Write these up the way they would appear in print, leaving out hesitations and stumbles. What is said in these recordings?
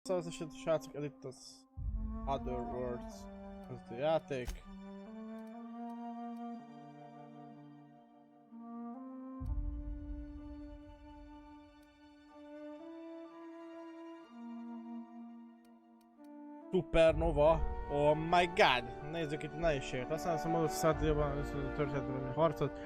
Szóval az eset, srácok, ez itt az Other Worlds, ez a játék. Supernova, oh my god! Nézzük itt a nehézséget. Aztán azt a módot szállítjában a történetben harcot.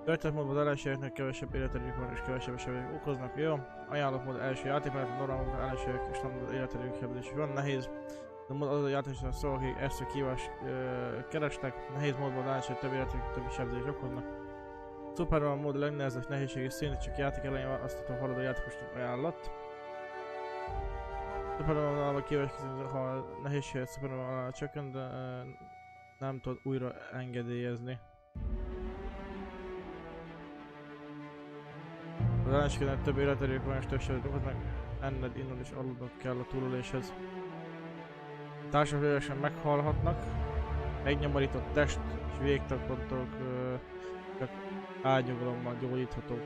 Történetmódban az ellenségeknek kevesebb életerőjük van és kevesebb események okoznak, jó? Ajánlott mód első játék, mert a normál ellenségek és nem életerőjük hebdés van. Nehéz. De mód az a játékosnak szól, akik ezt a kívást keresnek. Nehéz módban az ellenség több életerőjük több sebzést okoznak. Supernova mód a legnehezebb nehézségi szint, csak játék elején van, azt a haladó játékosnak ajánlott. Supernova kívás, ha a nehézséget Supernova csökkent, de nem tud újra engedélyezni. Az ellenségnek több életerők van és több sebet okoznak, enned, innod és aludnod kell a túléléshez. A társak lélesen meghalhatnak, megnyomorított test és végtagpontok csak ágynyugalommal gyógyíthatók.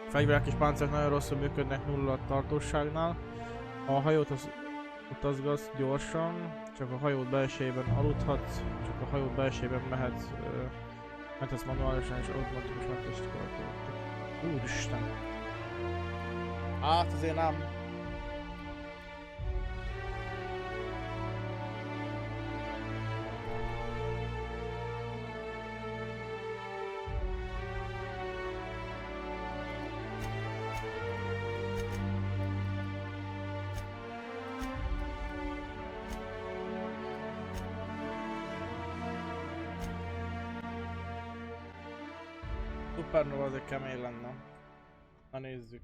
A fegyverek és páncélok nagyon rosszul működnek nulla tartóságnál. Ha a hajót utazgatsz gyorsan, csak a hajót belsejében aludhatsz, csak a hajót belsejében mehetsz manuálisan és automatikus megtestkolatokat. Úristen! Hát azért nem. Supernova azért kemény lenne. Na nézzük.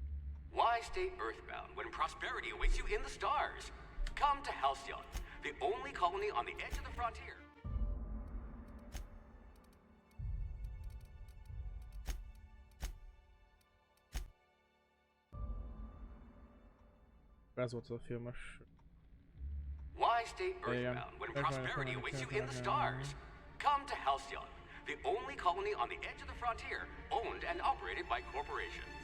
Why stay earthbound when prosperity awaits you in the stars? Come to Halcyon, the only colony on the edge of the frontier. Ez volt az a filmes. Why stay earthbound when prosperity awaits you in the stars? Come to Halcyon, the only colony on the edge of the frontier, owned and operated by corporations.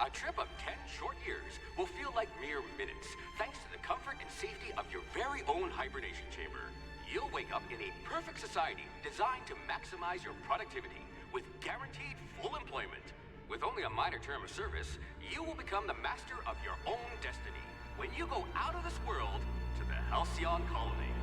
A trip of 10 short years will feel like mere minutes, thanks to the comfort and safety of your very own hibernation chamber. You'll wake up in a perfect society designed to maximize your productivity, with guaranteed full employment. With only a minor term of service, you will become the master of your own destiny when you go out of this world to the Halcyon colony.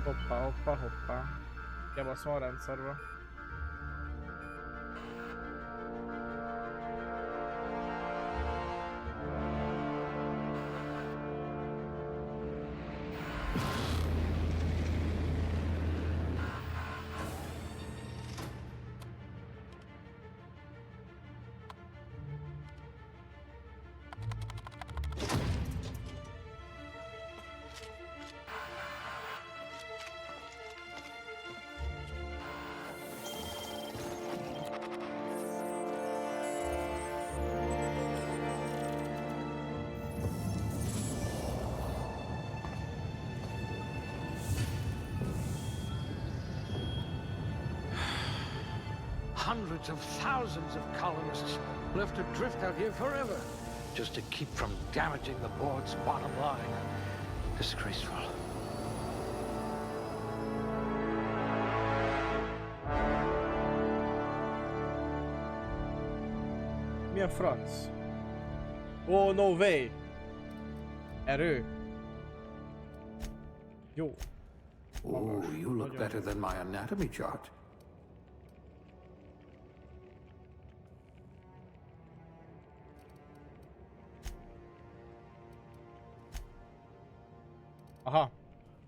Hoppa, hoppa, hoppa. Jabasz van rendszerbe. Hundreds of thousands of colonists left adrift out here forever, just to keep from damaging the board's bottom line. Disgraceful. Mi a franc? Oh, no way! Erő! Jó. Oh, you look better than my anatomy chart. Aha.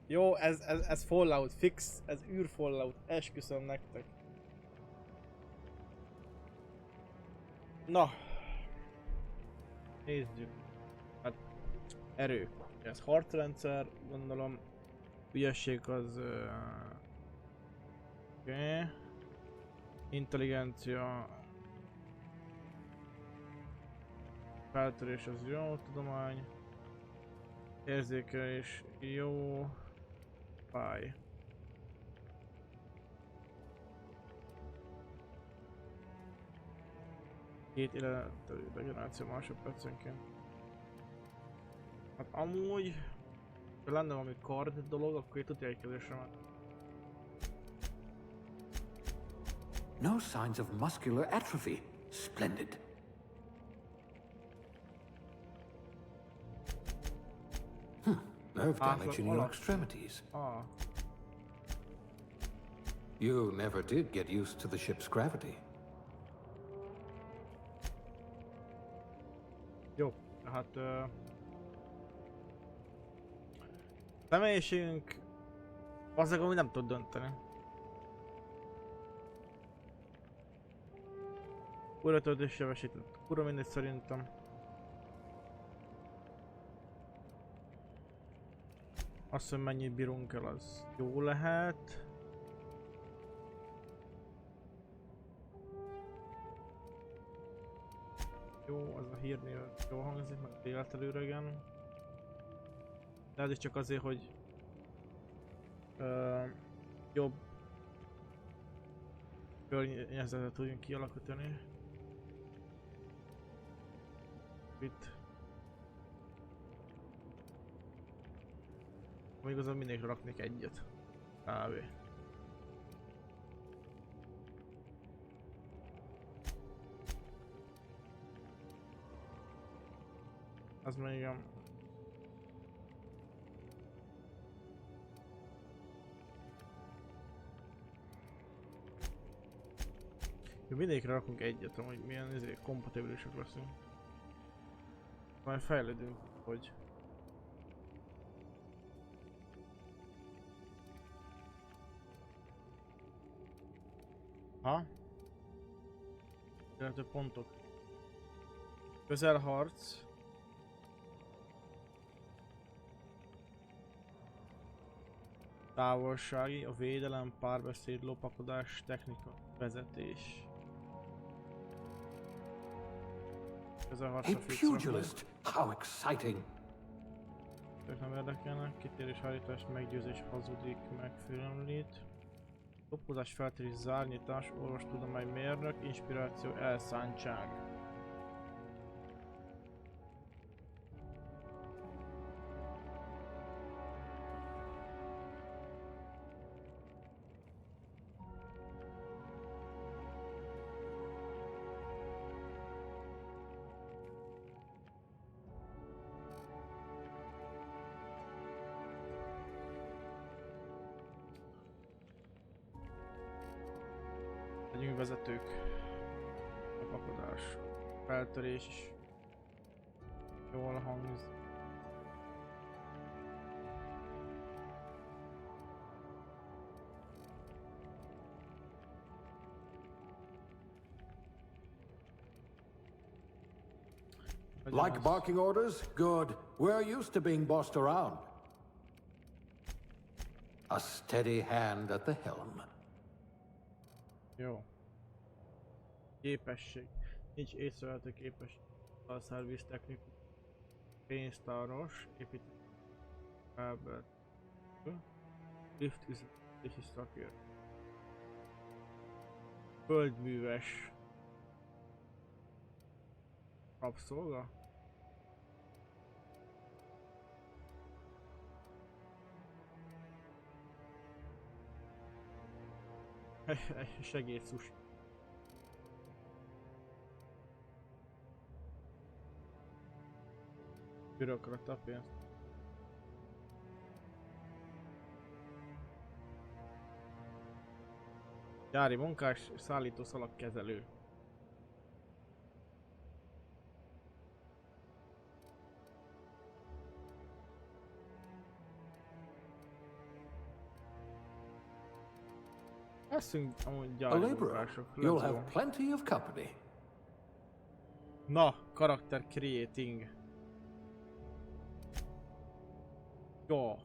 Jó, ez Fallout fix, ez űr Fallout, esküszöm nektek. Na. Nézzük. Hát, erő. Ez harcrendszer, gondolom. Ügyesség az... Oké. Intelligencia. Feltörés az jó, tudomány. Érzékelés jó. Fáj. 2 életerő regeneráció másodpercenként. Hát amúgy, ha lenne valami kard dolog, akkor itt tudja egy kezésre már. No signs of muscular atrophy. Splendid. Nerve damage in your extremities. Ah, You never did get used to the ship's gravity. jó, hát személyiségünk azért, ami nem tud dönteni. Újratöltés sebesített. Kurva mindegy szerintem. Azt, hogy mennyit bírunk el, az jó lehet. Jó, az a hírnél jól hangzik, meg a életelőregen. De ez is csak azért, hogy jobb környezetet tudjunk kialakítani. Itt. Még azon mindenkire raknék egyet. Kb. Az mondjam. Jó, mindegyikre rakunk egyet, hogy milyen kompatibilisek leszünk. Majd fejlődünk, hogy... Ha? Illetve pontok. Közelharc. Távolsági, a védelem, párbeszéd, lopakodás, technika, vezetés. A pugilist! How exciting! Ők nem érdekelnek, kitérés, hárítás, meggyőzés, hazudik, megfélemlít. Lopozás, feltérés, zárnyitás, orvostudomány, mérnök, inspiráció, elszántság. Legyünk vezetők. Lopakodás. Feltörés is. Jól hangzik. Like barking orders? Good. We're used to being bossed around. A steady hand at the helm. Jó. Képesség. Nincs észrevehető képesség. A szerviz technikus. Pénztáros. Építés. Kábel. Lift üzletési szakért. Földműves. Rabszolga? Segédszús. Bürokrata pénzt. Gyári munkás, szállító szalagkezelő. Leszünk amúgy gyári munkások. You'll have plenty of company. Na, karakter creating. Jó.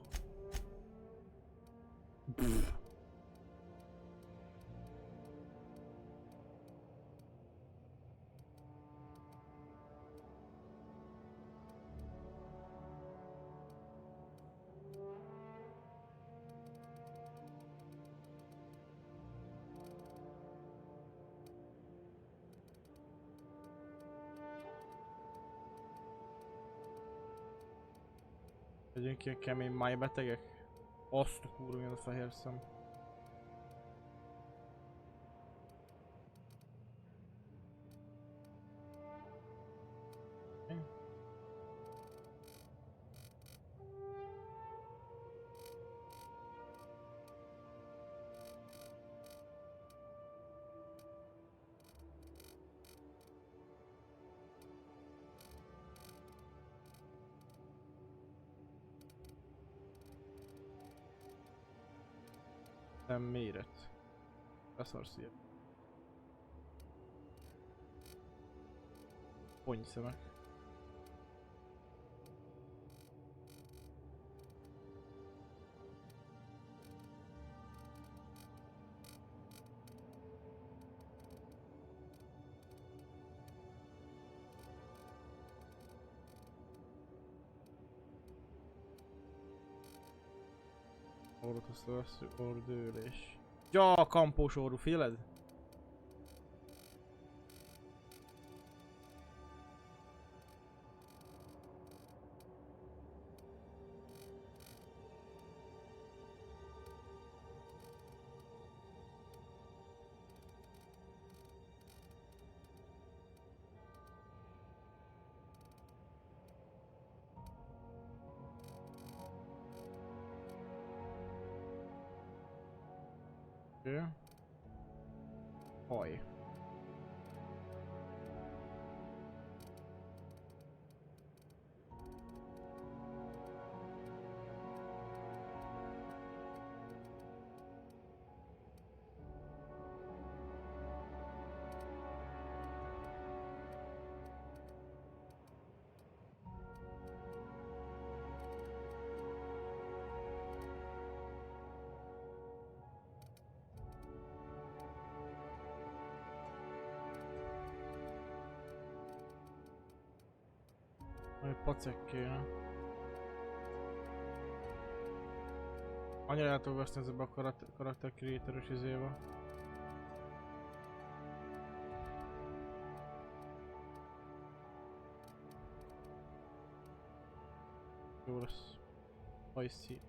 Legyünk ilyen kemény májbetegek. Azt a kurva, milyen a fehér szem. Nem méret. Beszarsz ilyen. Ponyszemek. Orrot lesz, ordőlés. Ja, a kampós orrú, féled? Haj. Majd pacek kéne. Annyira el tudok veszni ezzel a karakter creator-ös izébe. Jó lesz. Spicy.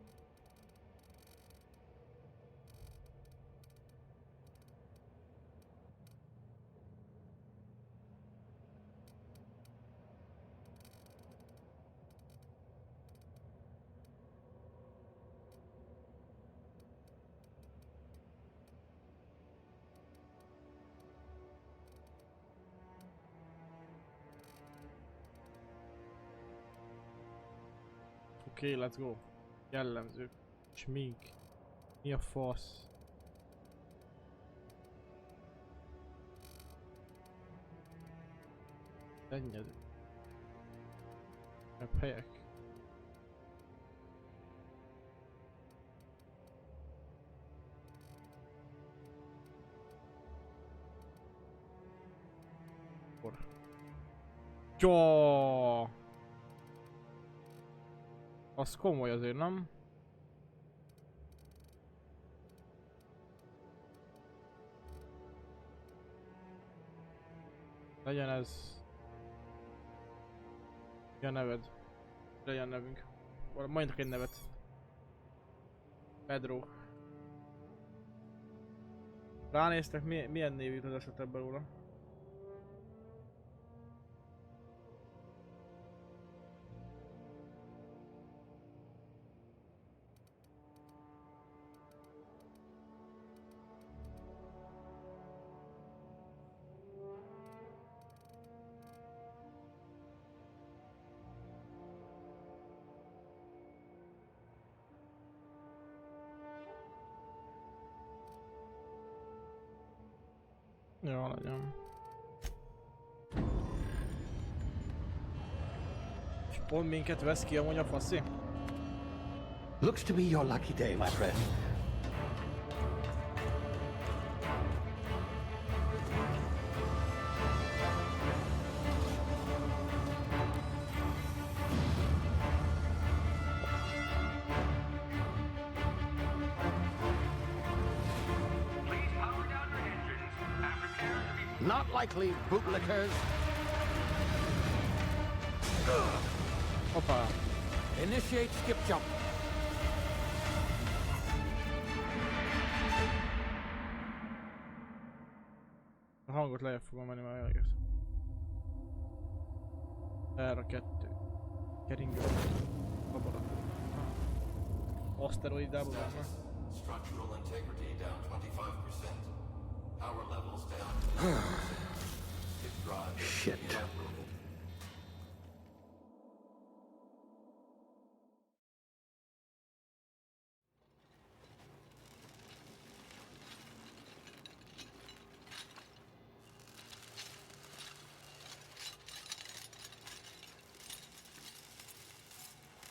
Oké, let's go. Jellemzők. Smink. Mi a fasz? Szennyező. Jobb helyek. Jó. Az komoly azért, nem? Legyen ez... Mi a neved? Legyen nevünk. Mondjuk egy nevet. Pedro. Ránéztek, milyen név jut az esetben róla? Jó, legyen. És pont minket vesz ki amúgy a faszi? Looks to be your lucky day, my friend. Not likely, bootlickers. Hoppá. Initiate skip jump. A hangot lejjebb fogom menni, mert olyan érzem. Erre 2. Keringő. Szabadon. Aszteroidába van már. Structural integrity down 25%. Power levels down 10%. It drives Shit. inevitable.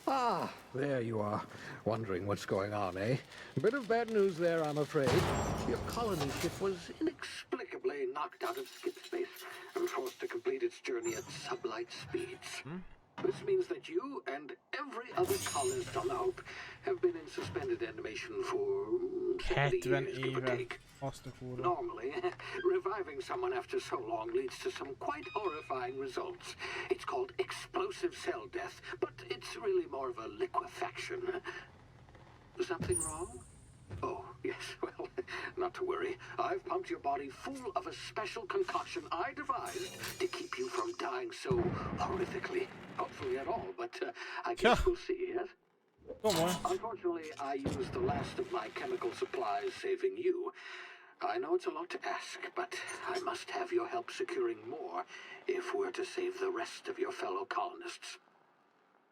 Ah, there you are. Wondering what's going on, eh? Bit of bad news there, I'm afraid. Your colony ship was inexplicably knocked out of skip space and forced to complete its journey at sublight speeds. This means that you and every other colonist on the Hope have been in suspended animation for 70 years, give or take. Normally, reviving someone after so long leads to some quite horrifying results. It's called explosive cell death, but it's really more of a liquefaction. Something wrong? Oh, yes, well, not to worry. I've pumped your body full of a special concoction I devised to keep you from dying so horrifically. Hopefully at all, but I guess we'll see, yes? Unfortunately, I used the last of my chemical supplies saving you. I know it's a lot to ask, but I must have your help securing more if we're to save the rest of your fellow colonists.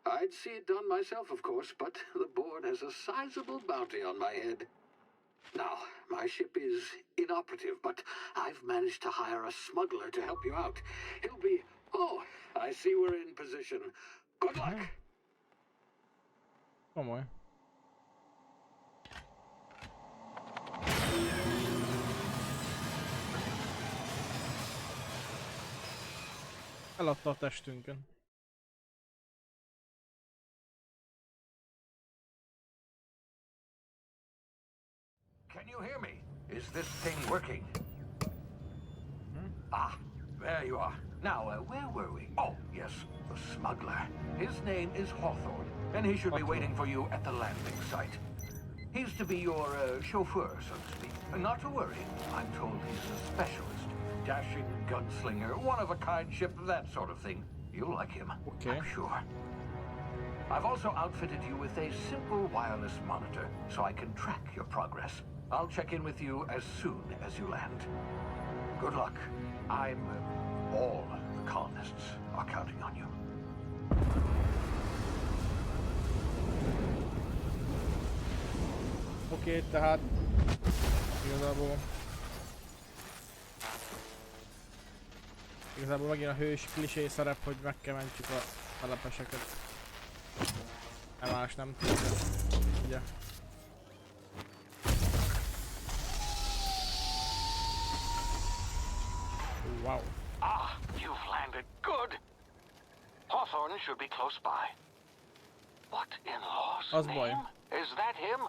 I'd see it done myself, of course, but the board has a sizable bounty on my head. Now, my ship is inoperative, but I've managed to hire a smuggler to help you out. He'll be... Oh, I see we're in position. Good luck! Come on. Eladta a testünkön. Can you hear me? Is this thing working? Ah, there you are. Now, where were we? Oh, yes, the smuggler. His name is Hawthorne, and he should be waiting for you at the landing site. He's to be your chauffeur, so to speak. Not to worry, I'm told he's a specialist. Dashing gunslinger, one-of-a-kind ship, that sort of thing. You'll like him, I'm sure. I've also outfitted you with a simple wireless monitor, so I can track your progress. I'll check in with you as soon as you land. Good luck. All the colonists are counting on you. Oké, tehát igazából megint a hős klisé szerep, hogy meg kell mentjük a telepeseket. Nem más nem tudja. Ugye? Wow. Ah, you've landed. Good. Hawthorne should be close by. What in law's name? Is that him?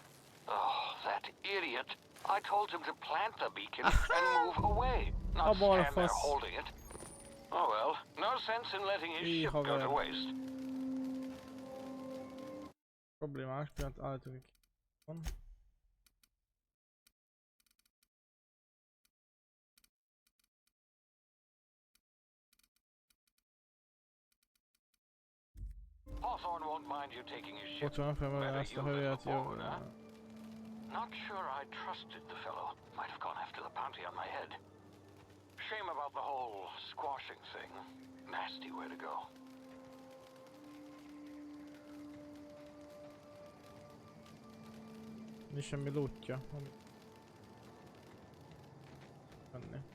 Oh, that idiot. I told him to plant the beacon and move away, not stand there holding it. Oh well, no sense in letting his ship go to waste. Problémás, pillanat állítunk van. Hawthorne won't mind you taking his ship. Ott van, felmelni ezt a hőjét, jó. Not sure I trusted the fellow. Might have gone after the bounty on my head. Shame about the whole squashing thing. Nasty way to go. Nincs semmi lootja, ami... venni.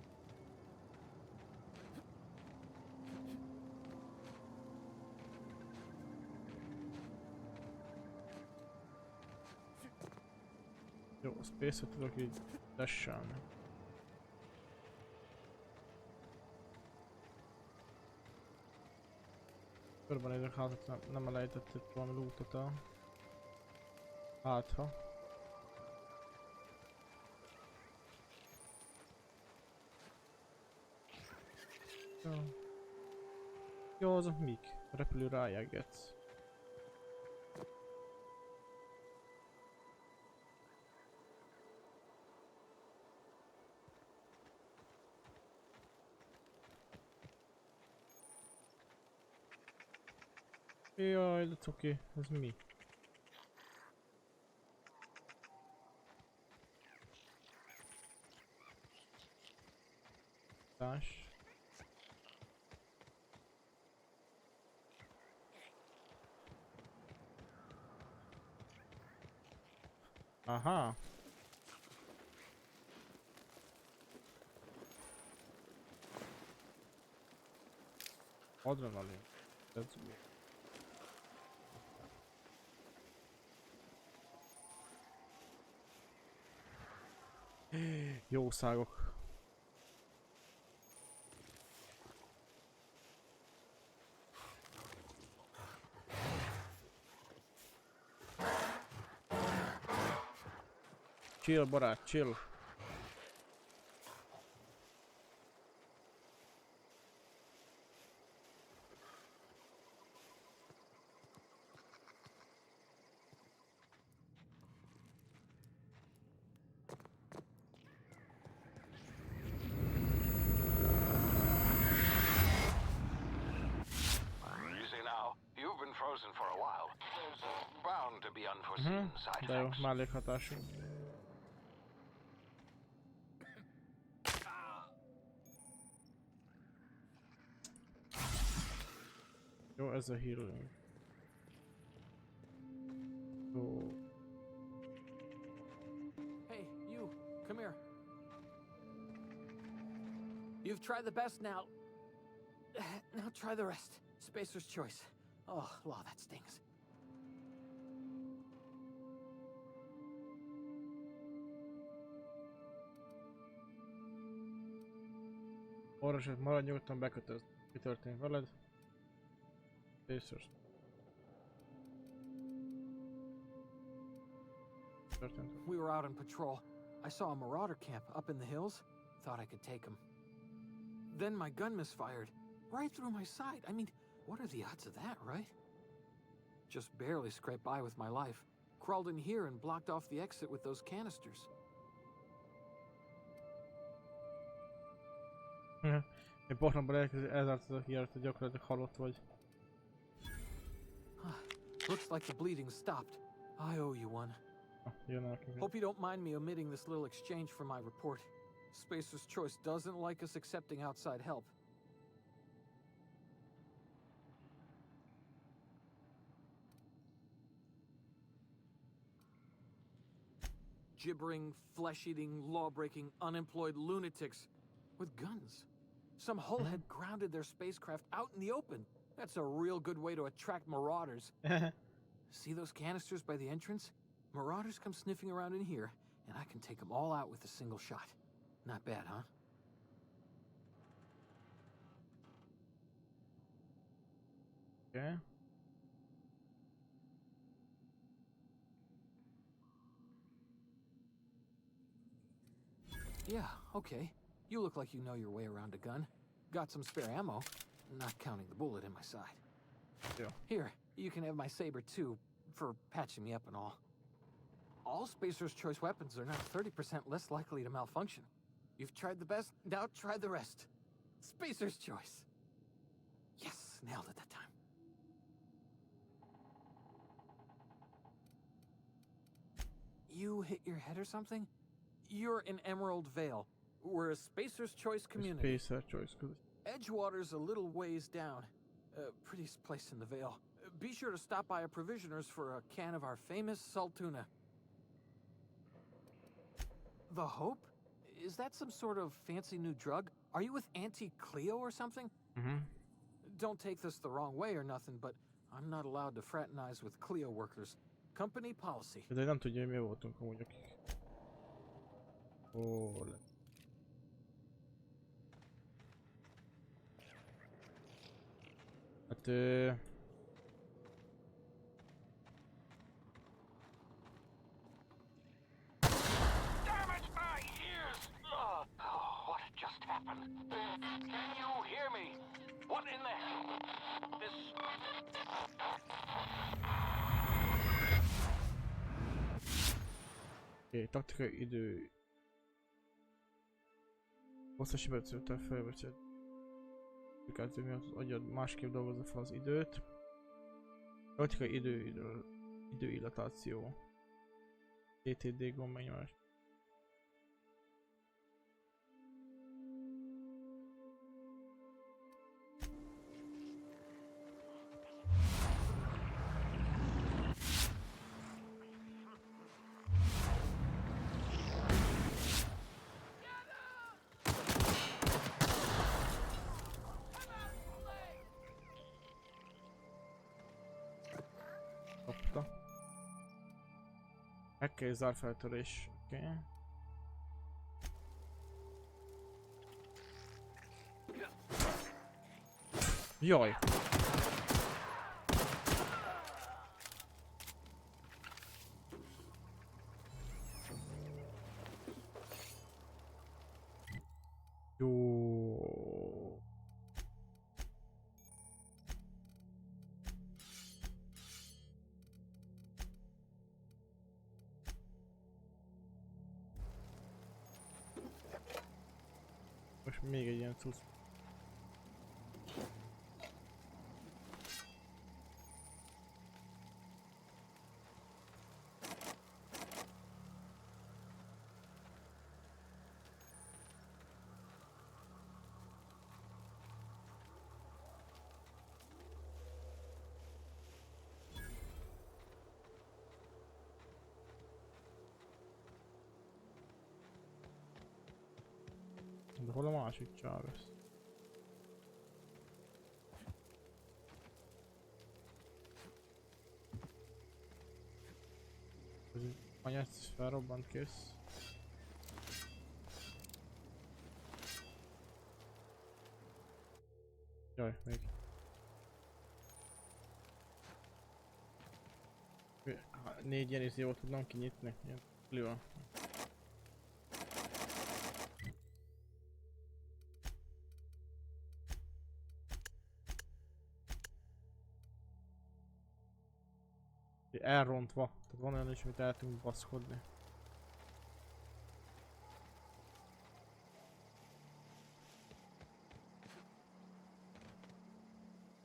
Jó, a space-ot tudok így dasselni. Körbenézek, hát nem elejtett itt valami lootot el. Hátha. Jó, azok mik? Repülő rájegetsz. Jaj, de cuki, ez mi? Társ. Aha. Adrenalin. Ez mi? Jószágok. Chill barát, chill. Frozen for a while. There's bound to be unforeseen side De jó, effects. mellékhatású. Jó, ez a healing. Jó. Hey, you, come here. You've tried the best now. Now try the rest. Spacer's choice. Oh, law, that stings. Orvosok, maradj nyugodtan, bekötözd. Mi történt veled? Spacers. Történt. We were out on patrol. I saw a marauder camp up in the hills. Thought I could take him. Then my gun misfired. Right through my side. I mean, what are the odds of that, right? Just barely scraped by with my life. Crawled in here and blocked off the exit with those canisters. Én pornomban elzártad a kijárat, hogy gyakorlatilag halott vagy. Looks like the bleeding stopped. I owe you one. Jönnek. Hope you don't mind me omitting this little exchange from my report. Spacer's Choice doesn't like us accepting outside help. Gibbering, flesh-eating, law-breaking, unemployed lunatics with guns. Some hullhead grounded their spacecraft out in the open. That's a real good way to attract marauders. See those canisters by the entrance? Marauders come sniffing around in here, and I can take them all out with a single shot. Not bad, huh? Okay. Yeah, okay. You look like you know your way around a gun. Got some spare ammo, not counting the bullet in my side. Yeah. Here, you can have my saber too, for patching me up and all. All Spacer's Choice weapons are now 30% less likely to malfunction. You've tried the best, now try the rest. Spacer's Choice. Yes, nailed it that time. You hit your head or something? You're in Emerald Vale. We're a Spacer's Choice community. Spacer Choice. Edgewater's a little ways down. Prettiest place in the Vale. Be sure to stop by a provisioner's for a can of our famous salt tuna. The Hope? Is that some sort of fancy new drug? Are you with Auntie Cleo or something? Mm-hmm. Don't take this the wrong way or nothing, but I'm not allowed to fraternize with Cleo workers. Company policy. De nem tudja, hogy mi voltunk amúgy akik. Ó, hát Damage my ears! Oh, what just happened? Can you hear me? What in the hell? This... Oké, taktikai idő. Hosszas időt felveszed. Miatt az agyad másképp dolgozza fel az időt. Rotika időillatáció. TTD gomb megnyomás. Kapta. Meg zárfeltörés. Oké. Okay. Jaj! Jó. Most még egy ilyen cucc. De hol a másik Charles? Ez egy anyát felrobbant, kész. Jaj, még. Négy ilyen is jól tudnám kinyitni. Ilyen plüva. Elrontva, tehát van olyan is, amit el tudunk baszkodni.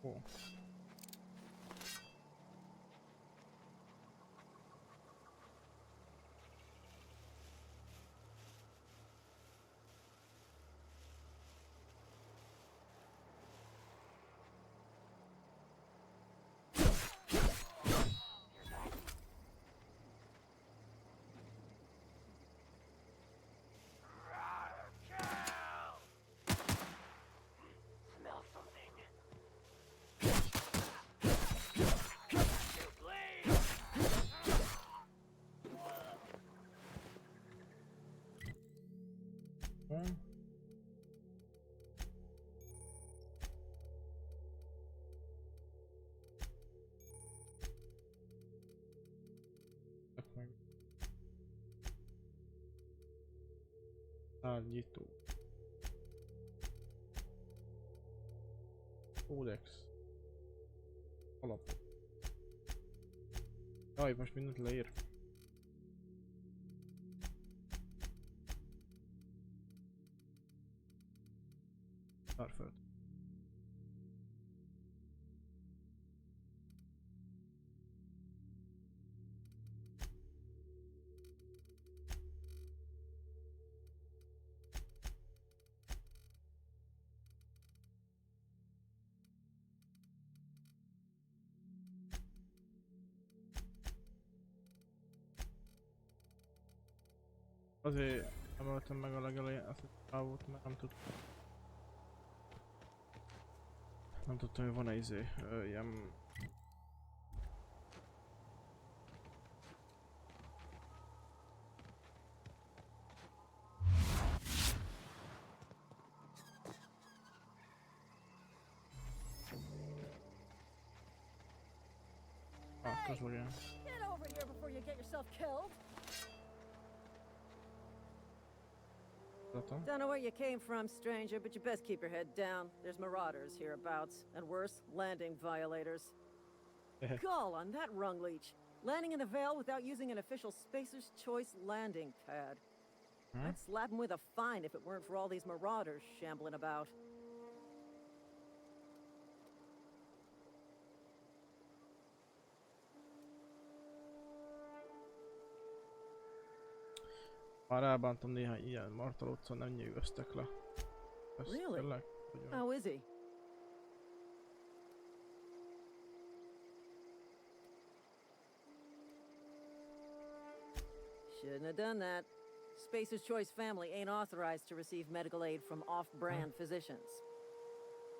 Ó. Tárgyító. Kódex. Alap. Jaj, most mindent leír. Starföld. Azért emeltem meg a legelején azt a távot, mert nem tudtam. Nem tudtam, hogy van-e ilyen... közül ilyen. Get over here before you get yourself killed. Don't know where you came from, stranger, but you best keep your head down. There's marauders hereabouts, and worse, landing violators. Gall on that rung leech. Landing in the Vale without using an official Spacer's Choice landing pad. I'd slap him with a fine if it weren't for all these marauders shambling about. Már elbántam néhány ilyen martalót, szóval nem nyűgöztek le. Ezt Really? tényleg? How is he? Shouldn't have done that. Spacer's Choice family ain't authorized to receive medical aid from off-brand physicians.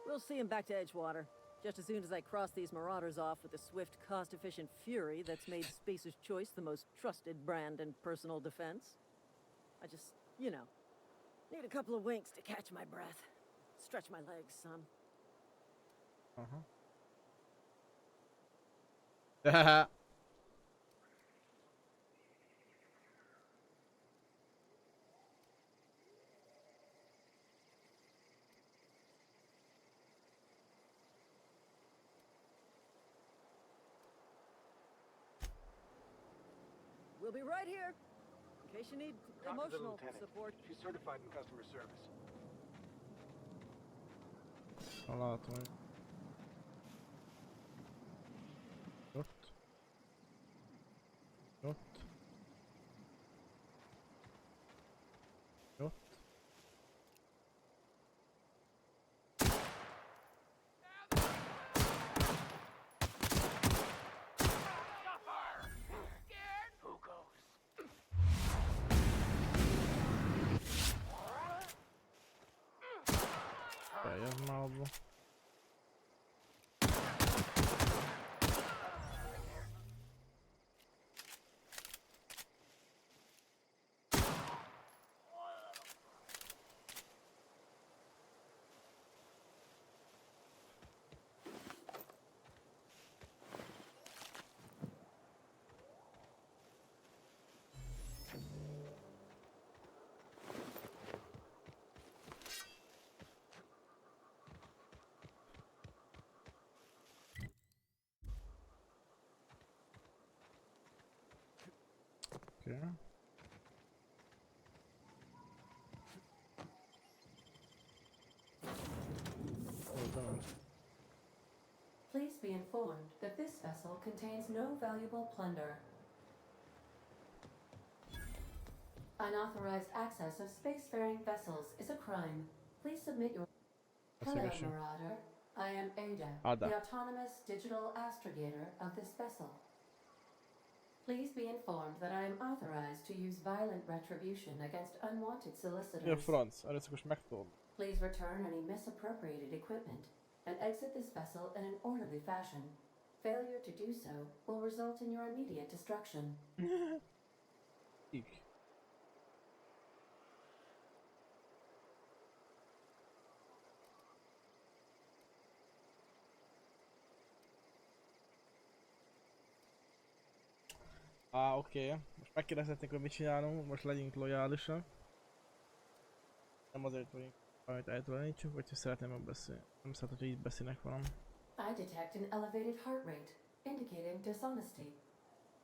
We'll see him back to Edgewater, just as soon as I cross these marauders off with the swift, cost-efficient fury that's made Spacer's Choice the most trusted brand in personal defense. I just, you know, need a couple of winks to catch my breath. Stretch my legs, son. Haha. We'll be right here, in case you need Talk to the emotional lieutenant. support. She's certified in customer service. Látom, hogy... Ott. Ott. Ott. Beljön már abba. Okay. Please be informed that this vessel contains no valuable plunder. Unauthorized access of spacefaring vessels is a crime. Please submit your... Hello, Marauder. I am Ada, the autonomous digital astrogator of this vessel. Please be informed that I am authorized to use violent retribution against unwanted solicitors. Ja, franc, erőszakos megtolom. Please return any misappropriated equipment and exit this vessel in an orderly fashion. Failure to do so will result in your immediate destruction. Így. Oké. Most megkérdezhetnénk, hogy mit csinálunk, most legyünk lojálisak. Nem azért vagyunk, amit eltulanítsuk, vagy hogy szeretném megbeszélni. Nem szeretném, hogy így beszélnek velem. I detect an elevated heart rate, indicating dishonesty.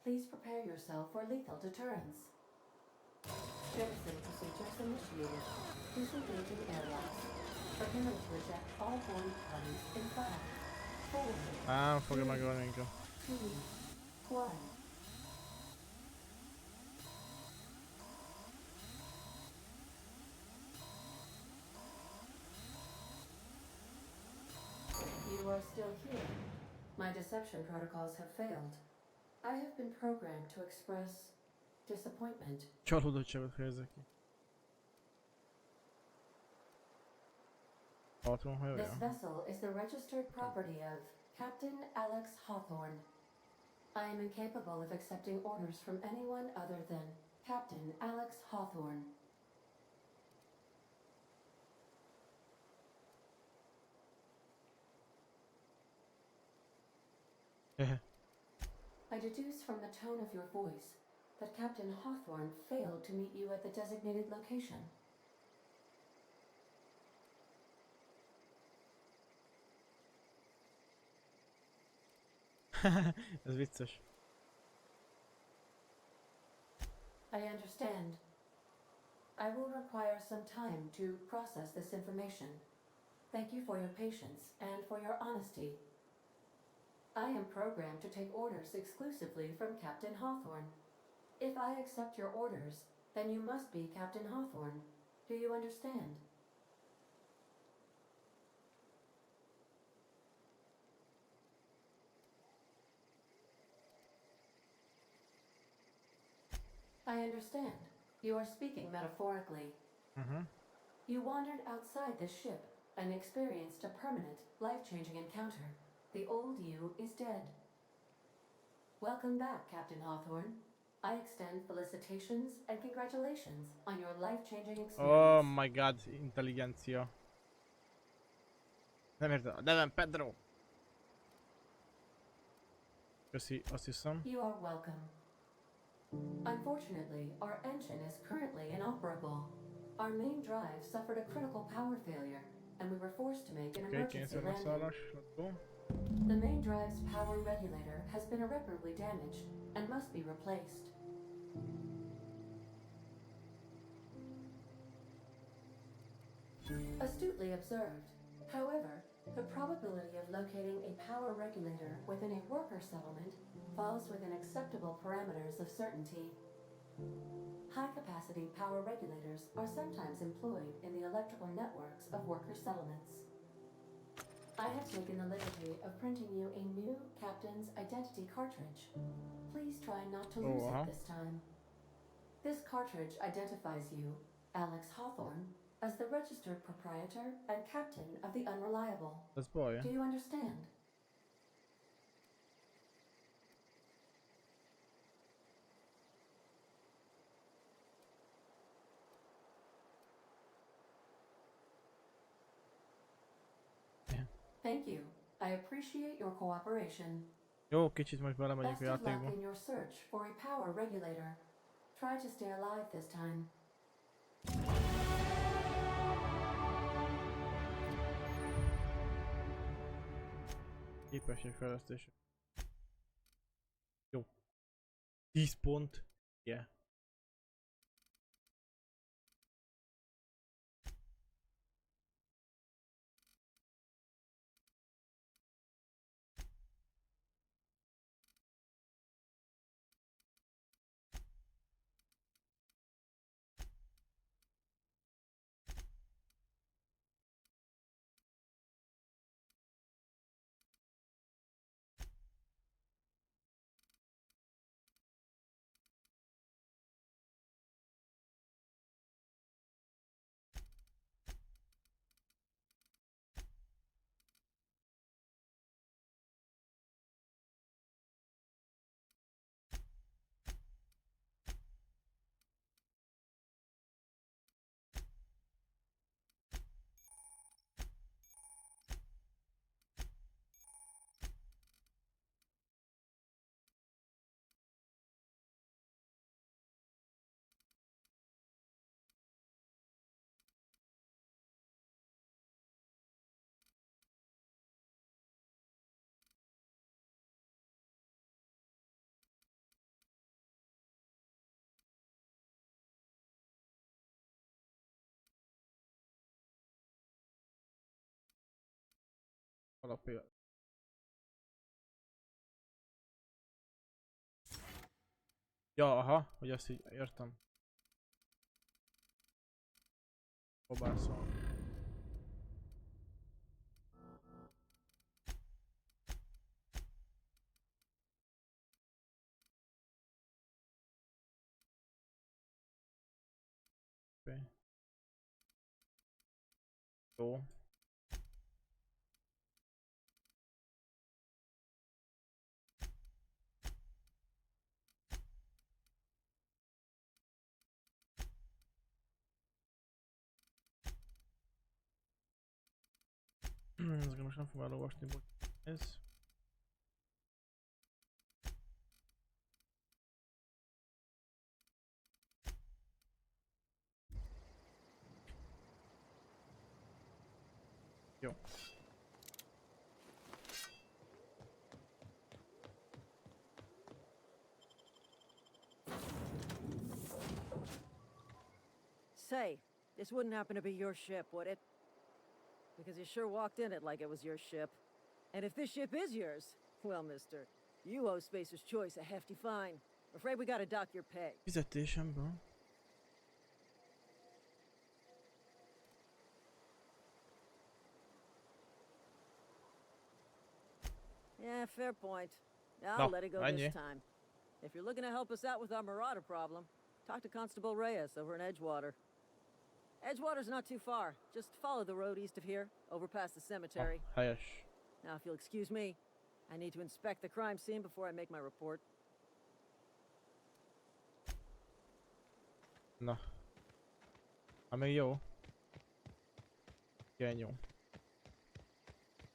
Please prepare yourself for lethal deterrence. Jettison procedures initiated. Disengaging airlocks. Preparing to eject all boarding parties in 5, 4, Nem fogja megölni minket. 2, 1. You are still here. My deception protocols have failed. I have been programmed to express disappointment. Csalódottságot fejezek ki. This vessel is the registered property of Captain Alex Hawthorne. I am incapable of accepting orders from anyone other than Captain Alex Hawthorne. I deduce from the tone of your voice that Captain Hawthorne failed to meet you at the designated location. Ez vicces. I understand. I will require some time to process this information. Thank you for your patience and for your honesty. I am programmed to take orders exclusively from Captain Hawthorne. If I accept your orders, Then you must be Captain Hawthorne. Do you understand? I understand. You are speaking metaphorically. You wandered outside this ship and experienced a permanent, life-changing encounter. The old you is dead. Welcome back, Captain Hawthorne. I extend felicitations and congratulations on your life-changing experience. Oh my god, intelligencia. Nem érted, a nevem Pedro. Köszi, azt hiszem. You are welcome. Unfortunately, our engine is currently inoperable. Our main drive suffered a critical power failure, and we were forced to make an emergency landing. Let's go. The main drive's power regulator has been irreparably damaged and must be replaced. Astutely observed. However, the probability of locating a power regulator within a worker settlement falls within acceptable parameters of certainty. High-capacity power regulators are sometimes employed in the electrical networks of worker settlements. I have taken the liberty of printing you a new captain's identity cartridge. Please try not to lose it this time. This cartridge identifies you, Alex Hawthorne, as the registered proprietor and captain of the Unreliable. That's boy. Do you understand? Thank you. I appreciate your cooperation. Jó, kicsit most belemegyünk a Best of luck játékba. in your search for a power regulator. Try to stay alive this time. Képességfejlesztés. Jó. 10 pont. Yeah. Alapja. Ja, aha, hogy azt így értem. Próbálszom. Okay. Jó. Ezeket most nem fogom elolvasni, bocs. Ez. Jó. Say, this wouldn't happen to be your ship, would it? Because you sure walked in it like it was your ship. And if this ship is yours, well, mister, you owe Spacer's Choice a hefty fine. Afraid we gotta dock your pay. Fizetésemből. Yeah, fair point. I'll No, let it go ennyi. this time. If you're looking to help us out with our marauder problem, talk to Constable Reyes over in Edgewater. Edgewater's not too far. Just follow the road east of here, over past the cemetery. Helyes. Now, if you'll excuse me, I need to inspect the crime scene before I make my report. Na. Hát még jó. Igen, jó.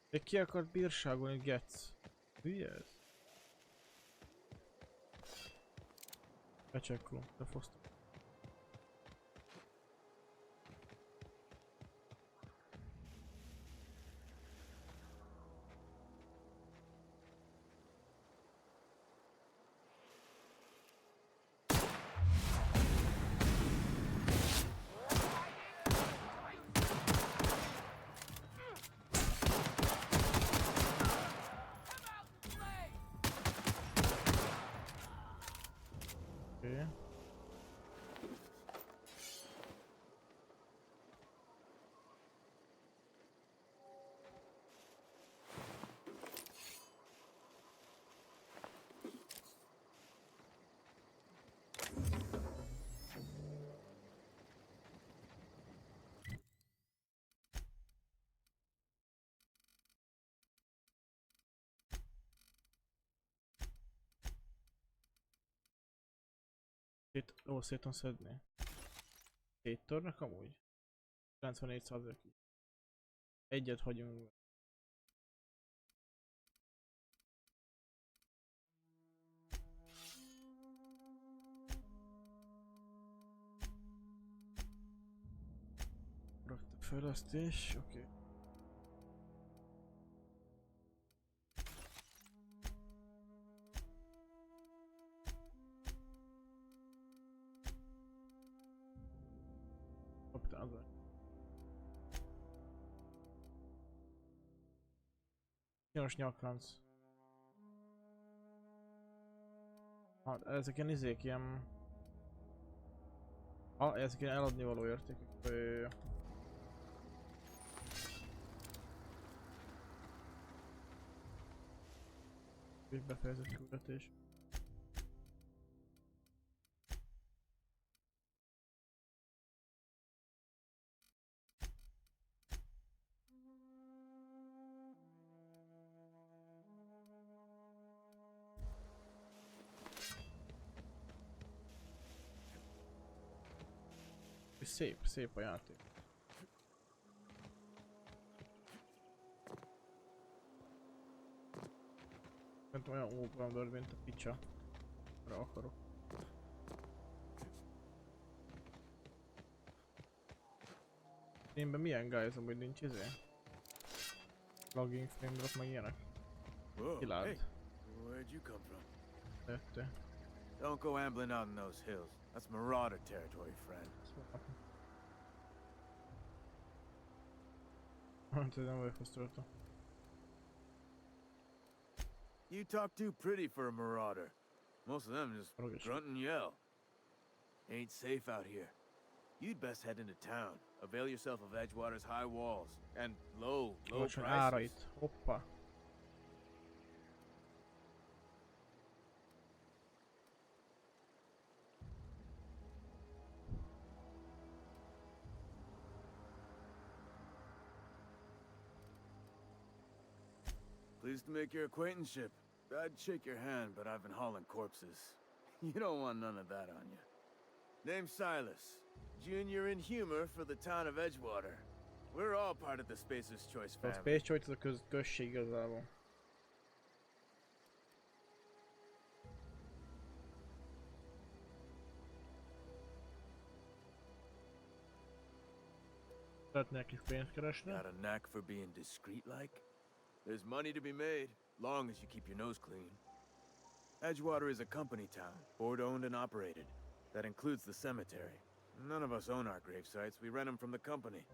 De ki akart bírságolni, Getsz? Hülye ez? Becsekkolom, befosztom. Okay. Széton szedni. Széttörnek amúgy? 94%. Egyet hagyunk. Rakta fejlesztés, oké. Az. Piros nyakranc. Hát ezek ilyen izék, ilyen... ezek ilyen eladni való értékek. Befejezett küldetés. Szép a játék. Nem olyan open, mint a picsa. Arra akarok. Streamben milyen guys, amúgy nincs izé? Logging, frame drop, meg ilyenek. Kilád. Hey, where'd you come from? Tette. Don't go ambling out in those hills. That's marauder territory, friend. Nem vagyok frusztrálta. You talk too pretty for a marauder. Most of them just grunt and yell. Ain't safe out here. You'd best head into town. Avail yourself of Edgewater's high walls and low prices. Árait. Hoppa. Pleased to make your acquaintanceship. I'd shake your hand, but I've been hauling corpses. You don't want none of that on you. Name's Silas. Junior in humor for the town of Edgewater. We're all part of the Spacer's Choice A family. Space Choice az a község igazából. Szeretnék is pénzt keresni. Got a knack for being discreet like? There's money to be made, long as you keep your nose clean. Edgewater is a company town, board-owned and operated. That includes the cemetery. None of us own our grave sites, we rent them from the company.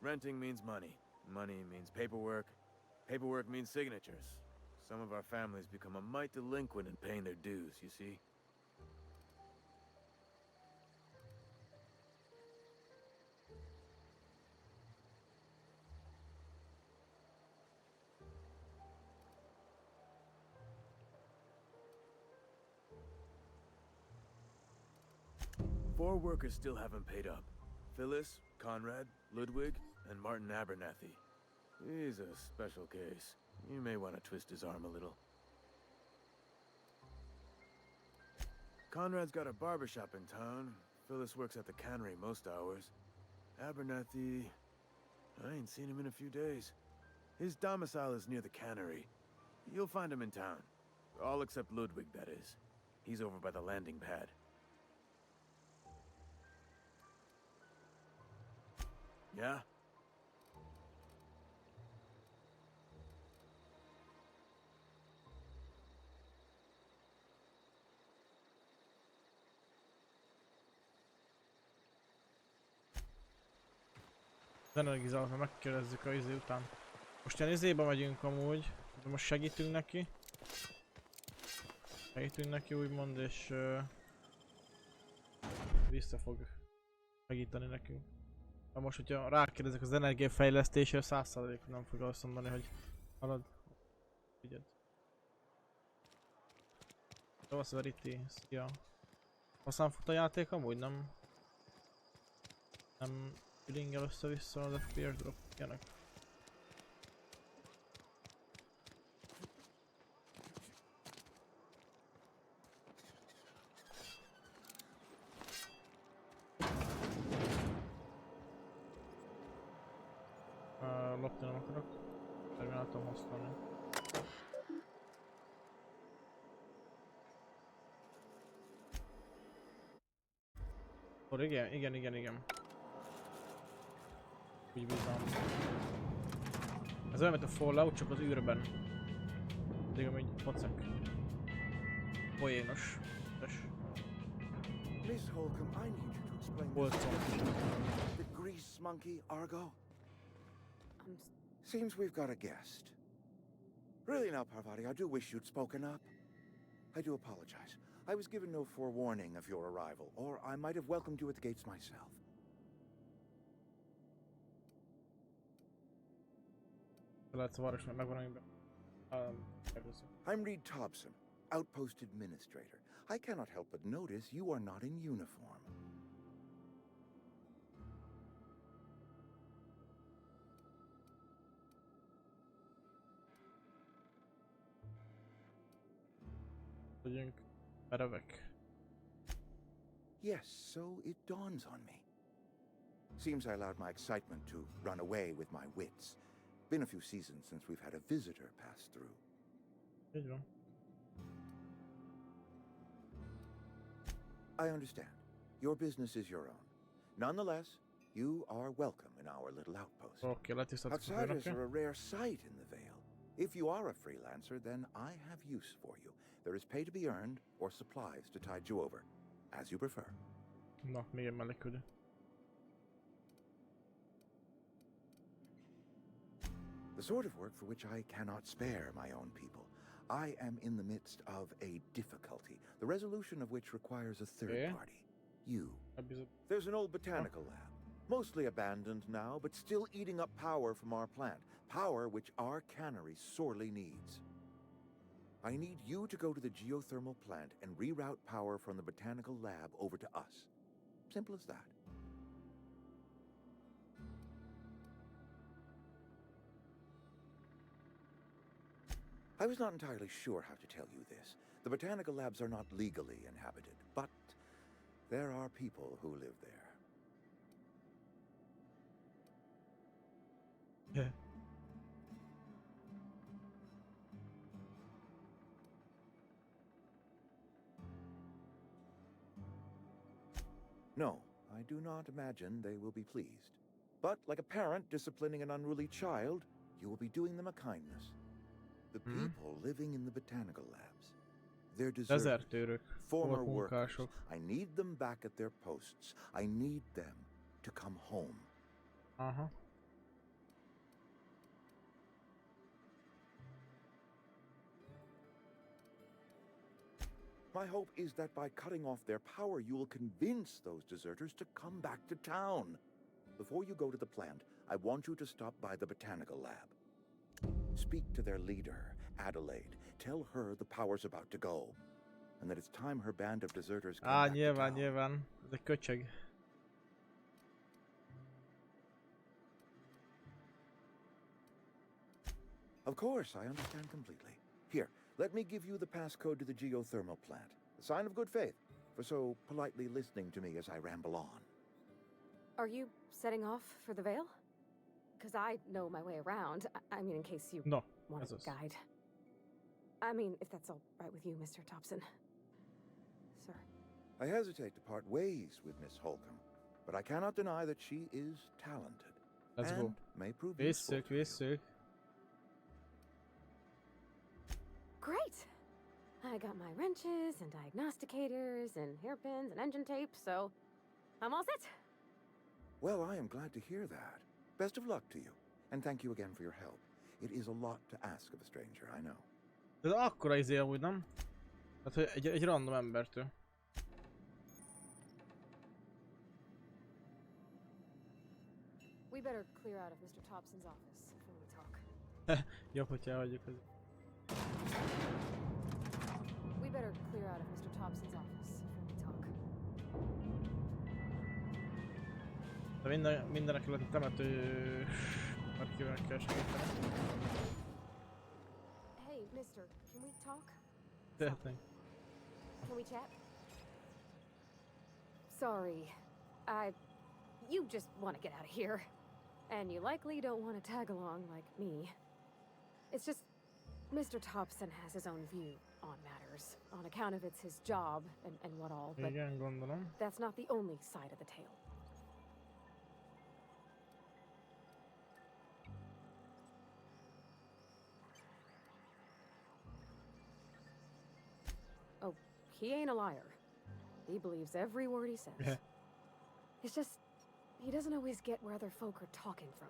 Renting means money. Money means paperwork. Paperwork means signatures. Some of our families become a mite delinquent in paying their dues, you see? 4 workers still haven't paid up. Phyllis, Conrad, Ludwig, and Martin Abernathy. He's a special case. You may want to twist his arm a little. Conrad's got a barbershop in town. Phyllis works at the cannery most hours. Abernathy... I ain't seen him in a few days. His domicile is near the cannery. You'll find him in town. All except Ludwig, that is. He's over by the landing pad. Yeah? Energizálatra megkérdezzük a izé után. Most ilyen izébe megyünk amúgy, de most segítünk neki. Segítünk neki úgymond, és vissza fog segíteni nekünk. De most, hogyha rákérdezek az energiafejlesztésre, 100%-ig nem fog azt mondani, hogy halad. Figyeld. Rossz Verity, szia. Hosszán fut a játék amúgy, nem pilingel össze-vissza az FPS drop ilyenek. Lopni nem akarok, terminátom használni. Igen. Úgy bízom. Ez olyan, mint a Fallout, csak az űrben. Pedig amúgy pacek. Poénos. Miss Holcomb, I need you to explain the grease monkey, Argo. Seems we've got a guest. Really now, Parvati, I do wish you'd spoken up. I do apologize. I was given no forewarning of your arrival, or I might have welcomed you at the gates myself. I'm Reed Thompson, Outpost Administrator. I cannot help but notice you are not in uniform. Yes, so it dawns on me. Seems I allowed my excitement to run away with my wits. Been a few seasons since we've had a visitor pass through. I understand. Your business is your own. Nonetheless, you are welcome in our little outpost. Outsiders are a rare sight in the Vale. If you are a freelancer, then I have use for you. There is pay to be earned, or supplies to tide you over, as you prefer. Na, még egy melléküldő. The sort of work for which I cannot spare my own people. I am in the midst of a difficulty, the resolution of which requires a third party. You. There's an old botanical lab, mostly abandoned now, but still eating up power from our plant, power which our cannery sorely needs. I need you to go to the geothermal plant and reroute power from the botanical lab over to us. Simple as that. I was not entirely sure how to tell you this. The botanical labs are not legally inhabited, but there are people who live there. Yeah. No, I do not imagine they will be pleased. But like a parent disciplining an unruly child, you will be doing them a kindness. The people living in the botanical labs. They're deserters, former workers. I need them back at their posts. I need them to come home. My hope is that by cutting off their power, you will convince those deserters to come back to town. Before you go to the plant, I want you to stop by the botanical lab. Speak to their leader, Adelaide. Tell her the power's about to go. and that it's time her band of deserters came back to town. Nyilván. Ez egy köcsög. Of course, I understand completely. Here, let me give you the passcode to the geothermal plant. A sign of good faith, for so politely listening to me as I ramble on. Are you setting off for the Vale? Because I know my way around. I mean, in case you want a guide. I mean, if that's all right with you, Mr. Thompson. Sir. I hesitate to part ways with Miss Holcomb, but I cannot deny that she is talented. Let's and go. May prove useful to you. Great! I got my wrenches and diagnosticators and hairpins and engine tape, so I'm all set. Well, I am glad to hear that. Best of luck to you, and thank you again for your help. It is a lot to ask of a stranger, I know. De akkora izé amúgy, nem? Tehát, hogy egy random embertől. We better clear out of Mr. Thompson's office before we talk. Jobb, hogyha elhagyjuk. We better clear out of Mr. Thompson's office before we talk. De mindenek előtt a temető... Akivel kell segíteni. Hey, mister, can we talk? Tehetnénk. Can we chat? Sorry. You just want to get out of here. And you likely don't want to tag along like me. It's just... Mr. Thompson has his own view on matters, on account of it's his job and what all, but that's not the only side of the tale. Oh, he ain't a liar. He believes every word he says. It's just, he doesn't always get where other folk are talking from.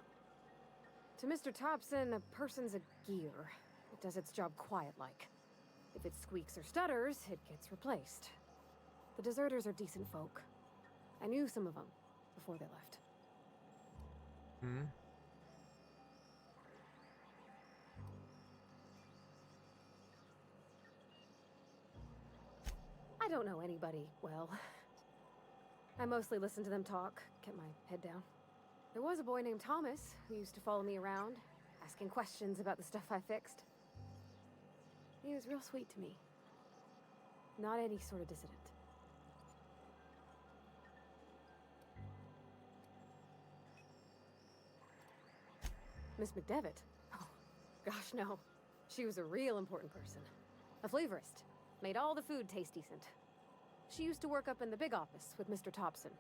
To Mr. Thompson, a person's a gear. It does its job quiet-like. If it squeaks or stutters, it gets replaced. The deserters are decent folk. I knew some of them before they left. I don't know anybody well. I mostly listen to them talk, kept my head down. There was a boy named Thomas who used to follow me around, asking questions about the stuff I fixed. He was real sweet to me. Not any sort of dissident. Miss McDevitt? Oh, gosh, no. She was a real important person. A flavorist. Made all the food taste decent. She used to work up in the big office with Mr. Thompson.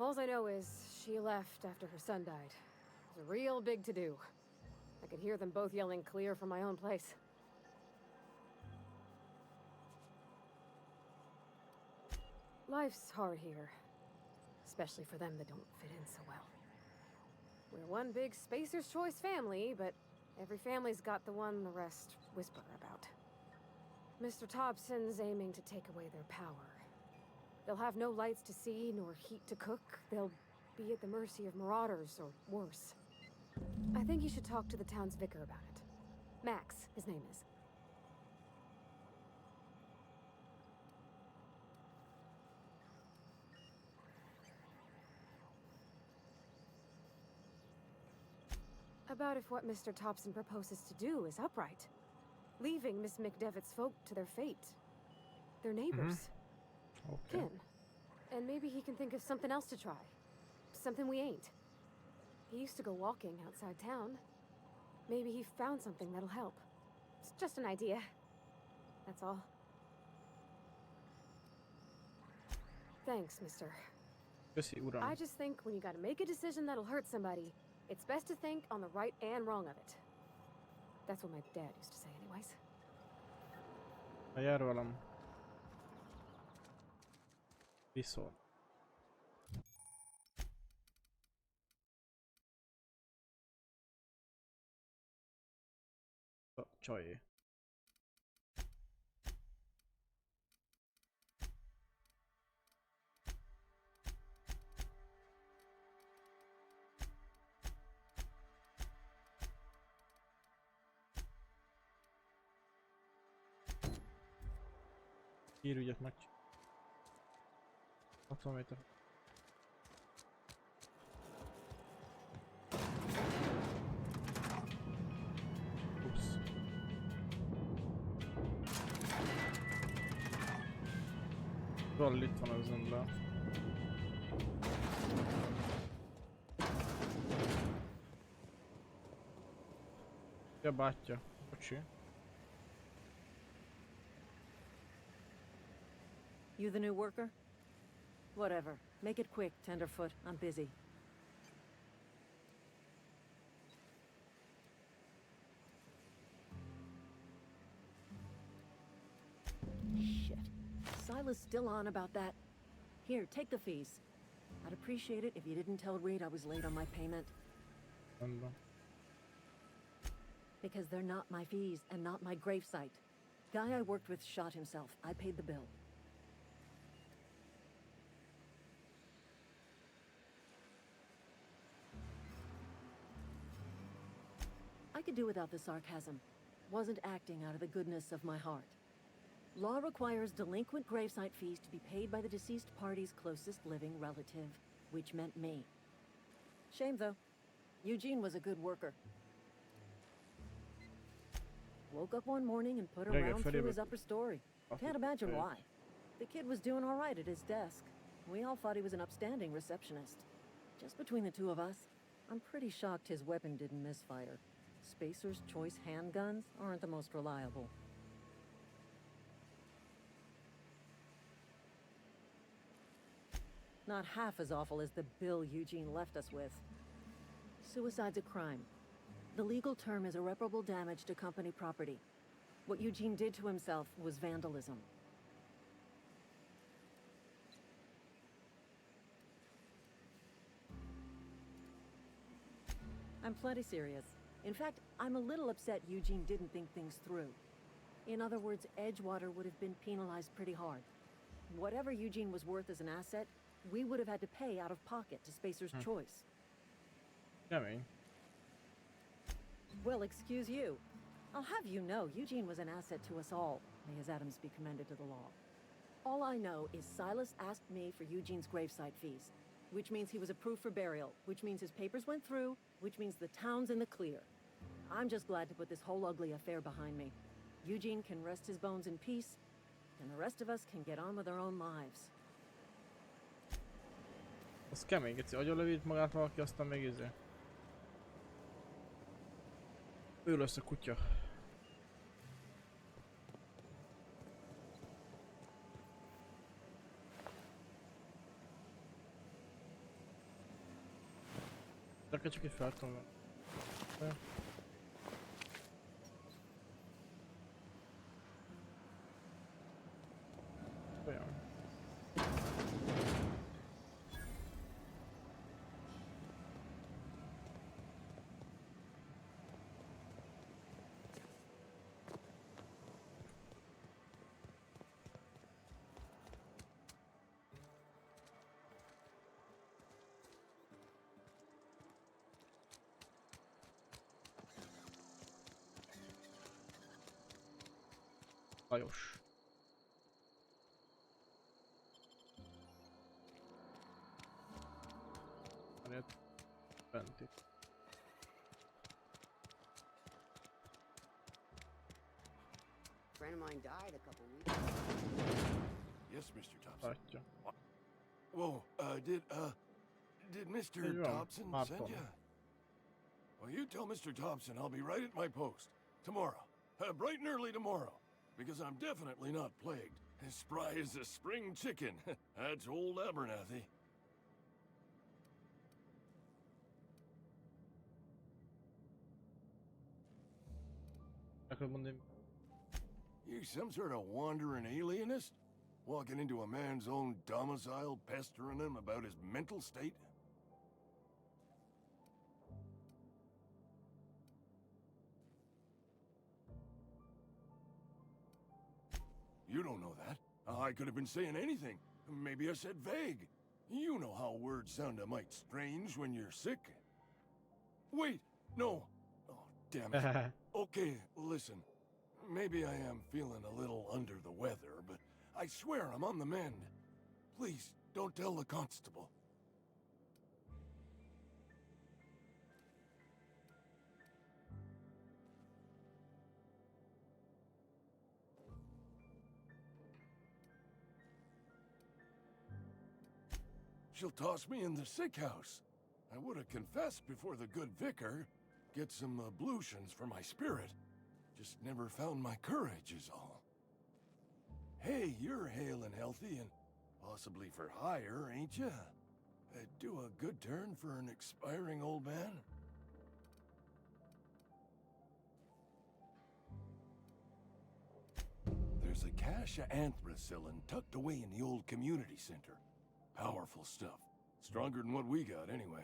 All I know is she left after her son died. It was a real big to-do. I could hear them both yelling clear from my own place. Life's hard here, especially for them that don't fit in so well. We're one big Spacer's Choice family, but every family's got the one the rest whisper about. Mr. Thompson's aiming to take away their power. They'll have no lights to see, nor heat to cook. They'll be at the mercy of marauders, or worse. I think you should talk to the town's vicar about it. Max, his name is. About if what Mr. Thompson proposes to do is upright. Leaving Miss McDevitt's folk to their fate. Their neighbors. Okay. Kin. And maybe he can think of something else to try. Something we ain't. He used to go walking outside town. Maybe he found something that'll help. It's just an idea. That's all. Thanks, mister. Köszi, uram. I just think when you gotta make a decision that'll hurt somebody, it's best to think on the right and wrong of it. That's what my dad used to say anyways. Jár velem. Viszont. A csajé. Hírügyet meg. 60 méter. Ups. Roll itt van az ember. Ja, bátya. Bocsi. You the new worker? Whatever. Make it quick, Tenderfoot. I'm busy. Shit. Silas still on about that. Here, take the fees. I'd appreciate it if you didn't tell Reed I was late on my payment. Because they're not my fees and not my gravesite. Guy I worked with shot himself. I paid the bill. I could do without the sarcasm. Wasn't acting out of the goodness of my heart. Law requires delinquent gravesite fees to be paid by the deceased party's closest living relative, which meant me. Shame, though. Eugene was a good worker. Woke up one morning and put around through his upper story. Can't imagine why. The kid was doing all right at his desk. We all thought he was an upstanding receptionist. Just between the two of us, I'm pretty shocked his weapon didn't misfire. Spacer's choice handguns aren't the most reliable. Not half as awful as the bill Eugene left us with. Suicide's a crime. The legal term is irreparable damage to company property. What Eugene did to himself was vandalism. I'm plenty serious. In fact, I'm a little upset Eugene didn't think things through. In other words, Edgewater would have been penalized pretty hard. Whatever Eugene was worth as an asset, we would have had to pay out of pocket to Spacer's choice. I mean. Well, excuse you. I'll have you know, Eugene was an asset to us all. May his atoms be commended to the law. All I know is Silas asked me for Eugene's gravesite fees, which means he was approved for burial, which means his papers went through, which means the town's in the clear. I'm just glad to put this whole ugly affair behind me. Eugene can rest his bones in peace, and the rest of us can get on with our own lives. Az kemény, egyszer agyonlövít magát valaki, aztán még izé. Ő lesz a kutya. Csak itt fel tudom. Olyan. Lajos. Bent itt. Friend of mine died a couple weeks ago. Yes, Mr. Thompson. Látja. Whoa, did Mr. Thompson send you? Well, you tell Mr. Thompson I'll be right at my post. Tomorrow. Bright and early tomorrow. Because I'm definitely not plagued. As spry as a spring chicken. That's old Abernathy. You some sort of wandering alienist? Walking into a man's own domicile, pestering him about his mental state? You don't know that. I could have been saying anything. Maybe I said vague. You know how words sound a mite strange when you're sick. Wait, no. Oh, damn it. Okay, listen. Maybe I am feeling a little under the weather, but I swear I'm on the mend. Please, don't tell the constable. She'll toss me in the sick house. I would have confessed before the good vicar. Get some ablutions for my spirit. Just never found my courage is all. Hey, you're hale and healthy and possibly for hire, ain't ya? Do a good turn for an expiring old man? There's a cache of anthracillin tucked away in the old community center. Powerful stuff. Stronger than what we got, anyway.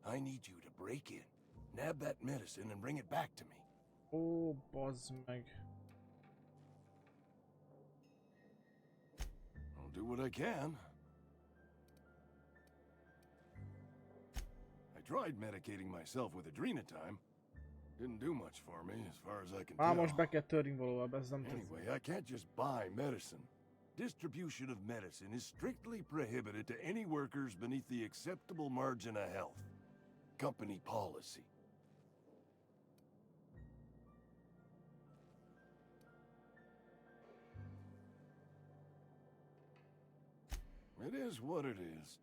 I need you to break in, nab that medicine, and bring it back to me. Oh, bazd meg. I'll do what I can. I tried medicating myself with adrenatime. Didn't do much for me, as far as I can tell. Most be kell törni valóban, ez nem Anyway, I can't just buy medicine. Distribution of medicine is strictly prohibited to any workers beneath the acceptable margin of health. Company policy. It is what it is.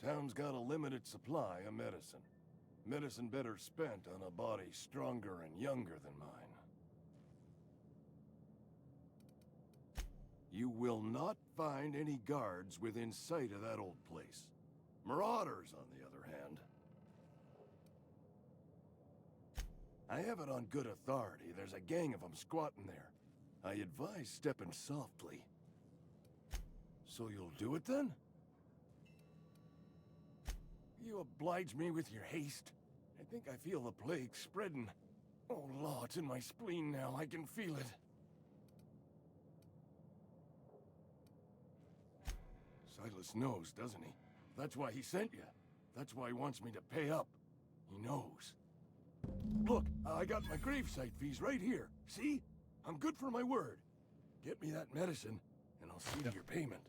Town's got a limited supply of medicine. Medicine better spent on a body stronger and younger than mine. You will not find any guards within sight of that old place. Marauders, on the other hand. I have it on good authority. There's a gang of them squatting there. I advise stepping softly. So you'll do it then? You oblige me with your haste. I think I feel the plague spreading. Oh, Law, it's in my spleen now. I can feel it. Silas knows, doesn't he? That's why he sent you. That's why he wants me to pay up. He knows. Look, I got my gravesite fees right here. See? I'm good for my word. Get me that medicine, and I'll see to your payment.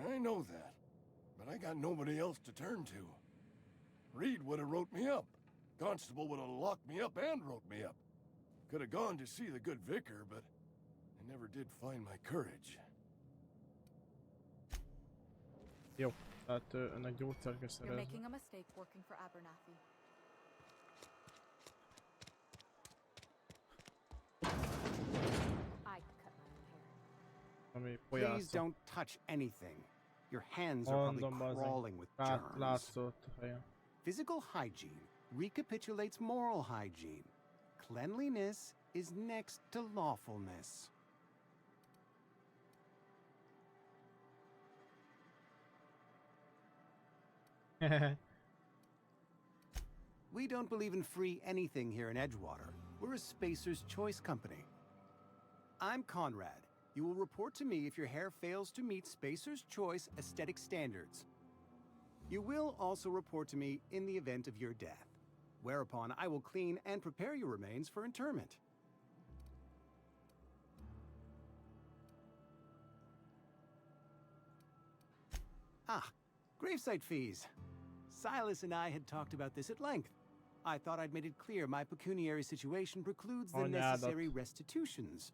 I know that, but I got nobody else to turn to. Reed would have wrote me up. Constable would have locked me up and wrote me up. Could have gone to see the good vicar, but I never did find my courage. Jó, tehát önnek gyógyszert kell You're szerezni. making a mistake working for Abernathy. I cut my hair. Ami Please pojászok. don't touch anything. Your hands are probably crawling with germs. Látszott a helyen. Physical hygiene recapitulates moral hygiene. Cleanliness is next to lawfulness. We don't believe in free anything here in Edgewater. We're a Spacer's Choice company. I'm Conrad. You will report to me if your hair fails to meet Spacer's Choice aesthetic standards. You will also report to me in the event of your death, whereupon I will clean and prepare your remains for interment. Ah, gravesite fees. Silas and I had talked about this at length. I thought I'd made it clear my pecuniary situation precludes the necessary restitutions.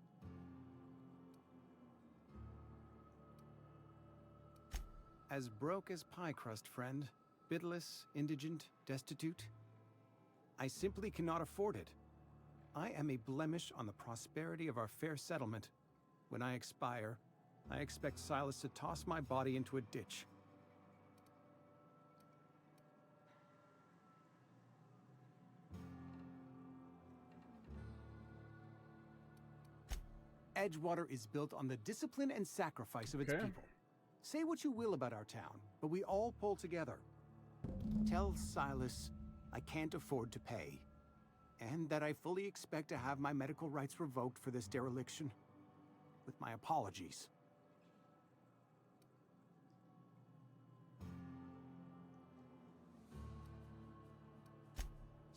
As broke as pie crust, friend. Bidless, indigent, destitute. I simply cannot afford it. I am a blemish on the prosperity of our fair settlement. When I expire, I expect Silas to toss my body into a ditch. Edgewater is built on the discipline and sacrifice of its people. Say what you will about our town, but we all pull together. Tell Silas I can't afford to pay, and that I fully expect to have my medical rights revoked for this dereliction. With my apologies.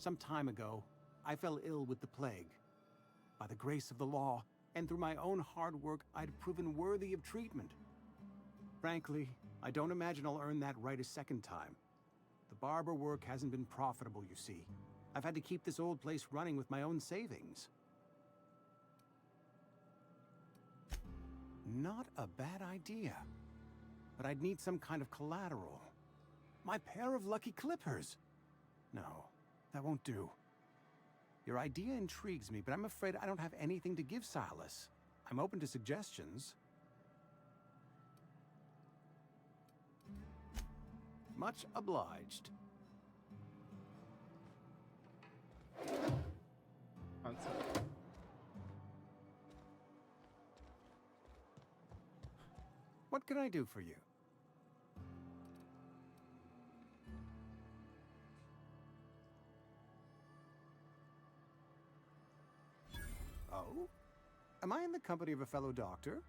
Some time ago, I fell ill with the plague. By the grace of the law, and through my own hard work, I'd proven worthy of treatment. Frankly, I don't imagine I'll earn that right a second time. The barber work hasn't been profitable, you see. I've had to keep this old place running with my own savings. Not a bad idea. But I'd need some kind of collateral. My pair of lucky clippers. No, that won't do. Your idea intrigues me, but I'm afraid I don't have anything to give Silas. I'm open to suggestions. Much obliged. What can I do for you? Oh? Am I in the company of a fellow doctor?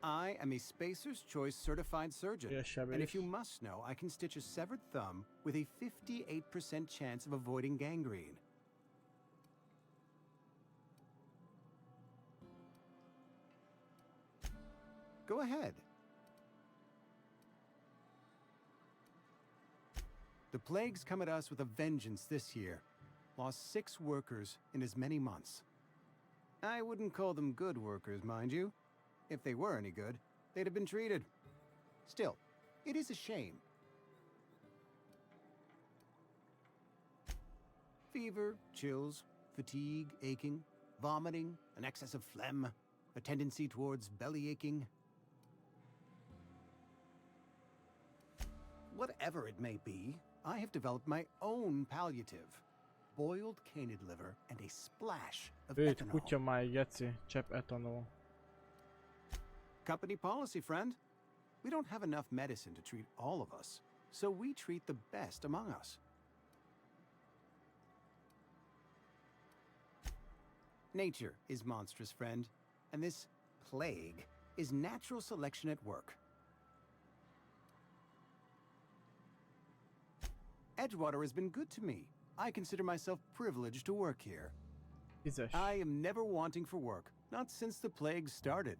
I am a Spacer's Choice certified surgeon. And if you must know, I can stitch a severed thumb with a 58% chance of avoiding gangrene. Go ahead. The plague's come at us with a vengeance this year. Lost 6 workers in as many months. I wouldn't call them good workers, mind you. If they were any good, they'd have been treated. Still, it is a shame. Fever, chills, fatigue, aching, vomiting, an excess of phlegm, a tendency towards belly aching. Whatever it may be, I have developed my own palliative. Boiled canid liver and a splash of ethanol. Kutya máj, geci, csepp etanol. Company policy, friend. We don't have enough medicine to treat all of us, so we treat the best among us. Nature is monstrous, friend, and this plague is natural selection at work. Edgewater has been good to me. I consider myself privileged to work here. I am never wanting for work, not since the plague started.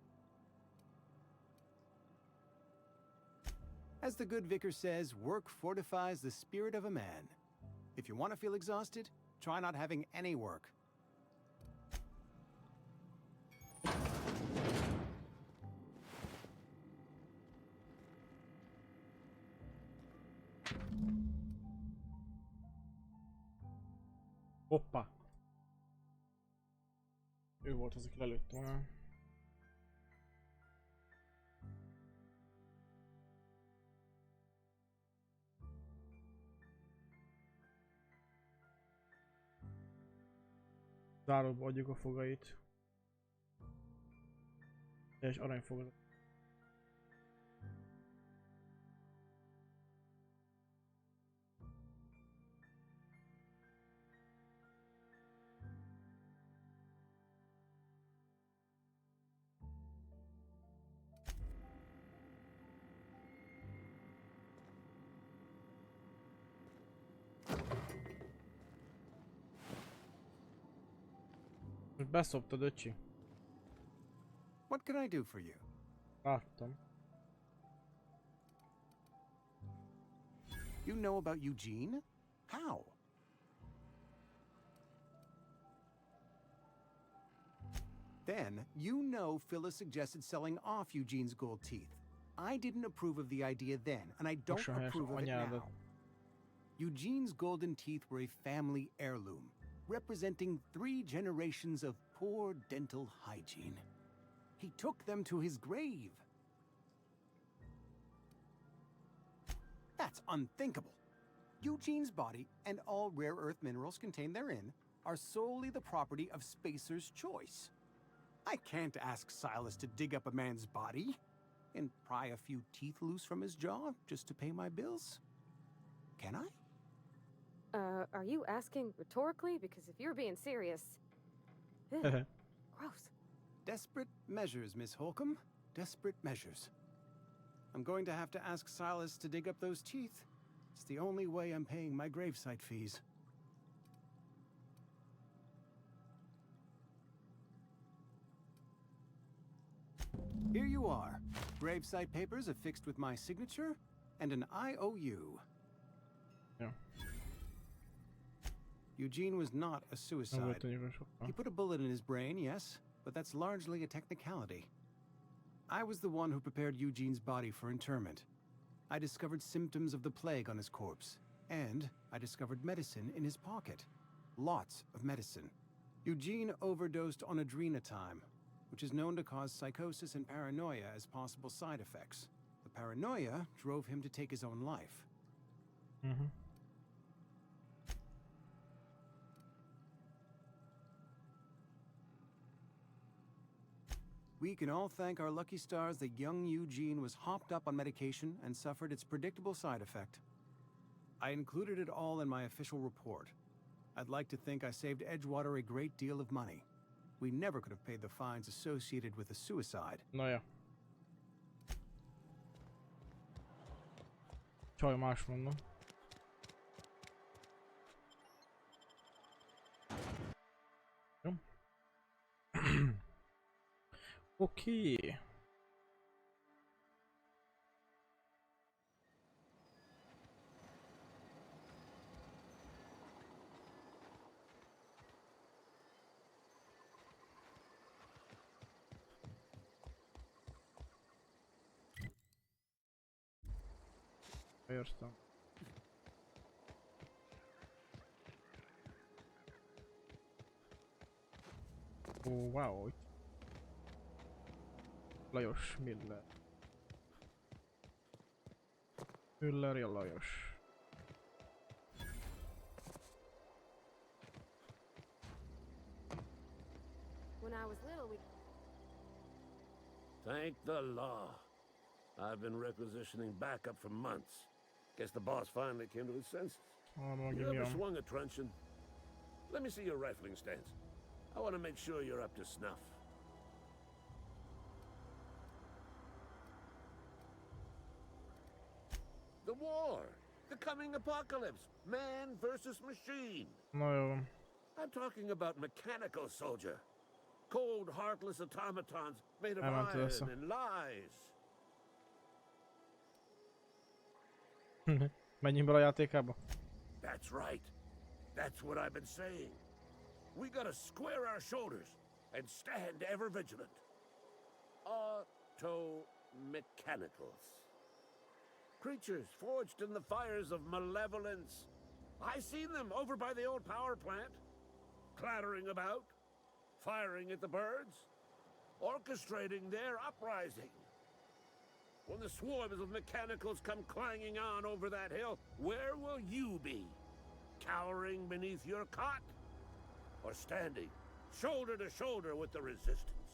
As the good vicar says, work fortifies the spirit of a man. If you want to feel exhausted, try not having any work. Hoppá! Ő volt az, aki lelőtt volna. Záróba adjuk a fogait. És aranyfogat. Beszoptad, öcsi. What can I do for you? Láttam. You know about Eugene? How? Then, you know Phyllis suggested selling off Eugene's gold teeth. I didn't approve of the idea then, and I don't approve of it now. Eugene's golden teeth were a family heirloom, representing 3 generations of poor dental hygiene. He took them to his grave. That's unthinkable. Eugene's body and all rare earth minerals contained therein are solely the property of Spacer's Choice. I can't ask Silas to dig up a man's body and pry a few teeth loose from his jaw just to pay my bills. Can I? Are you asking rhetorically? Because if you're being serious... Gross. Desperate measures, Miss Holcomb. Desperate measures. I'm going to have to ask Silas to dig up those teeth. It's the only way I'm paying my gravesite fees. Here you are. Gravesite papers affixed with my signature and an IOU. Yeah. Eugene was not a suicide. He put a bullet in his brain, yes, but that's largely a technicality. I was the one who prepared Eugene's body for interment. I discovered symptoms of the plague on his corpse, and I discovered medicine in his pocket. Lots of medicine. Eugene overdosed on adrenatime, which is known to cause psychosis and paranoia as possible side effects. The paranoia drove him to take his own life. Mm-hmm. We can all thank our lucky stars that young Eugene was hopped up on medication and suffered its predictable side effect. I included it all in my official report. I'd like to think I saved Edgewater a great deal of money. We never could have paid the fines associated with a suicide. Na ja. Csaj, más mondom. Jó. Oké. Értem. Ó, wow. Lajos, Miller. Müller, ja Lajos. When I was little, we... Thank the law. I've been requisitioning backup for months. Guess the boss finally came to his senses. Oh, no, You ever swung a truncheon? Let me see your rifling stance. I want to make sure you're up to snuff. The war! The coming apocalypse! Man versus machine! No. I'm talking about mechanical soldier. Cold, heartless automatons made of iron and lies. Menjünk bele a játékába. That's right. That's what I've been saying. We gotta square our shoulders and stand ever vigilant. Auto-mechanicals. Creatures forged in the fires of malevolence. I seen them over by the old power plant. Clattering about, firing at the birds, orchestrating their uprising. When the swarms of mechanicals come clanging on over that hill, where will you be? Cowering beneath your cot? Or standing, shoulder to shoulder with the resistance?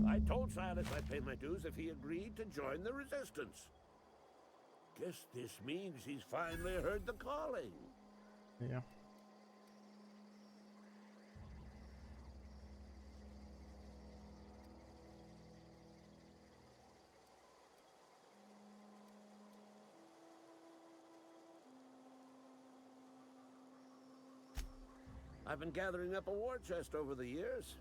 I told Silas I'd pay my dues if he agreed to join the resistance. Guess this means he's finally heard the calling. Yeah. I've been gathering up a war chest over the years.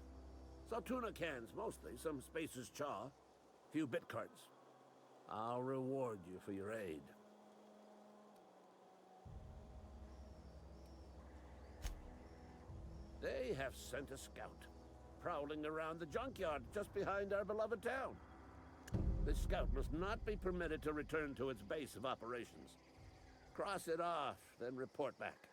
Saw tuna cans mostly, some Spacer's chaw, few bit carts. I'll reward you for your aid. They have sent a scout, prowling around the junkyard just behind our beloved town. This scout must not be permitted to return to its base of operations. Cross it off, then report back.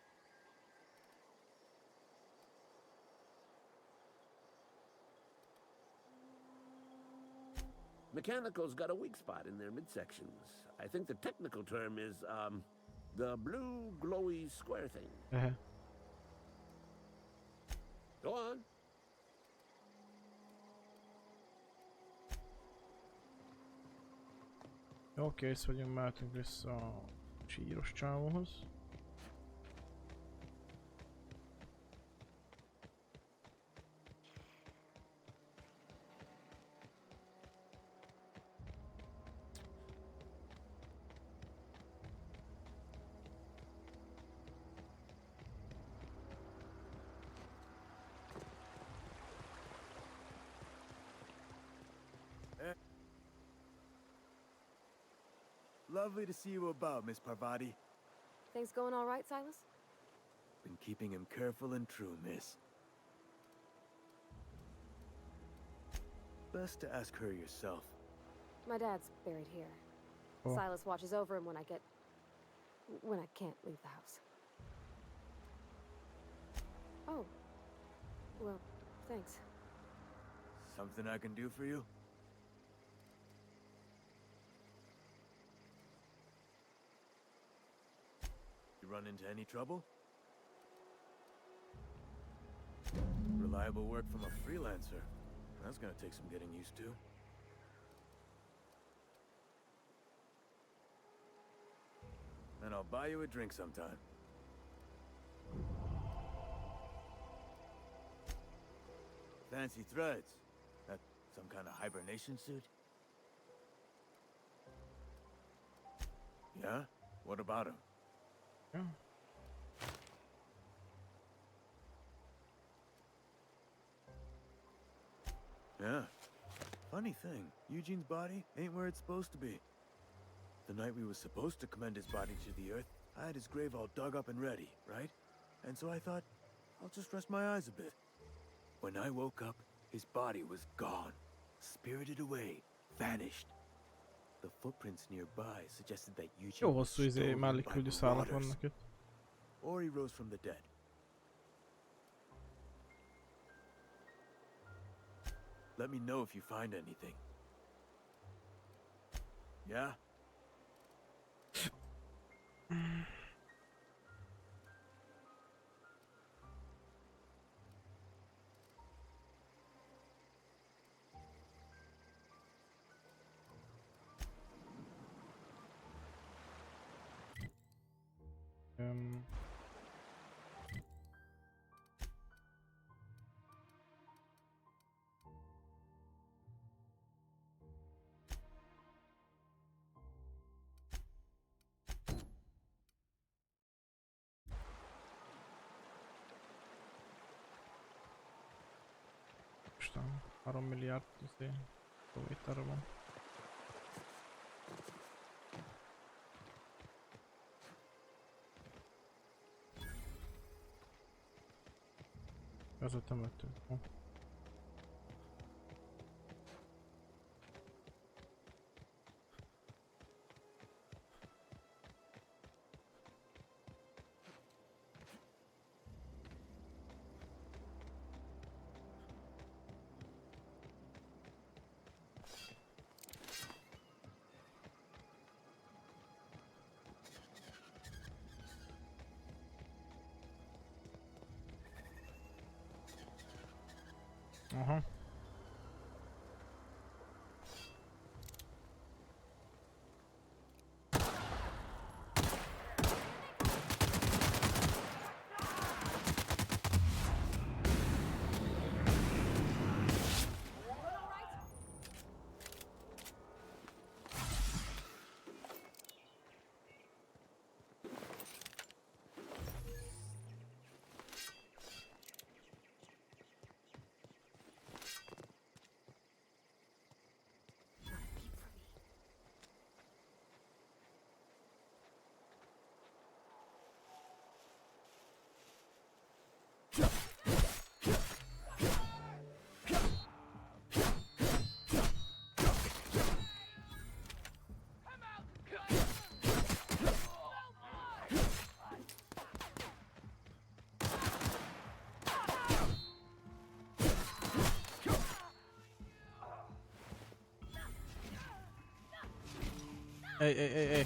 Mechanicals got a weak spot in their midsections. I think the technical term is, the blue glowy square thing. Go on. Jó, kész vagyunk, mehetünk vissza a síros csávóhoz. Lovely to see you about, Miss Parvati. Things going all right, Silas? Been keeping him careful and true, miss. Best to ask her yourself. My dad's buried here. Oh. Silas watches over him when I can't leave the house. Oh. Well, thanks. Something I can do for you? You run into any trouble? Reliable work from a freelancer. That's gonna take some getting used to. And I'll buy you a drink sometime. Fancy threads. That some kind of hibernation suit? Yeah? What about him? Yeah. Yeah. Funny thing, Eugene's body ain't where it's supposed to be. The night we was supposed to commend his body to the earth, I had his grave all dug up and ready, right? And so I thought, I'll just rest my eyes a bit. When I woke up, his body was gone. Spirited away. Vanished. The footprints nearby suggested that Eugene Jó was hosszú stolen by mellékküldő szálak marauders. vannak itt. Or he rose from the dead. Let me know if you find anything. Yeah? Isten, 3 milliárd kilométerre van. Ez a temető. Aha. Hey.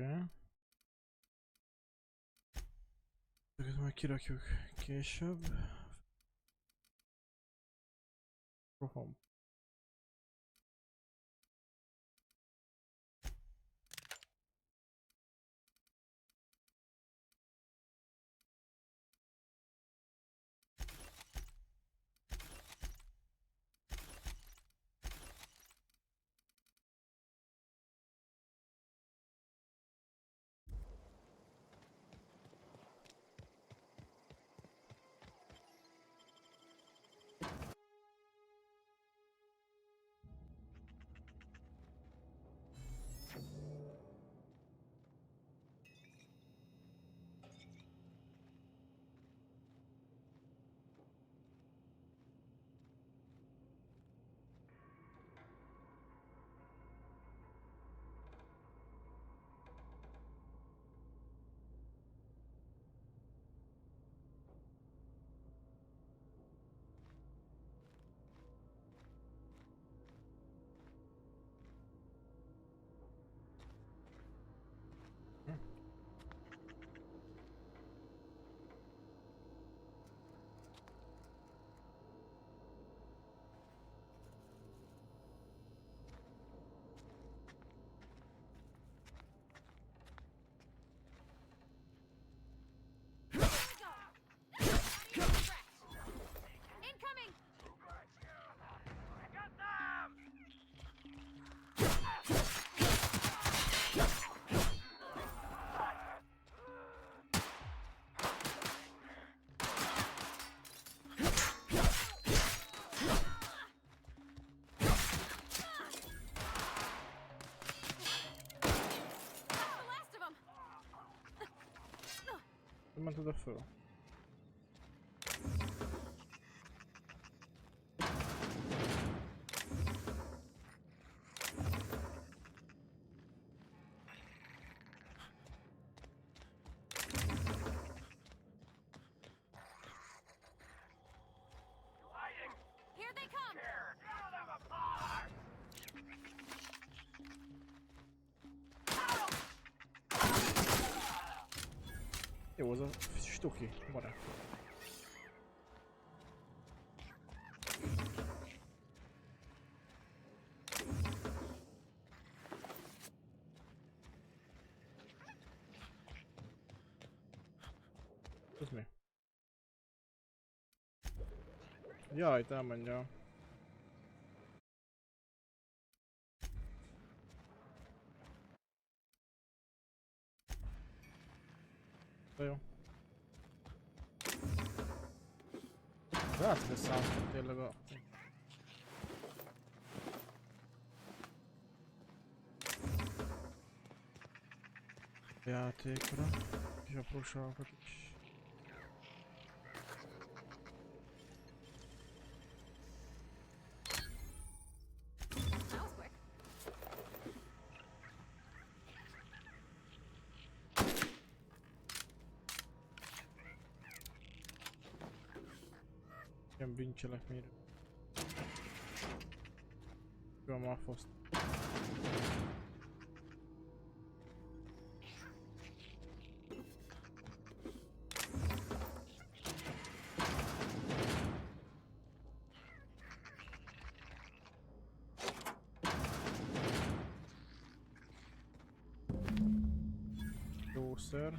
Okay. Ezeket majd kirakjuk később. Roham. Nem ment oda föl. Jó, az a stuki, marad. Ez mi? Jaj, te elmondja. Jó. Látszik, hogy számított tényleg a... játékra, és apróságokat is. Ilyen bűncselekményre. Jó, már foszt. Jószer.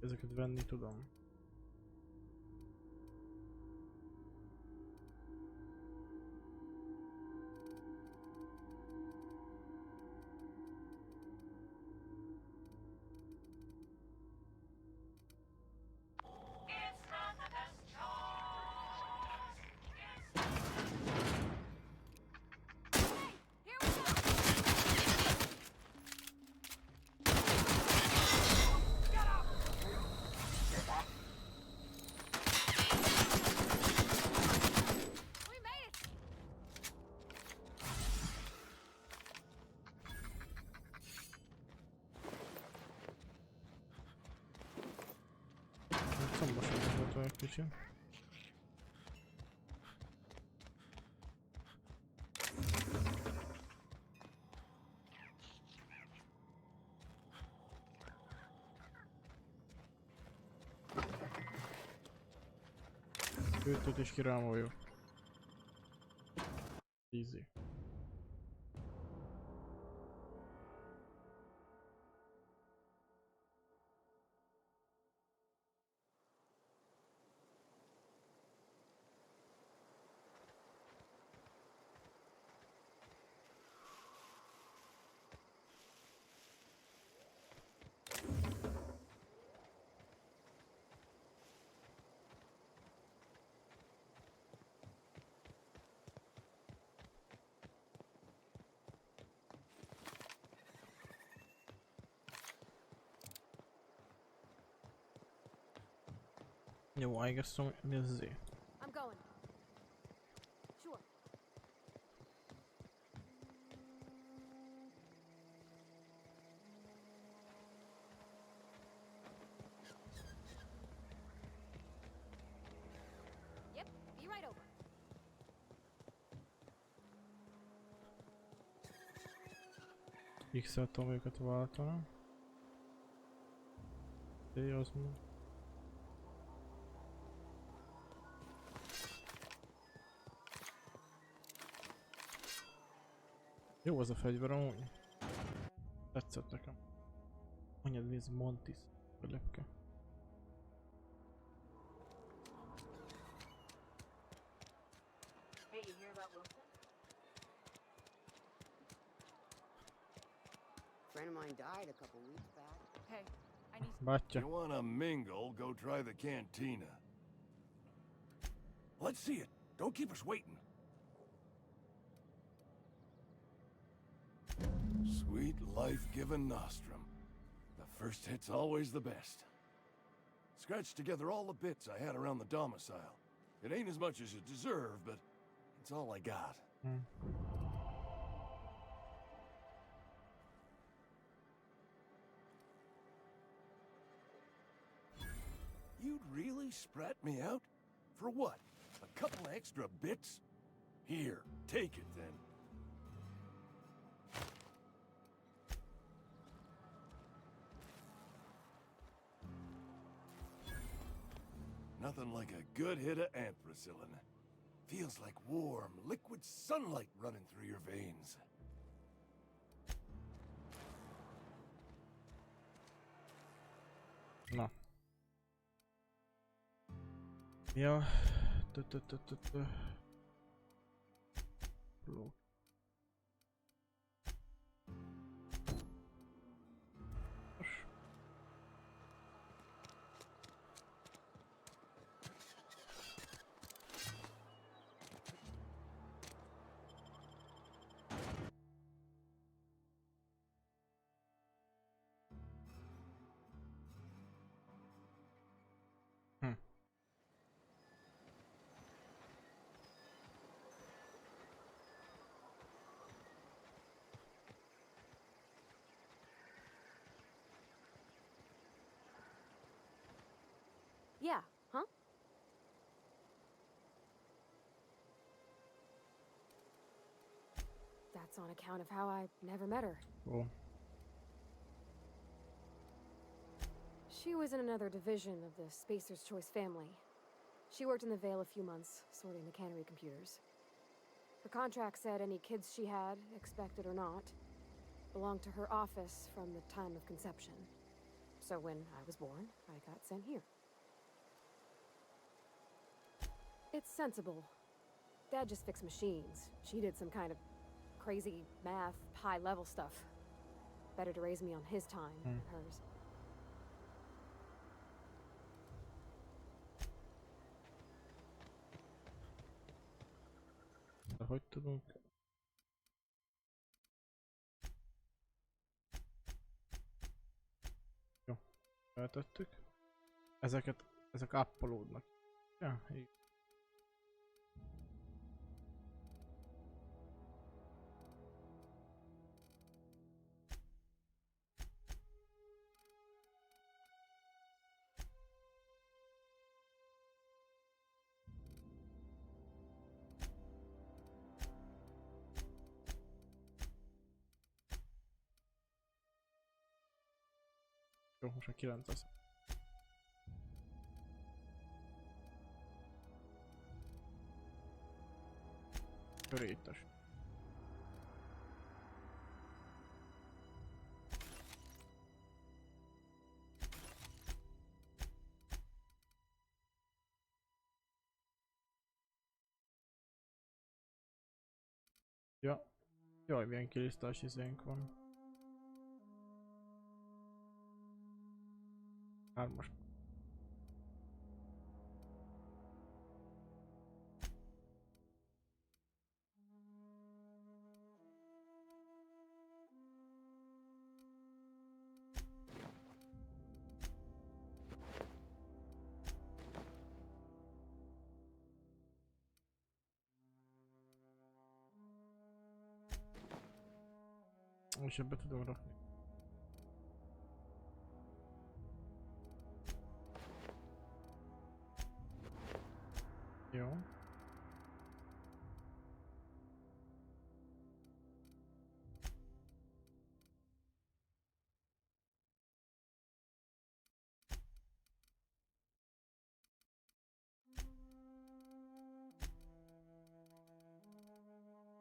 Ezeket venni tudom. egy kicsit. Őt is kirámoljuk. Easy. Jó, I guess so. Mi az izé? I'm going. Sure. Yep, be right over. X-el tudom őket váltani. Az mi? Jó az a fegyver amúgy. Tetszett nekem. Mondjad, mi ez Montis? A lepke. Hey, you hear about Wilson? A friend of mine died a couple weeks back. Hey, I need Bátya. You wanna mingle, go try the cantina. Let's see it. Don't keep us waiting. Sweet life-giving nostrum. The first hit's always the best. Scratched together all the bits I had around the domicile. It ain't as much as you deserve, but it's all I got. You'd really sprat me out? For what? A couple extra bits? Here, take it then. Nothing like a good hit of ampicillin. Feels like warm, liquid sunlight running through your veins. Na. Ja. Blok. Yeah, huh? That's on account of how I never met her. Cool. She was in another division of the Spacer's Choice family. She worked in the Vale a few months, sorting the cannery computers. Her contract said any kids she had, expected or not, belonged to her office from the time of conception. So when I was born, I got sent here. It's sensible. Dad just fixed machines. She did some kind of crazy math, high-level stuff. Better to raise me on his time than hers. Hogy tudunk? Jó, feltettük. Ezek appolódnak. Ja, így. Jó, most már 9 lesz. Körétes. Ja. Jaj, milyen kilisztás izénk van. 3-as. És ebbe tudom rakni. Jó.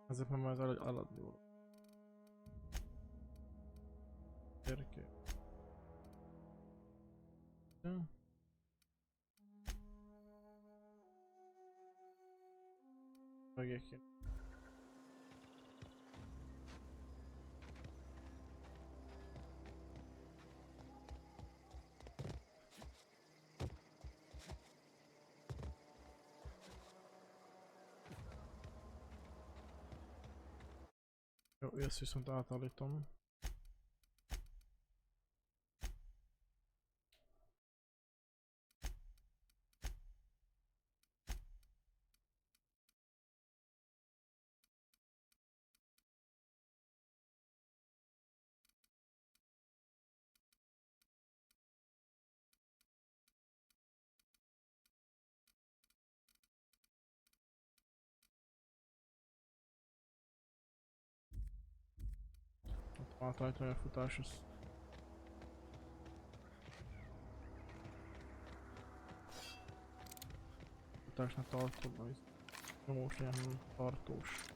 Ezek már az aladni való. Érke. Ja. Megéken. Jó, ezt viszont átállítom. Átállítani a futáshoz. Futásnál tartóbb, vagy nyomós legyen, tartós.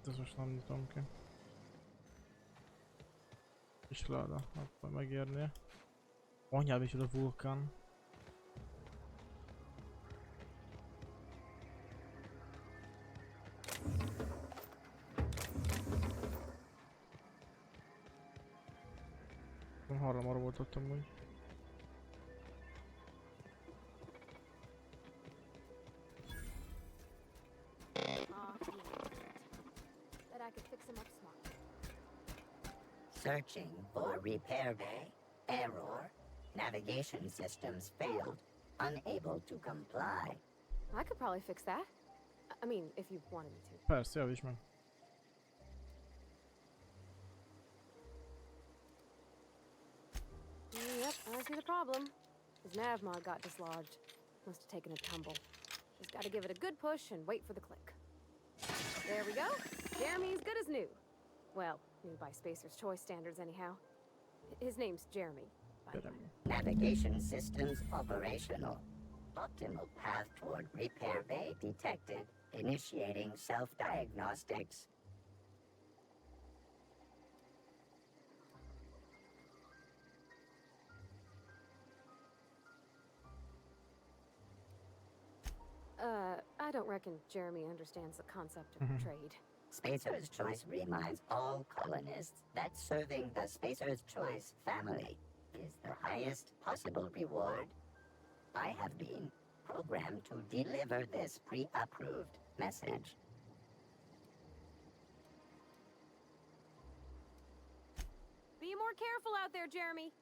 Ez most nem nyitom ki. És láda, akkor megérnie. Anyád is a vulkán. Harramar volt ott amúgy. Searching for repair bay. Error. Navigation systems failed. Unable to comply. I could probably fix that. I mean, if you wanted me to. Persze, javíts meg. Yep, I see the problem. His nav mod got dislodged. Must have taken a tumble. Just gotta give it a good push and wait for the click. There we go. Jeremy's good as new. Well, new by Spacer's Choice standards anyhow. His name's Jeremy, by the way. Navigation systems operational. Optimal path toward repair bay detected. Initiating self-diagnostics. I don't reckon Jeremy understands the concept of trade. Spacer's Choice reminds all colonists that serving the Spacer's Choice family is the highest possible reward. I have been programmed to deliver this pre-approved message. Be more careful out there, Jeremy.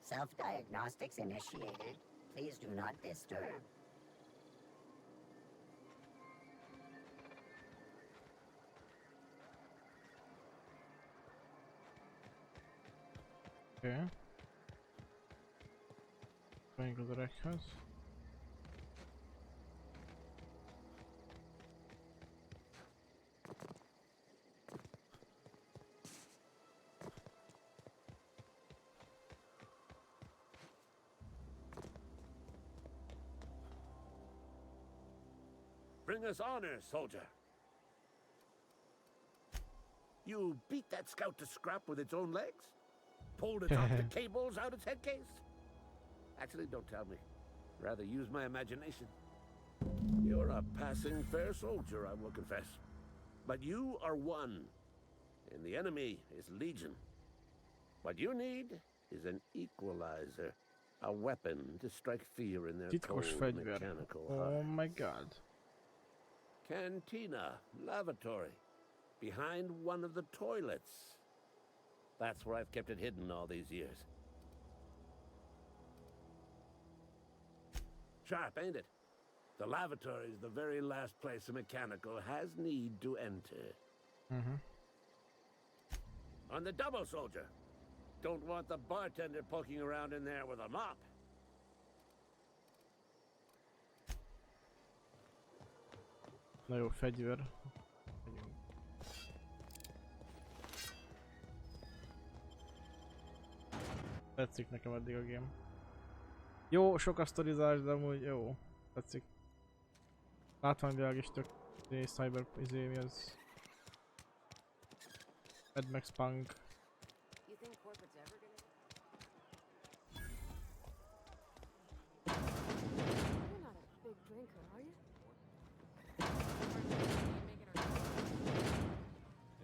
Self-diagnostics initiated. Please do not disturb. Okay. Going to the rec house. Bring us honor, soldier. You beat that scout to scrap with its own legs? Pulled it off the cables out its head case? Actually, don't tell me. Rather use my imagination. You're a passing fair soldier, I will confess. But you are one, and the enemy is legion. What you need is an equalizer. A weapon to strike fear in their cold mechanical heart. Oh my god. Cantina, lavatory, behind one of the toilets. That's where I've kept it hidden all these years. Sharp, ain't it? The lavatory is the very last place a mechanical has need to enter. On the double, soldier. Don't want the bartender poking around in there with a mop. Na jó, fegyver. Tetszik nekem eddig a game. Jó, sok a sztorizás, de amúgy jó. Tetszik. Látványvilág is tök... Cyber... mi az? Mad Max Punk.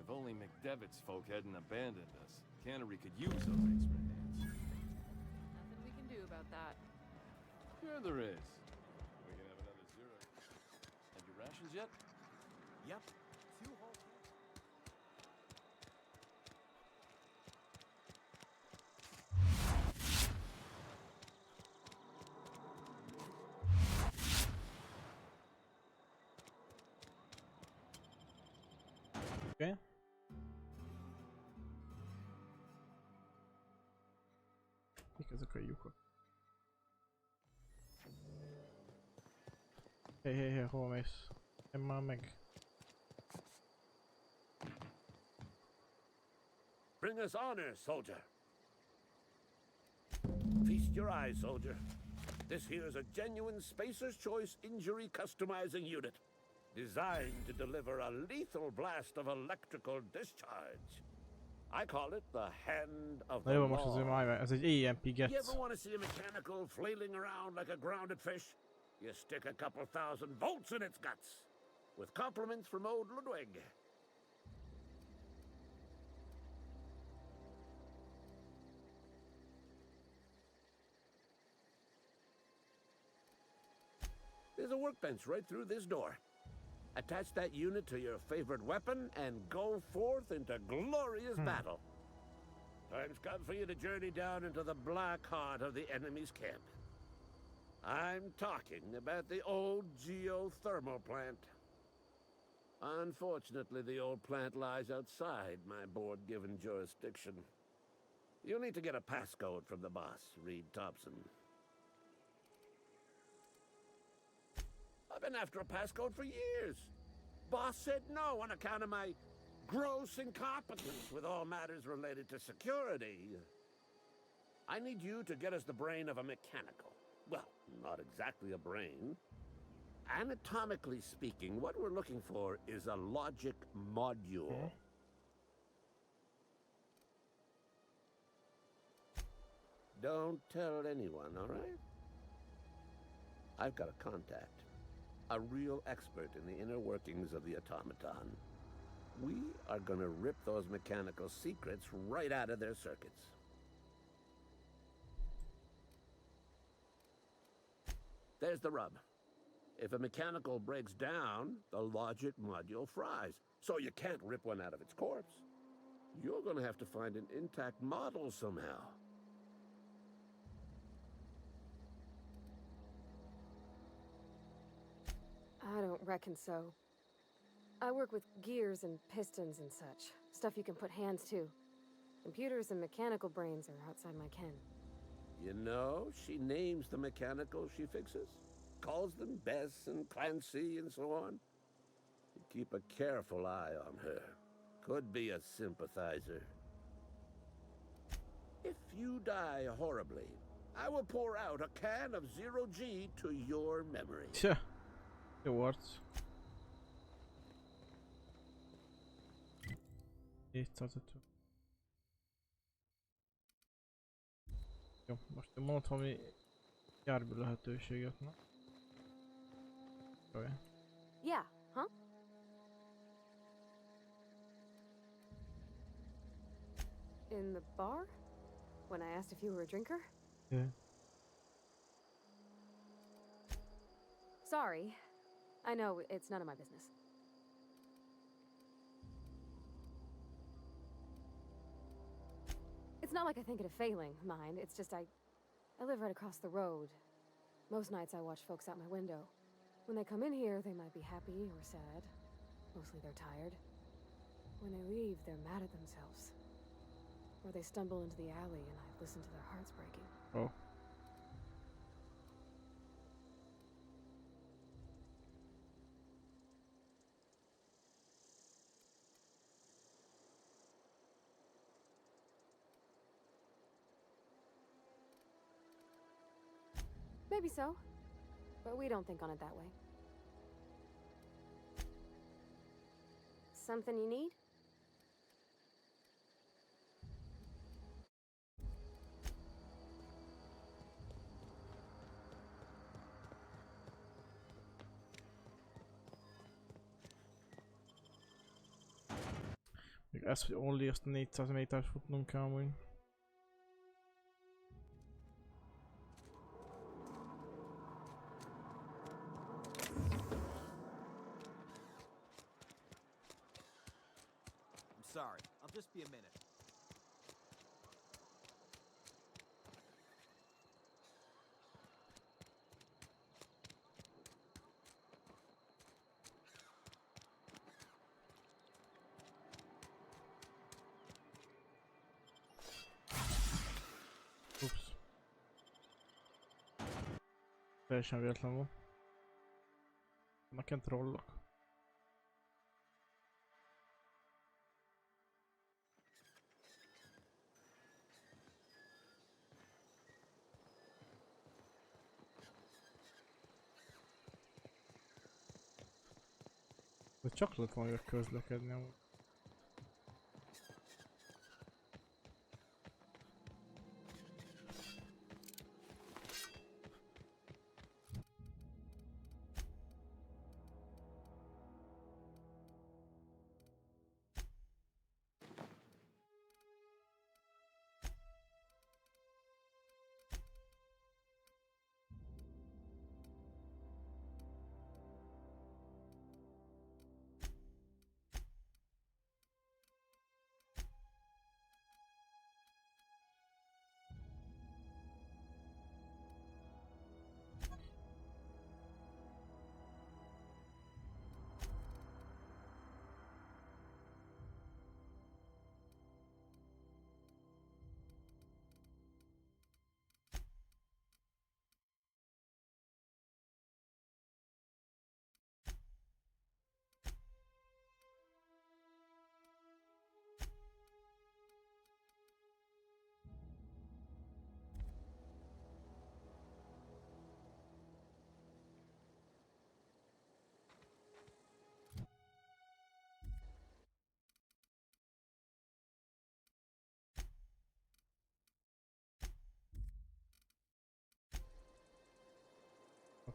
If only McDevitt's folk hadn't abandoned us. Cannery could use those X-ray hands. Nothing we can do about that. Sure there is. We can have another zero. Had your rations yet? Yep. 2 whole... Okay. Mik ezek a lyukak? Hey, hol mész? Én már meg. Bring us honor, soldier. Feast your eyes, soldier. This here's a genuine Spacer's Choice injury customizing unit. Designed to deliver a lethal blast of electrical discharge. I call it the hand of the law. Ez egy EMP gets. You ever want to see a mechanical flailing around like a grounded fish? You stick a couple thousand volts in its guts. With compliments from old Ludwig. There's a workbench right through this door. Attach that unit to your favorite weapon and go forth into glorious battle. Time's come for you to journey down into the black heart of the enemy's camp. I'm talking about the old geothermal plant. Unfortunately, the old plant lies outside my board-given jurisdiction. You'll need to get a passcode from the boss, Reed Thompson. I've been after a passcode for years. Boss said no on account of my gross incompetence with all matters related to security. I need you to get us the brain of a mechanical. Well, not exactly a brain. Anatomically speaking, what we're looking for is a logic module. Don't tell anyone, all right? I've got a contact. A real expert in the inner workings of the automaton. We are gonna rip those mechanical secrets right out of their circuits. There's the rub. If a mechanical breaks down, the logic module fries. So you can't rip one out of its corpse. You're gonna have to find an intact model somehow. I don't reckon so. I work with gears and pistons and such. Stuff you can put hands to. Computers and mechanical brains are outside my ken. You know, she names the mechanicals she fixes. Calls them Bess and Clancy and so on. You keep a careful eye on her. Could be a sympathizer. If you die horribly, I will pour out a can of 0G to your memory. Tja, det works. Jó, most én mondtam valami járva lehetőséget, na? Jaj. Yeah, huh? In the bar? When I asked if you were a drinker? Yeah. Sorry. I know, it's none of my business. It's not like I think it a failing, mind. It's just I live right across the road. Most nights I watch folks out my window. When they come in here, they might be happy or sad. Mostly they're tired. When they leave, they're mad at themselves. Or they stumble into the alley and I listen to their hearts breaking. Oh. Maybe so, but we don't think on it that way. Something you need? Még ez, hogy only azt a 400 métert futnunk kell amúgy. Sorry, I'll just be a minute. Ups. Teljesen véletlen volt. Nekem trollok. De csak lett volna közlekedni amúgy.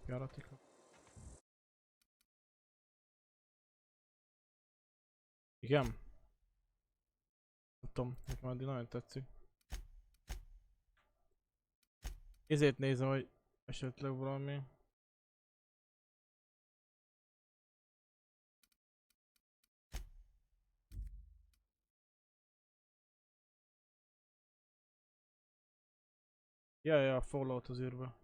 Járatika. Igen? Nem tudom, nekem addig nagyon tetszik. Ezért nézem, hogy esetleg valami. Ja, a Fallout-hoz űrben.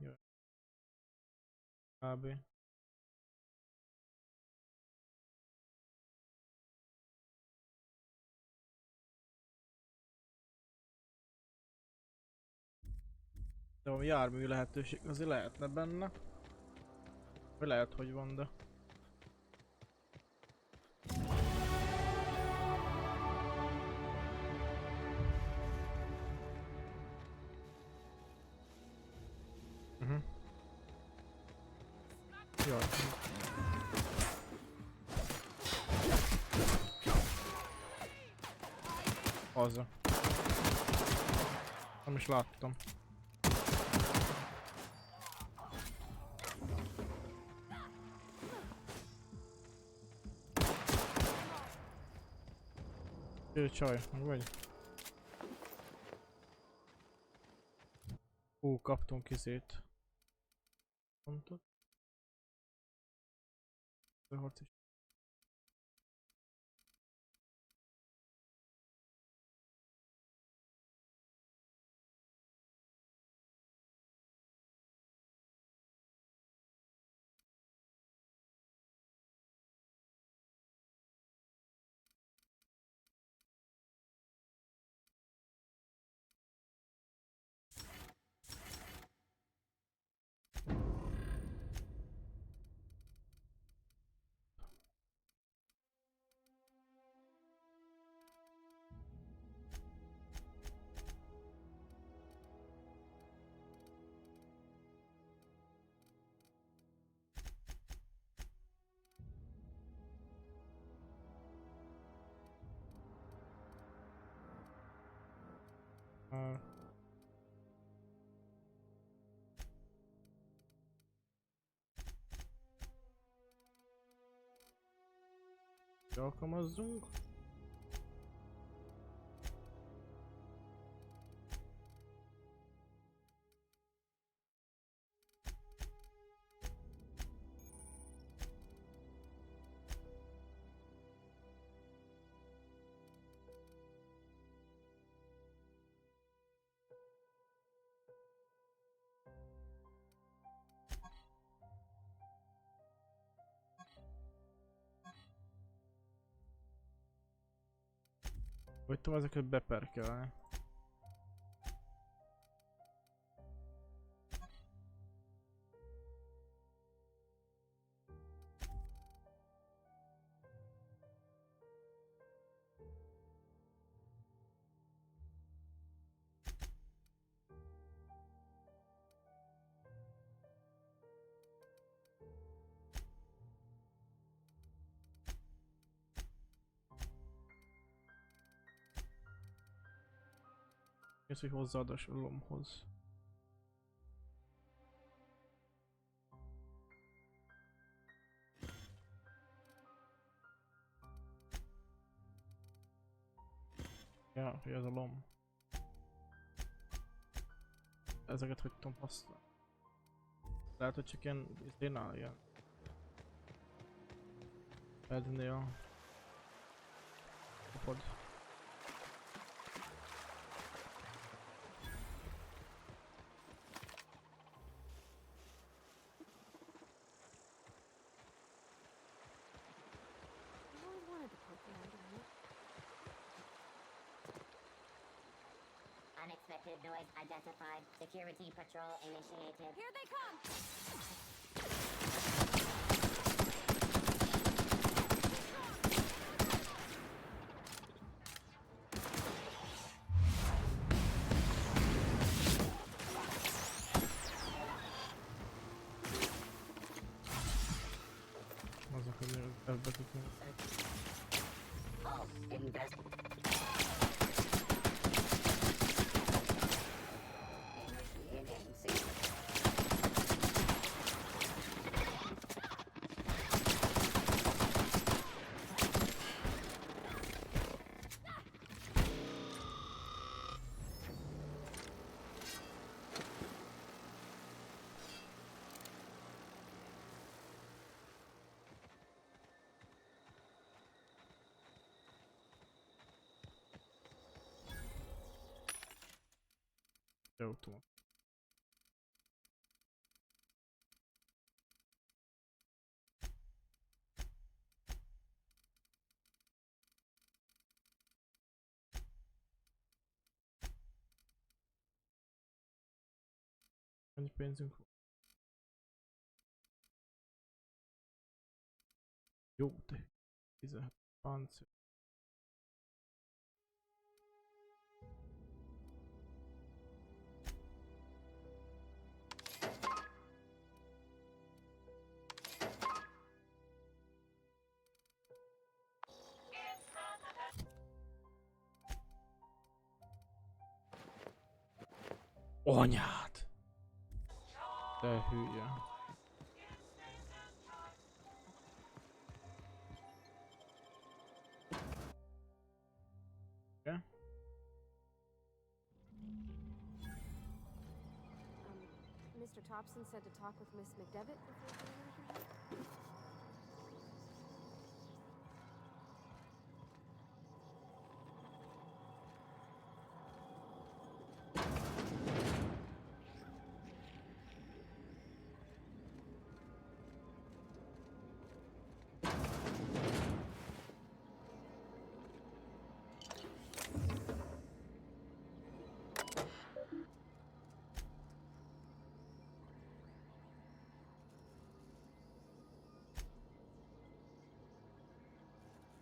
AB. Tudom, jármű lehetőség azért lehetne benne. Vagy lehet, hogy van, de... Jaj. Haza. Nem is láttam. Csaj, meg vagy? Kaptunk izét. Pontot. Harc is. Alkalmazzunk. Hogy tudom ezeket beperkelni. Ez, hogy hozzáad a lomhoz. Ja, hogy ez a lom. Ezeket hogy tudom használni. Lehet, hogy csak ilyen izénál ilyen. Ednél. Kapod. Unexpected noise identified. Security patrol initiated. Here they come! Azok, hogy elbetűtünk. Jó, tudom. Annyi pénzünk van. Jó, te 16 páncél. Anyád! Te hülye. Okay. Mr. Thompson said to talk with Miss McDevitt before the interview.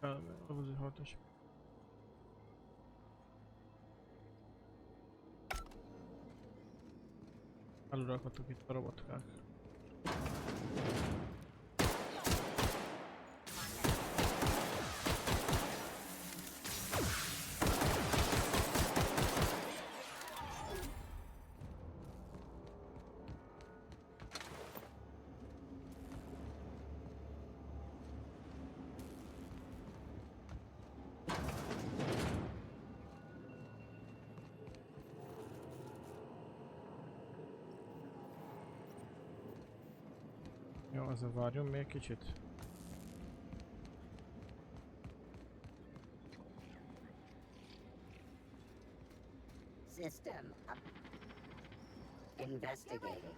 Elmondom, hatos. Eluralkodtuk itt a robotkák. Jó, azért várjunk még kicsit. System up. Investigating.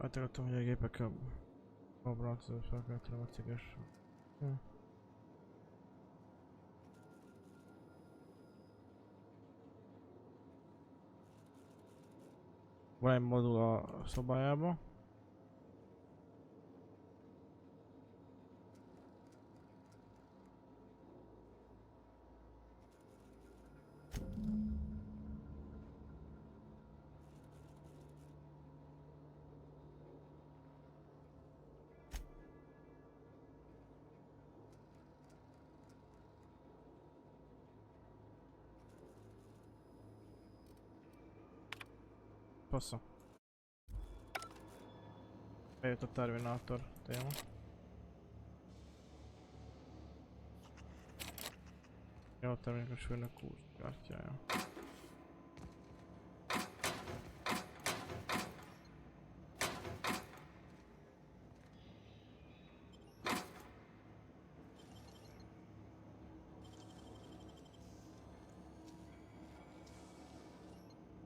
Eltegettem, hogy a gépekkel abrácot fel kell tenni a ciges. Van egy modul a szobájába. Passza. Bejött a terminátor téma. Jó, a terminátor főnök kártyája.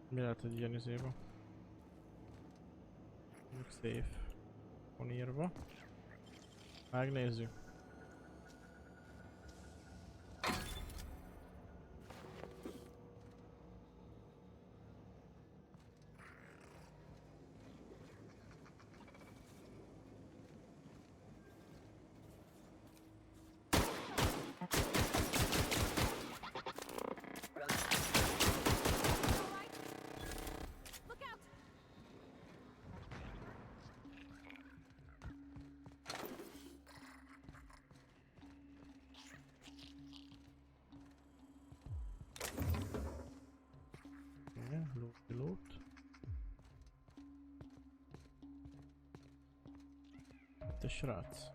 Mi lehet egy ilyen izéba? Safe van írva. Megnézzük. te srác.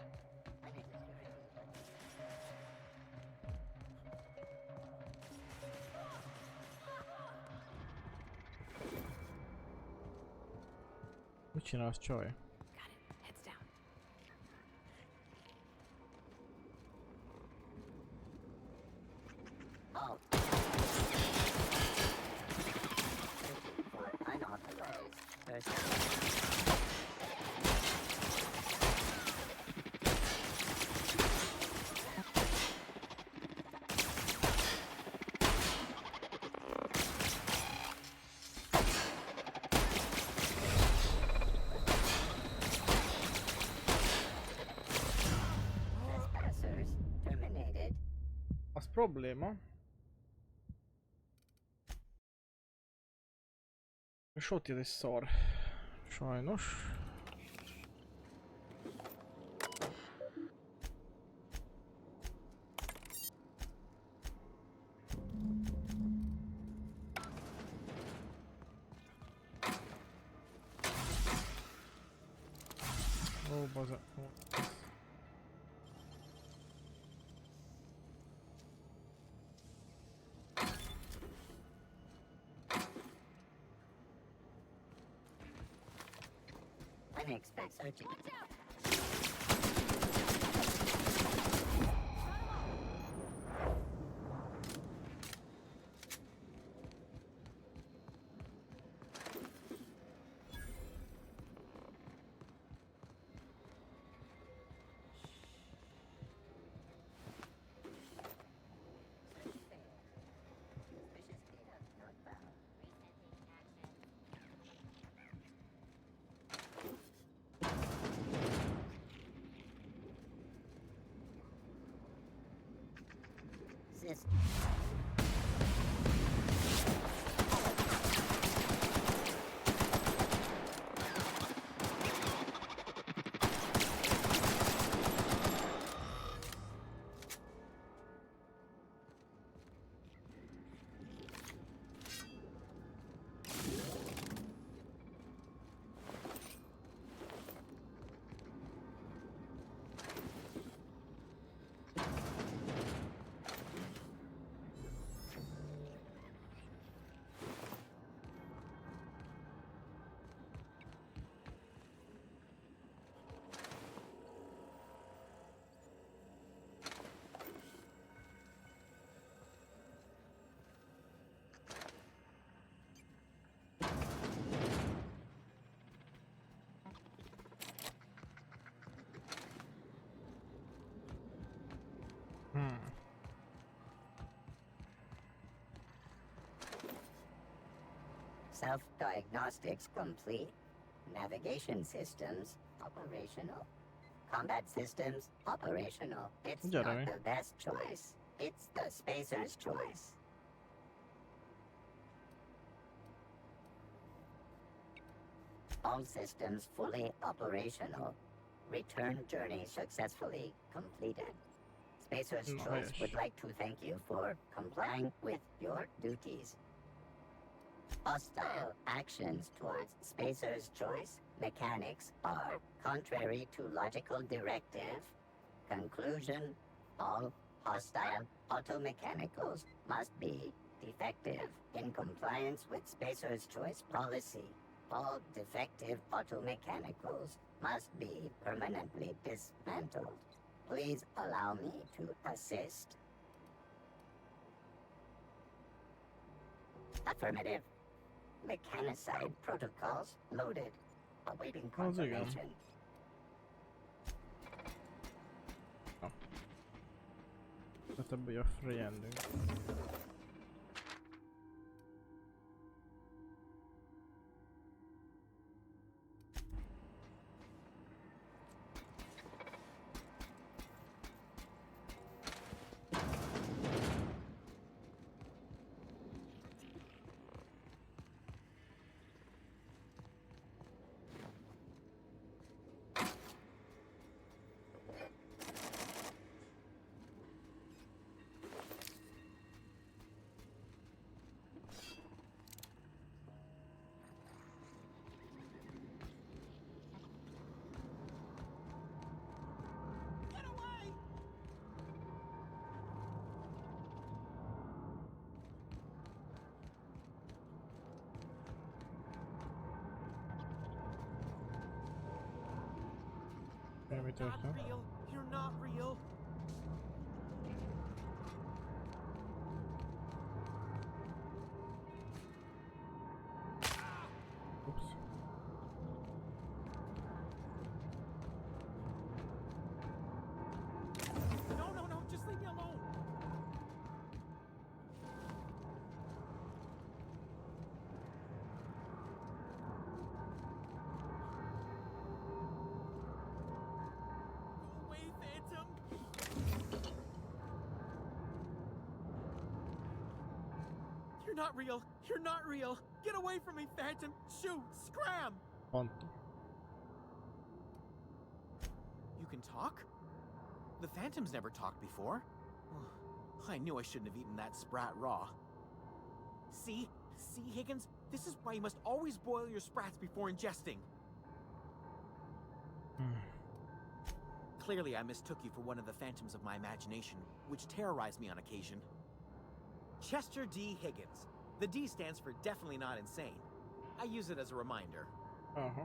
Mit csinálsz, csaj? Az probléma. És ott jön egy szar. Sajnos. Ó, baza. Unexpected searching. This. Self-diagnostics complete. Navigation systems operational. Combat systems operational. It's not the best choice. It's the spacer's choice. All systems fully operational. Return journey successfully completed. Spacer's Choice would like to thank you for complying with your duties. Hostile actions towards Spacer's Choice mechanics are contrary to logical directive. Conclusion: all hostile automechanicals must be defective in compliance with Spacer's Choice policy. All defective automechanicals must be permanently dismantled. Please allow me to assist. Affirmative. Mechanicide protocols loaded. Awaiting confirmation. Hát ebből a frejendünk. Mi történt? Real. You're not real. Ups. No, just leave me alone. Go away, Phantom. You're not real. You're not real. Get away from me, Phantom. Shoot, scram. Pont. You can talk? The Phantom's never talked before. I knew I shouldn't have eaten that sprat raw. See, Higgins? This is why you must always boil your sprats before ingesting. Clearly, I mistook you for one of the phantoms of my imagination, which terrorized me on occasion. Chester D. Higgins. The D stands for definitely not insane. I use it as a reminder. Uh-huh.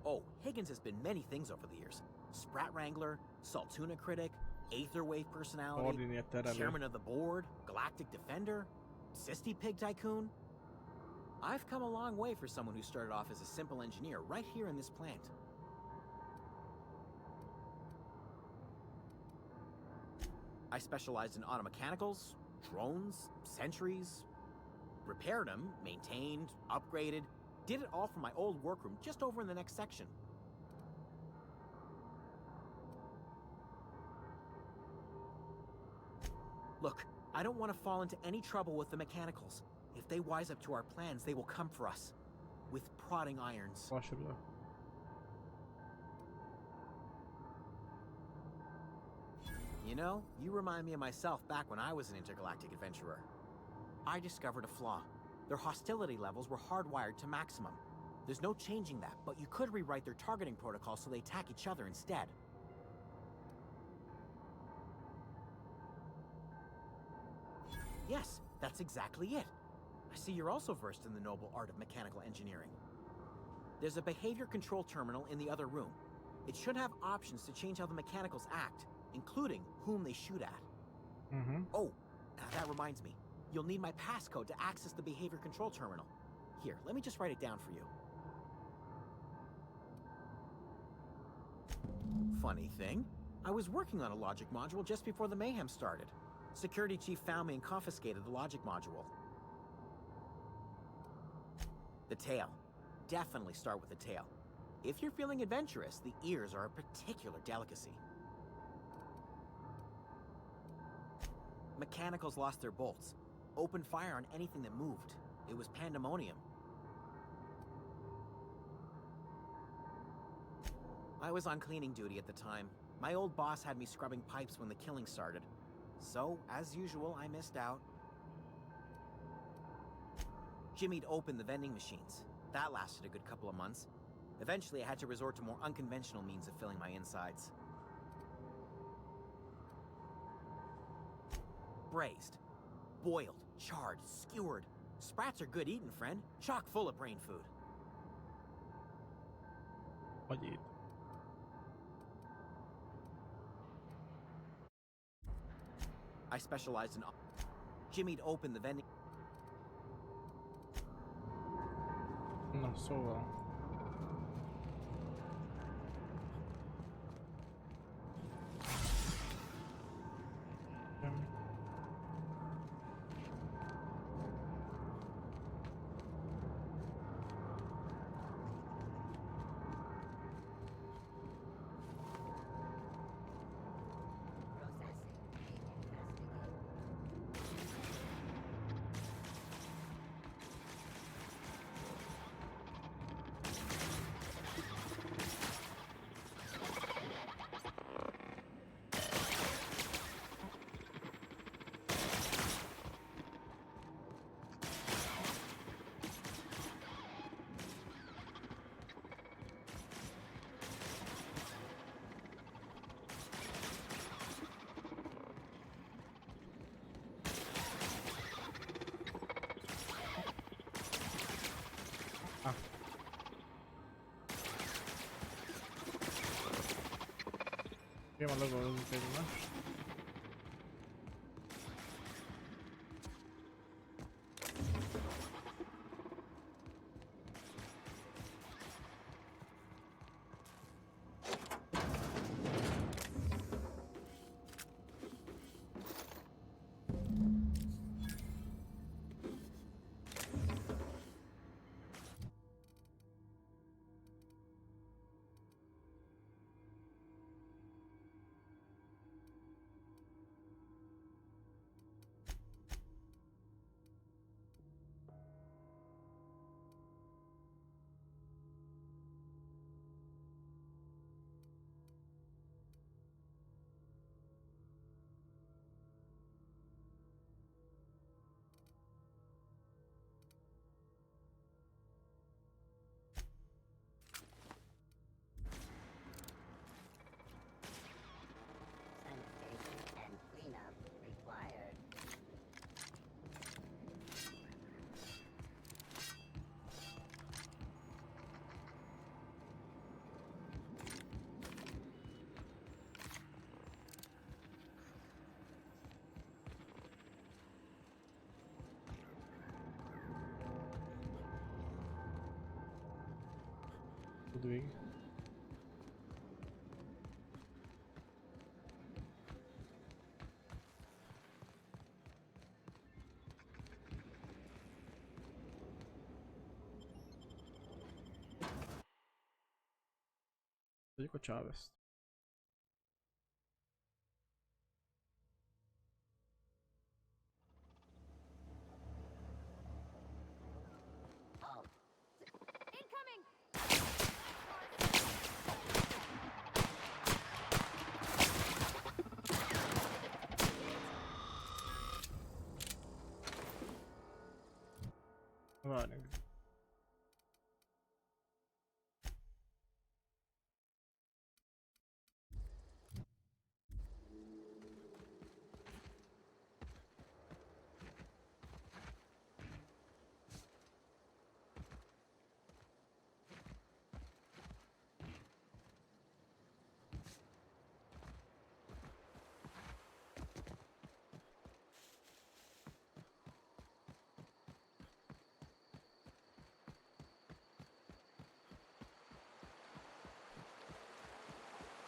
Oh, Higgins has been many things over the years. Sprat Wrangler, Saltuna Critic, Aetherwave Personality, Chairman of the Board, Galactic Defender, Sisty Pig Tycoon. I've come a long way for someone who started off as a simple engineer right here in this plant. I specialized in automechanicals, drones, sentries, repaired them, maintained, upgraded, did it all from my old workroom just over in the next section. Look, I don't want to fall into any trouble with the mechanicals. If they wise up to our plans, they will come for us. With prodding irons. Possibly. You know, you remind me of myself back when I was an intergalactic adventurer. I discovered a flaw. Their hostility levels were hardwired to maximum. There's no changing that, but you could rewrite their targeting protocol so they attack each other instead. Yes, that's exactly it. I see you're also versed in the noble art of mechanical engineering. There's a behavior control terminal in the other room. It should have options to change how the mechanicals act, including whom they shoot at. Oh, that reminds me. You'll need my passcode to access the behavior control terminal. Here, let me just write it down for you. Funny thing, I was working on a logic module just before the mayhem started. Security chief found me and confiscated the logic module. The tail. Definitely start with the tail. If you're feeling adventurous, the ears are a particular delicacy. Mechanicals lost their bolts. Opened fire on anything that moved. It was pandemonium. I was on cleaning duty at the time. My old boss had me scrubbing pipes when the killing started. So, as usual, I missed out. Jimmy'd opened the vending machines. That lasted a good couple of months. Eventually, I had to resort to more unconventional means of filling my insides. Braised. Boiled, charred, skewered. Sprats are good eating, friend. Chock full of brain food. Vagy eat. I specialized in... Jimmy'd opened the vending... Na, szóval... Téma logolózunk egymást. Doing. Tegyük a Chávez-t. Várjunk.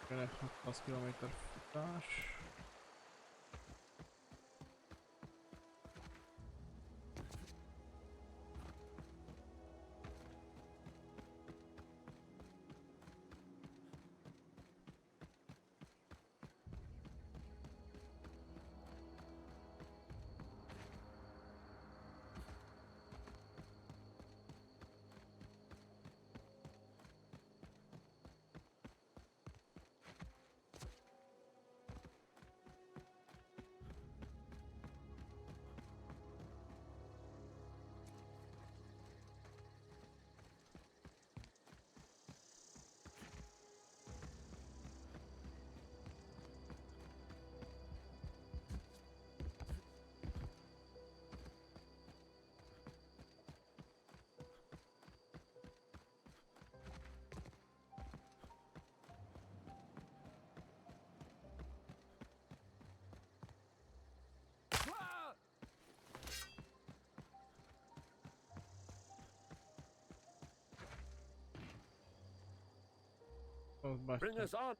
Jönnek 60 km futás. Bring us on.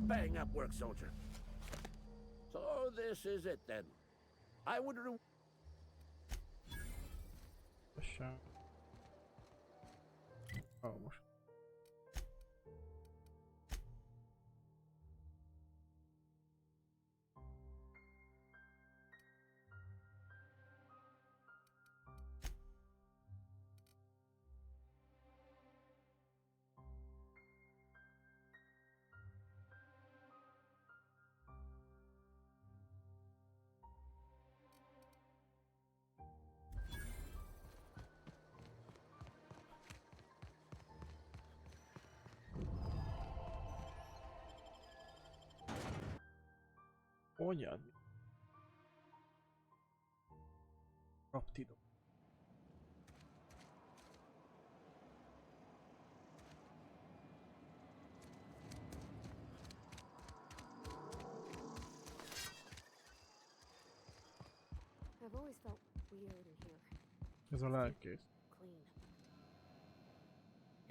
Bang up work, soldier. So this is it then. I would Lassan. Most. Anyád. Raptidok. I've always felt weird in here. Ez a lelkész. Clean.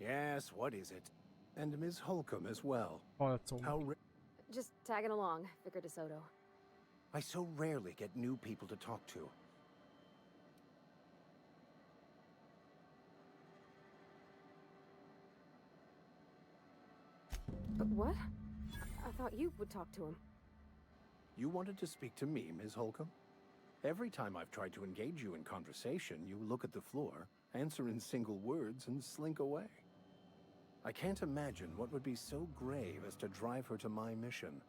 Yes, what is it? And Ms. Holcomb as well. How Just tagging along, Vicar DeSoto. I so rarely get new people to talk to. But what? I thought you would talk to him. You wanted to speak to me, Ms. Holcomb? Every time I've tried to engage you in conversation, you look at the floor, answer in single words, and slink away. I can't imagine what would be so grave as to drive her to my mission.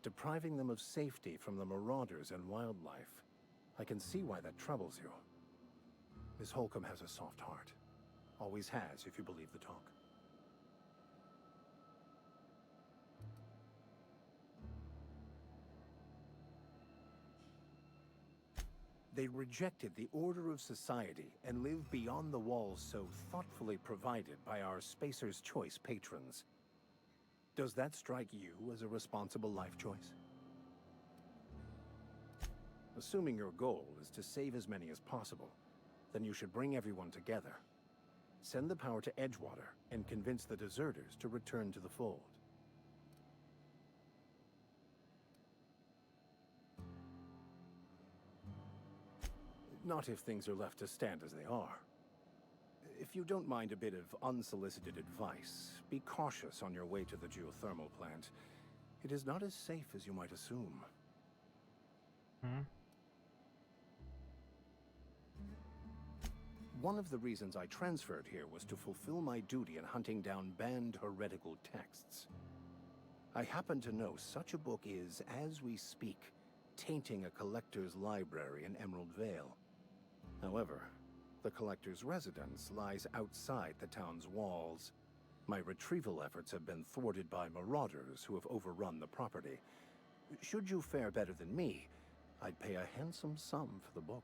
Depriving them of safety from the marauders and wildlife. I can see why that troubles you. Miss Holcomb has a soft heart. Always has, if you believe the talk. They rejected the order of society and live beyond the walls so thoughtfully provided by our Spacer's Choice patrons. Does that strike you as a responsible life choice? Assuming your goal is to save as many as possible, then you should bring everyone together. Send the power to Edgewater and convince the deserters to return to the fold. Not if things are left to stand as they are. If you don't mind a bit of unsolicited advice, be cautious on your way to the geothermal plant. It is not as safe as you might assume. One of the reasons I transferred here was to fulfill my duty in hunting down banned heretical texts. I happen to know such a book is, as we speak, tainting a collector's library in Emerald Vale. However, the collector's residence lies outside the town's walls. My retrieval efforts have been thwarted by marauders who have overrun the property. Should you fare better than me, I'd pay a handsome sum for the book.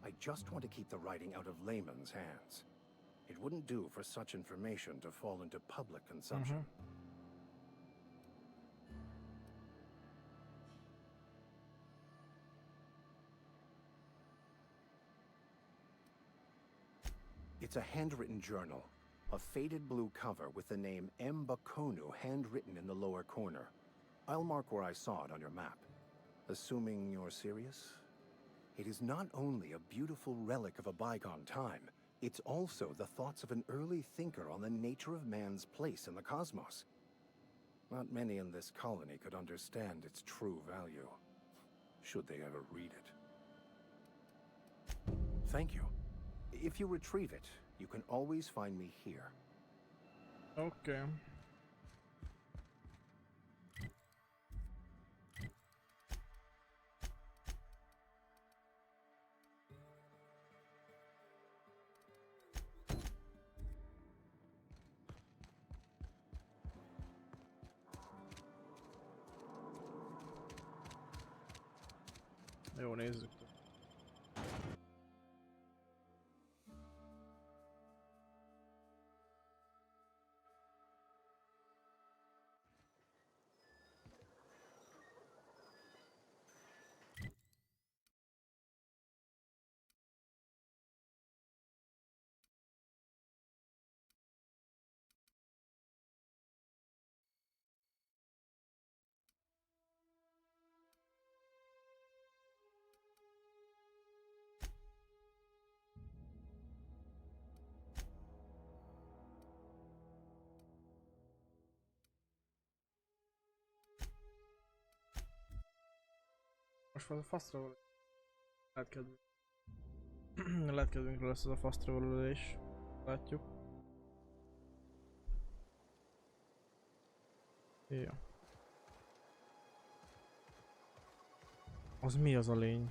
I just want to keep the writing out of layman's hands. It wouldn't do for such information to fall into public consumption. It's a handwritten journal, a faded blue cover with the name M. Bakonu handwritten in the lower corner. I'll mark where I saw it on your map. Assuming you're serious? It is not only a beautiful relic of a bygone time, it's also the thoughts of an early thinker on the nature of man's place in the cosmos. Not many in this colony could understand its true value, should they ever read it. Thank you. If you retrieve it, you can always find me here. Okay. Jó, nézzük. Most már a faszra való. Lehet kedvünkről lesz ez a faszra való is. Látjuk. Jó. Az mi az a lény?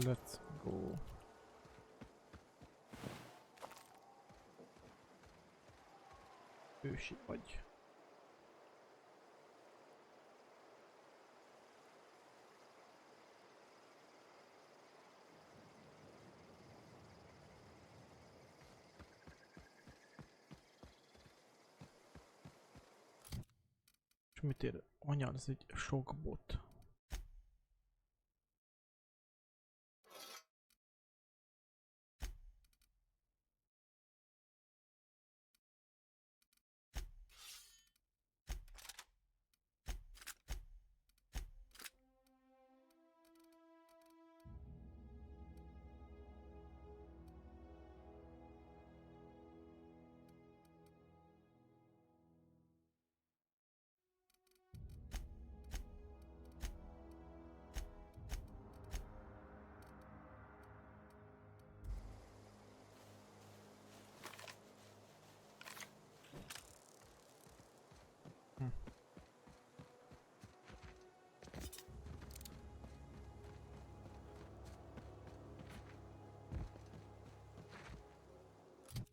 Let's go. Ősi vagy. És mit ér? Anya, ez egy sok bot.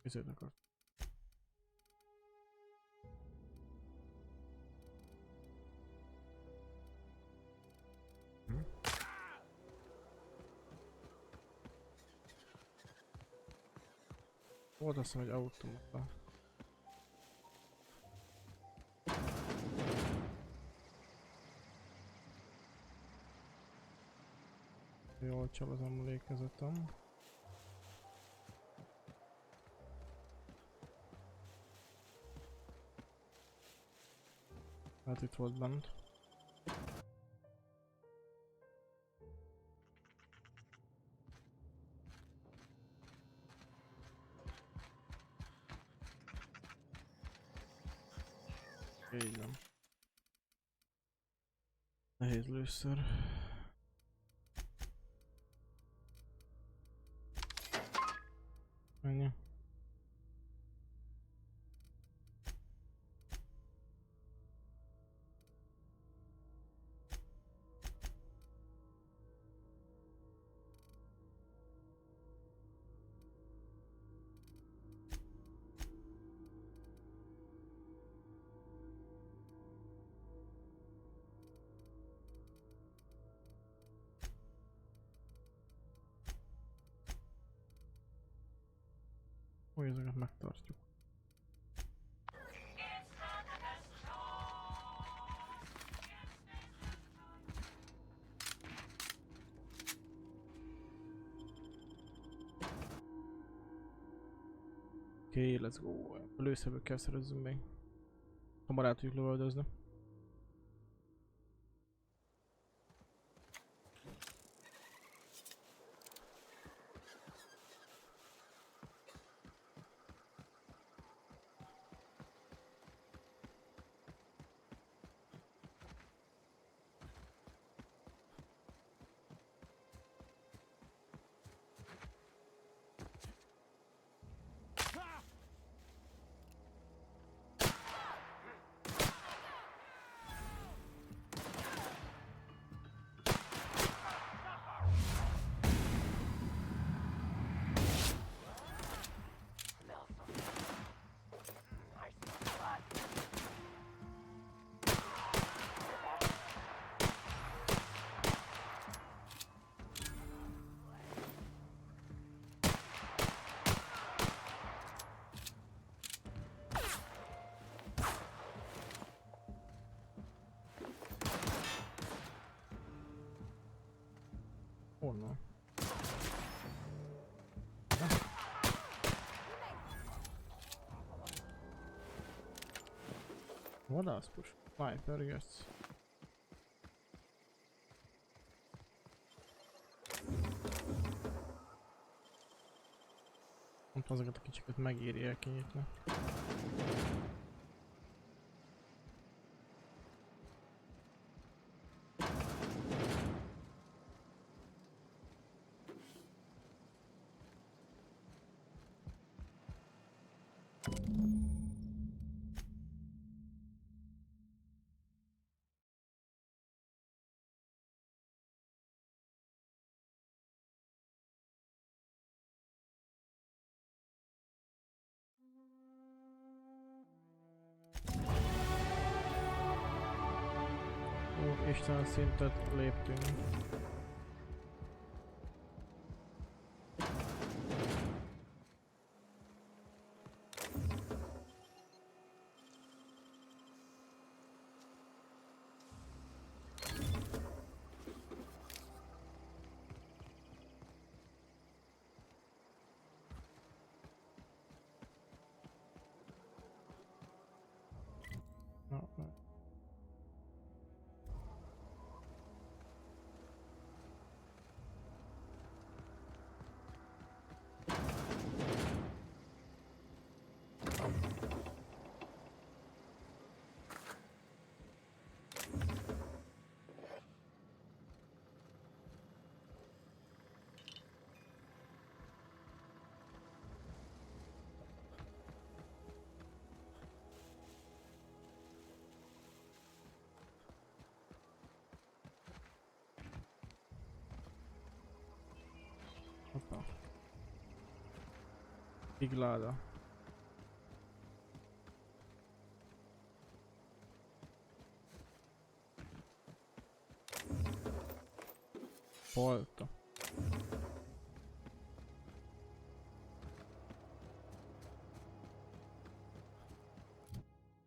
Ezért akart. Volt azt mondom, hogy autóta. Jól csal az emlékezetem. Hát itt volt bent. Így van. Nehéz lőszer. Ennyi. Hogy ezeket megtartjuk. Oké, let's go. Lőszerből kell szerezzünk még. Hamar át tudjuk lövöldözni. Honnan? Vadászpus, sniper, yes. Pont azokat a kicsiket megéri el kinyitni. Ó, Isten szintet léptünk. Hoppa. Igláda. Folta.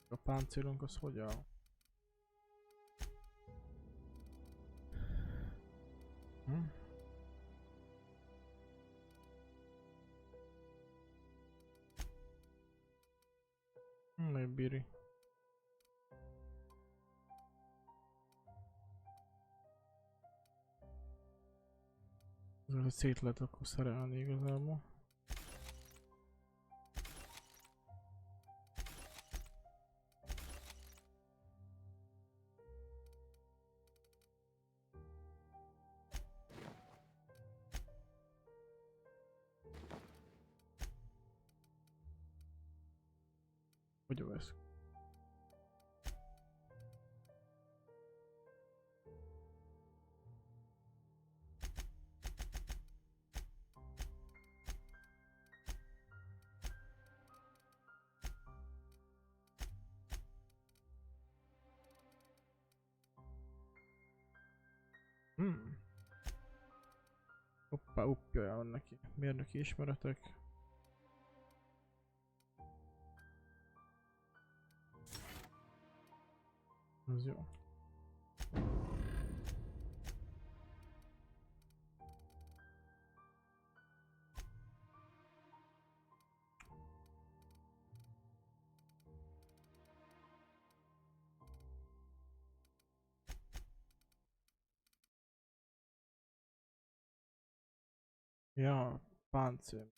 A páncélunk az hogy áll? Bíri. Ezzel szét lehet akkor szerelni igazából. Hogy vesz? Hoppá, uppja van neki. Mérnöki ismeretek. Az jó. Ja, páncél.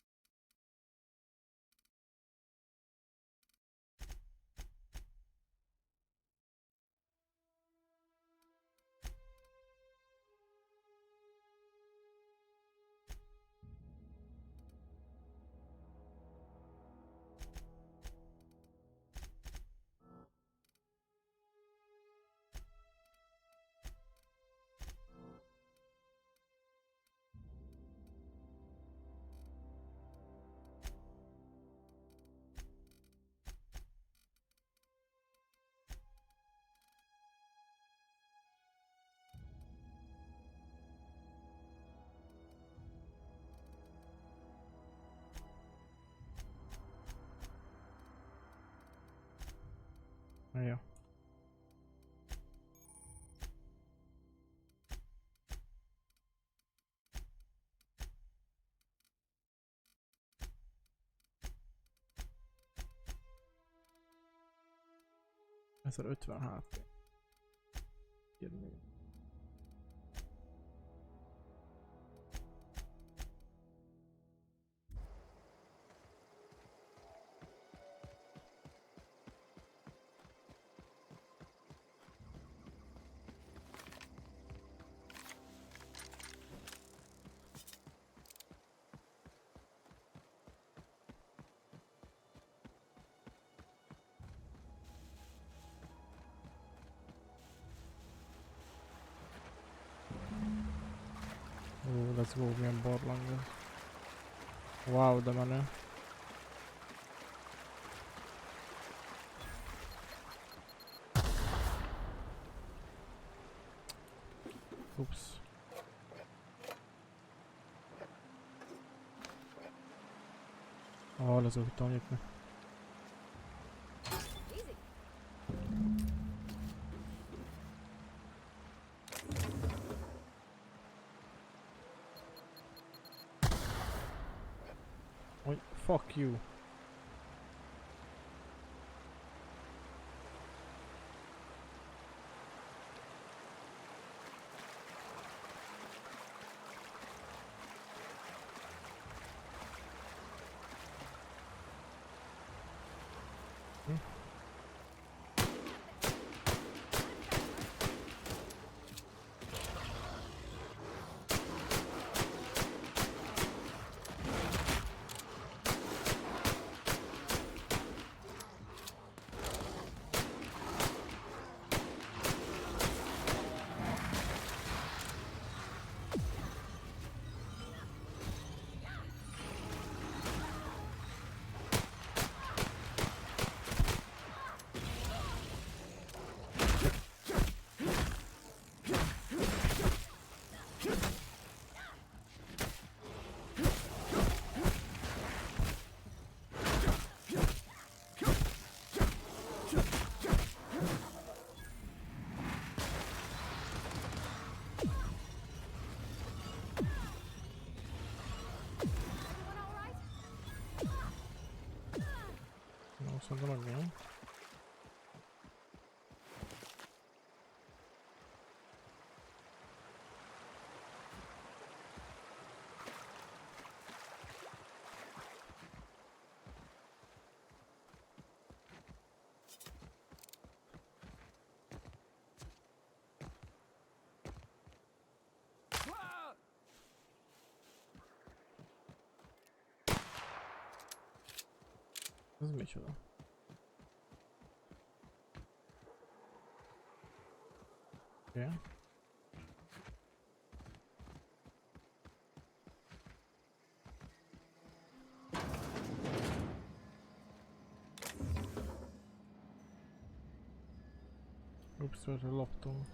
Ja. 1050 HP. Let's go, milyen barlang ez. Wow, de menő. Ups. Let's go, tudom nyitni. Fuck you. Something like that. Ez micsoda? Okay. Ups, erre loptam.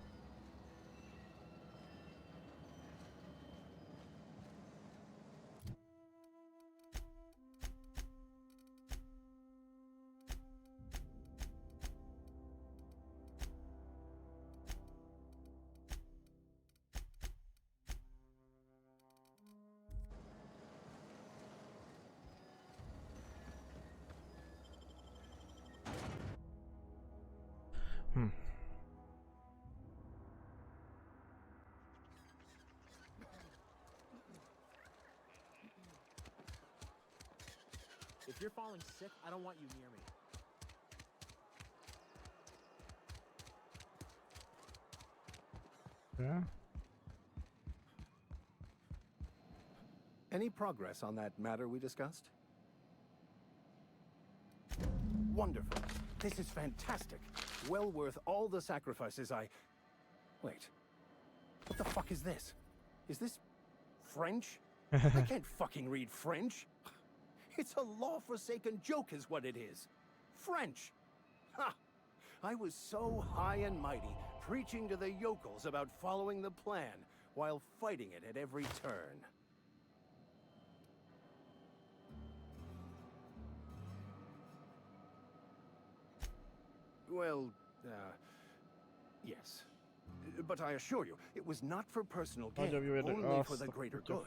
If you're falling sick, I don't want you near me. Yeah. Any progress on that matter we discussed? Wonderful. This is fantastic. Well worth all the sacrifices I... Wait. What the fuck is this? Is this French? I can't fucking read French. It's a law-forsaken joke is what it is. French. Ha! I was so high and mighty, preaching to the yokels about following the plan, while fighting it at every turn. Well, yes. But I assure you, it was not for personal gain, only for the greater good.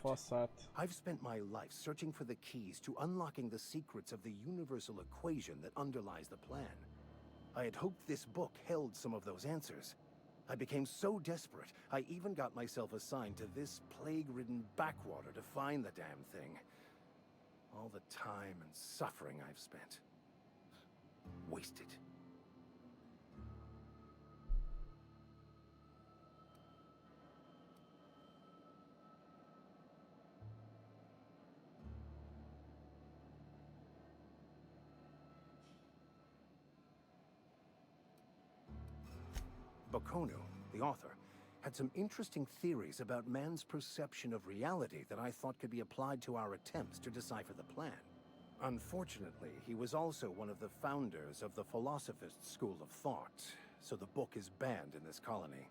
I've spent my life searching for the keys to unlocking the secrets of the universal equation that underlies the plan. I had hoped this book held some of those answers. I became so desperate, I even got myself assigned to this plague-ridden backwater to find the damn thing. All the time and suffering I've spent. Wasted. Bakonu, the author, had some interesting theories about man's perception of reality that I thought could be applied to our attempts to decipher the plan. Unfortunately, he was also one of the founders of the Philosophist school of thought, so the book is banned in this colony.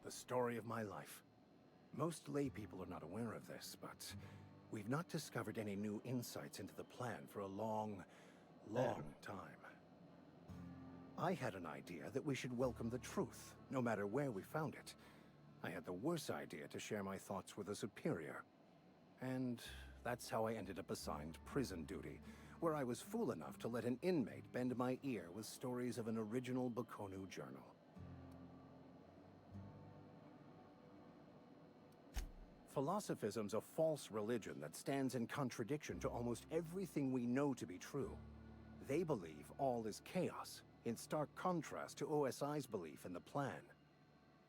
The story of my life. Most lay people are not aware of this, but we've not discovered any new insights into the plan for a long time. I had an idea that we should welcome the truth, no matter where we found it. I had the worse idea to share my thoughts with a superior. And that's how I ended up assigned prison duty, where I was fool enough to let an inmate bend my ear with stories of an original Bakonu journal. Philosophism's a false religion that stands in contradiction to almost everything we know to be true. They believe all is chaos, in stark contrast to OSI's belief in the plan.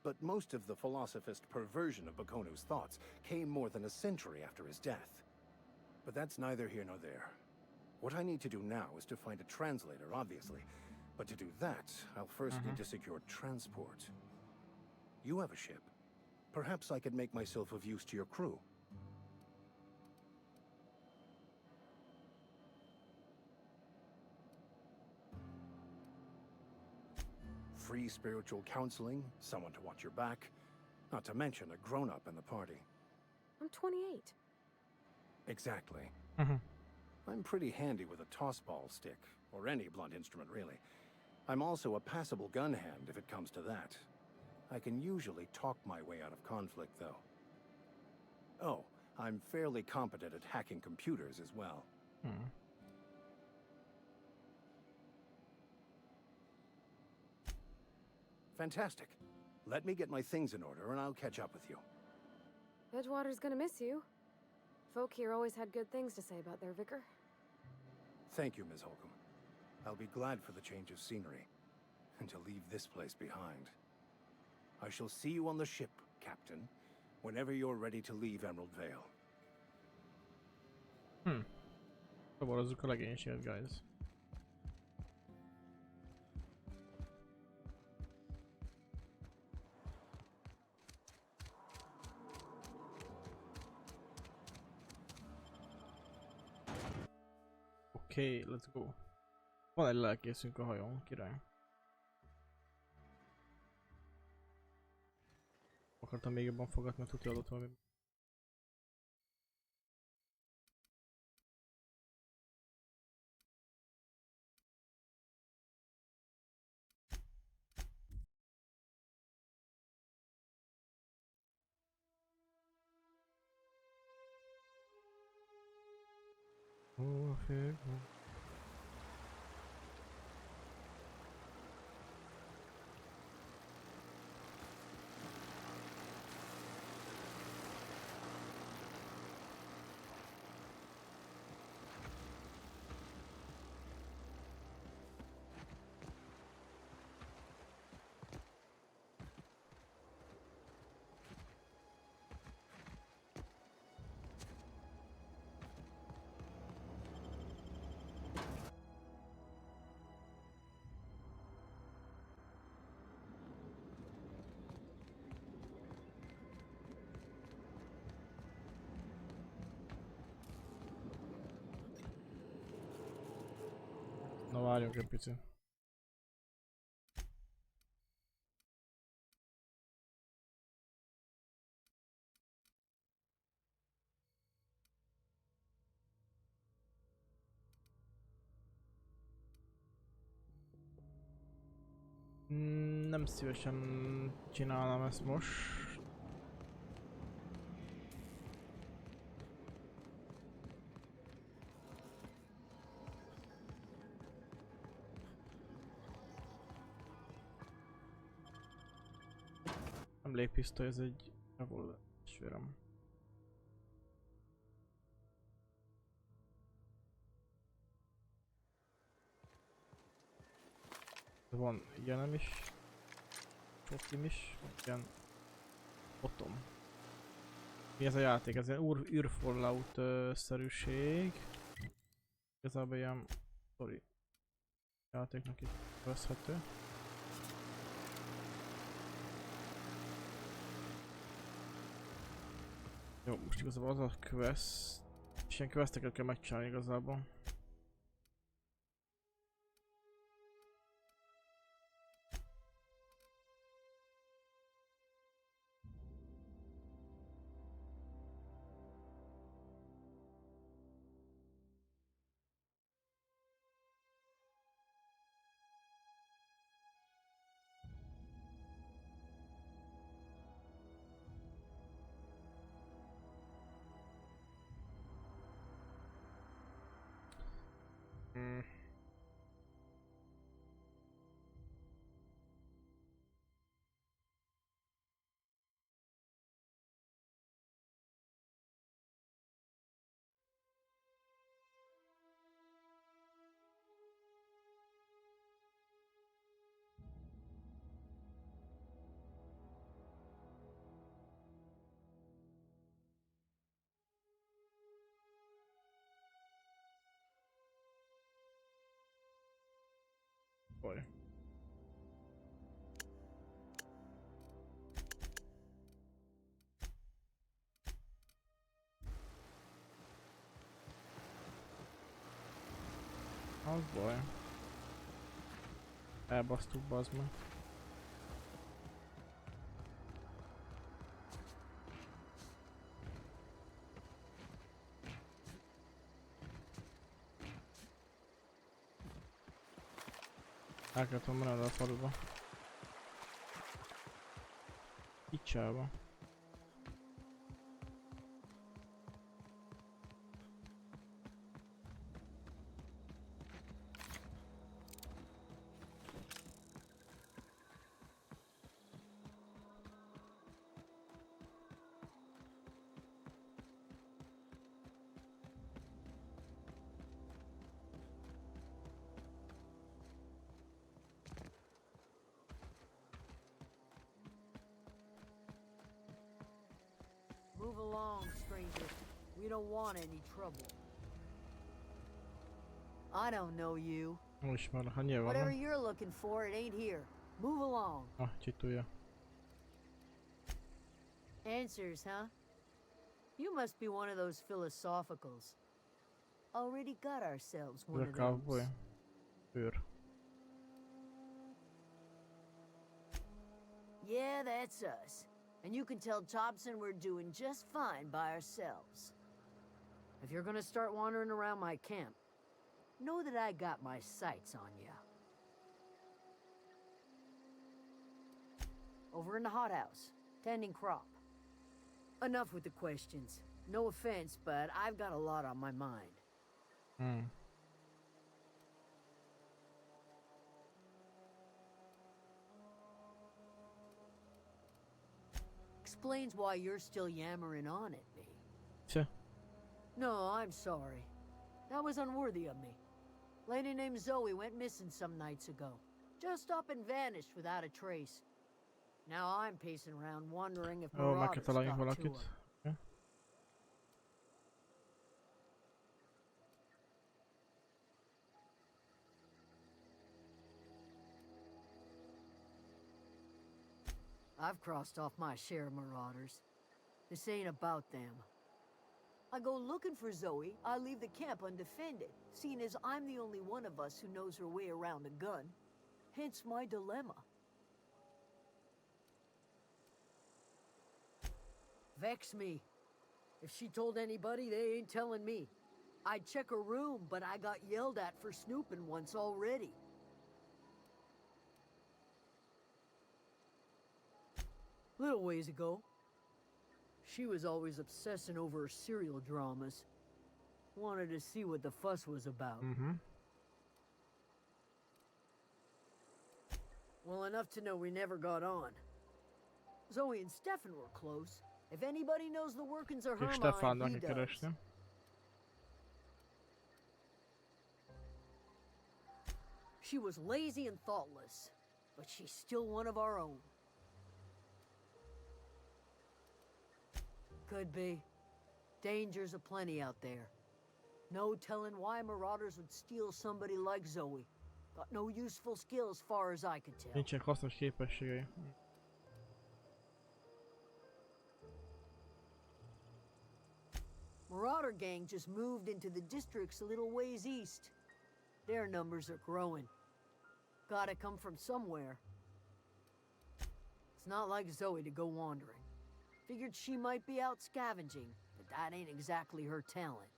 But most of the philosophist perversion of Bakonu's thoughts came more than a century after his death. But that's neither here nor there. What I need to do now is to find a translator, obviously. But to do that, I'll first need to secure transport. You have a ship. Perhaps I could make myself of use to your crew. Free spiritual counseling, someone to watch your back, not to mention a grown-up in the party. I'm 28. Exactly. I'm pretty handy with a toss-ball stick, or any blunt instrument, really. I'm also a passable gun hand if it comes to that. I can usually talk my way out of conflict, though. Oh, I'm fairly competent at hacking computers as well. Fantastic. Let me get my things in order and I'll catch up with you. Edgewater's gonna miss you. Folk here always had good things to say about their vicar. Thank you, Ms. Holcomb. I'll be glad for the change of scenery, and to leave this place behind. I shall see you on the ship, Captain, whenever you're ready to leave Emerald Vale. Szabadítsuk a legénységet, guys. Okay, let's go. Van egy lelkészünk a hajón, király. Akartam még jobban fogadni, mert tudja adott valami. Na várjunk egy picit. Nem szívesen csinálnám ezt most. nem légpisztoly, ez egy revolver, sőrem. Van ilyenem is, csokim is, ilyen otom. Mi ez a játék? Ez egy űr Fallout szerűség. Igazából ilyen story játéknak itt veszhető. Jó, most igazából az a quest, és ilyen questeket kell megcsinálni igazából. Baj. Az baj. Elbasztuk, bazd meg. El kellett volna menni a faluba. Icsába. Move along, stranger. We don't want any trouble. I don't know you. Whatever you're looking for, it ain't here. Move along. Ah, csitulja. Answers, huh? You must be one of those philosophicals. Already got ourselves one of those. Yeah, that's us. And you can tell Thompson we're doing just fine by ourselves. If you're gonna start wandering around my camp, know that I got my sights on you. Over in the hothouse, tending crop. Enough with the questions. No offense, but I've got a lot on my mind. Explains why you're still yammering on at me. Sure. No, I'm sorry. That was unworthy of me. Lady named Zoe went missing some nights ago. Just up and vanished without a trace. Now I'm pacing around wondering if marauders got to her. Okay. I've crossed off my share of marauders. This ain't about them. I go looking for Zoe, I leave the camp undefended, seeing as I'm the only one of us who knows her way around a gun. Hence my dilemma. Vex me. If she told anybody, they ain't telling me. I'd check her room, but I got yelled at for snooping once already. Little ways ago, she was always obsessing over her serial dramas. Wanted to see what the fuss was about. Well, enough to know we never got on. Zoe and Stefan were close. If anybody knows the workings of her mind, Stefannak he kell does. keresni. She was lazy and thoughtless, but she's still one of our own. Could be. Dangers aplenty out there. No telling why marauders would steal somebody like Zoe. Got no useful skill as far as I could tell. Nincsenek hasznos képességei. Marauder gang just moved into the districts a little ways east. Their numbers are growing. Gotta come from somewhere. It's not like Zoe to go wandering. Figured she might be out scavenging, but that ain't exactly her talent.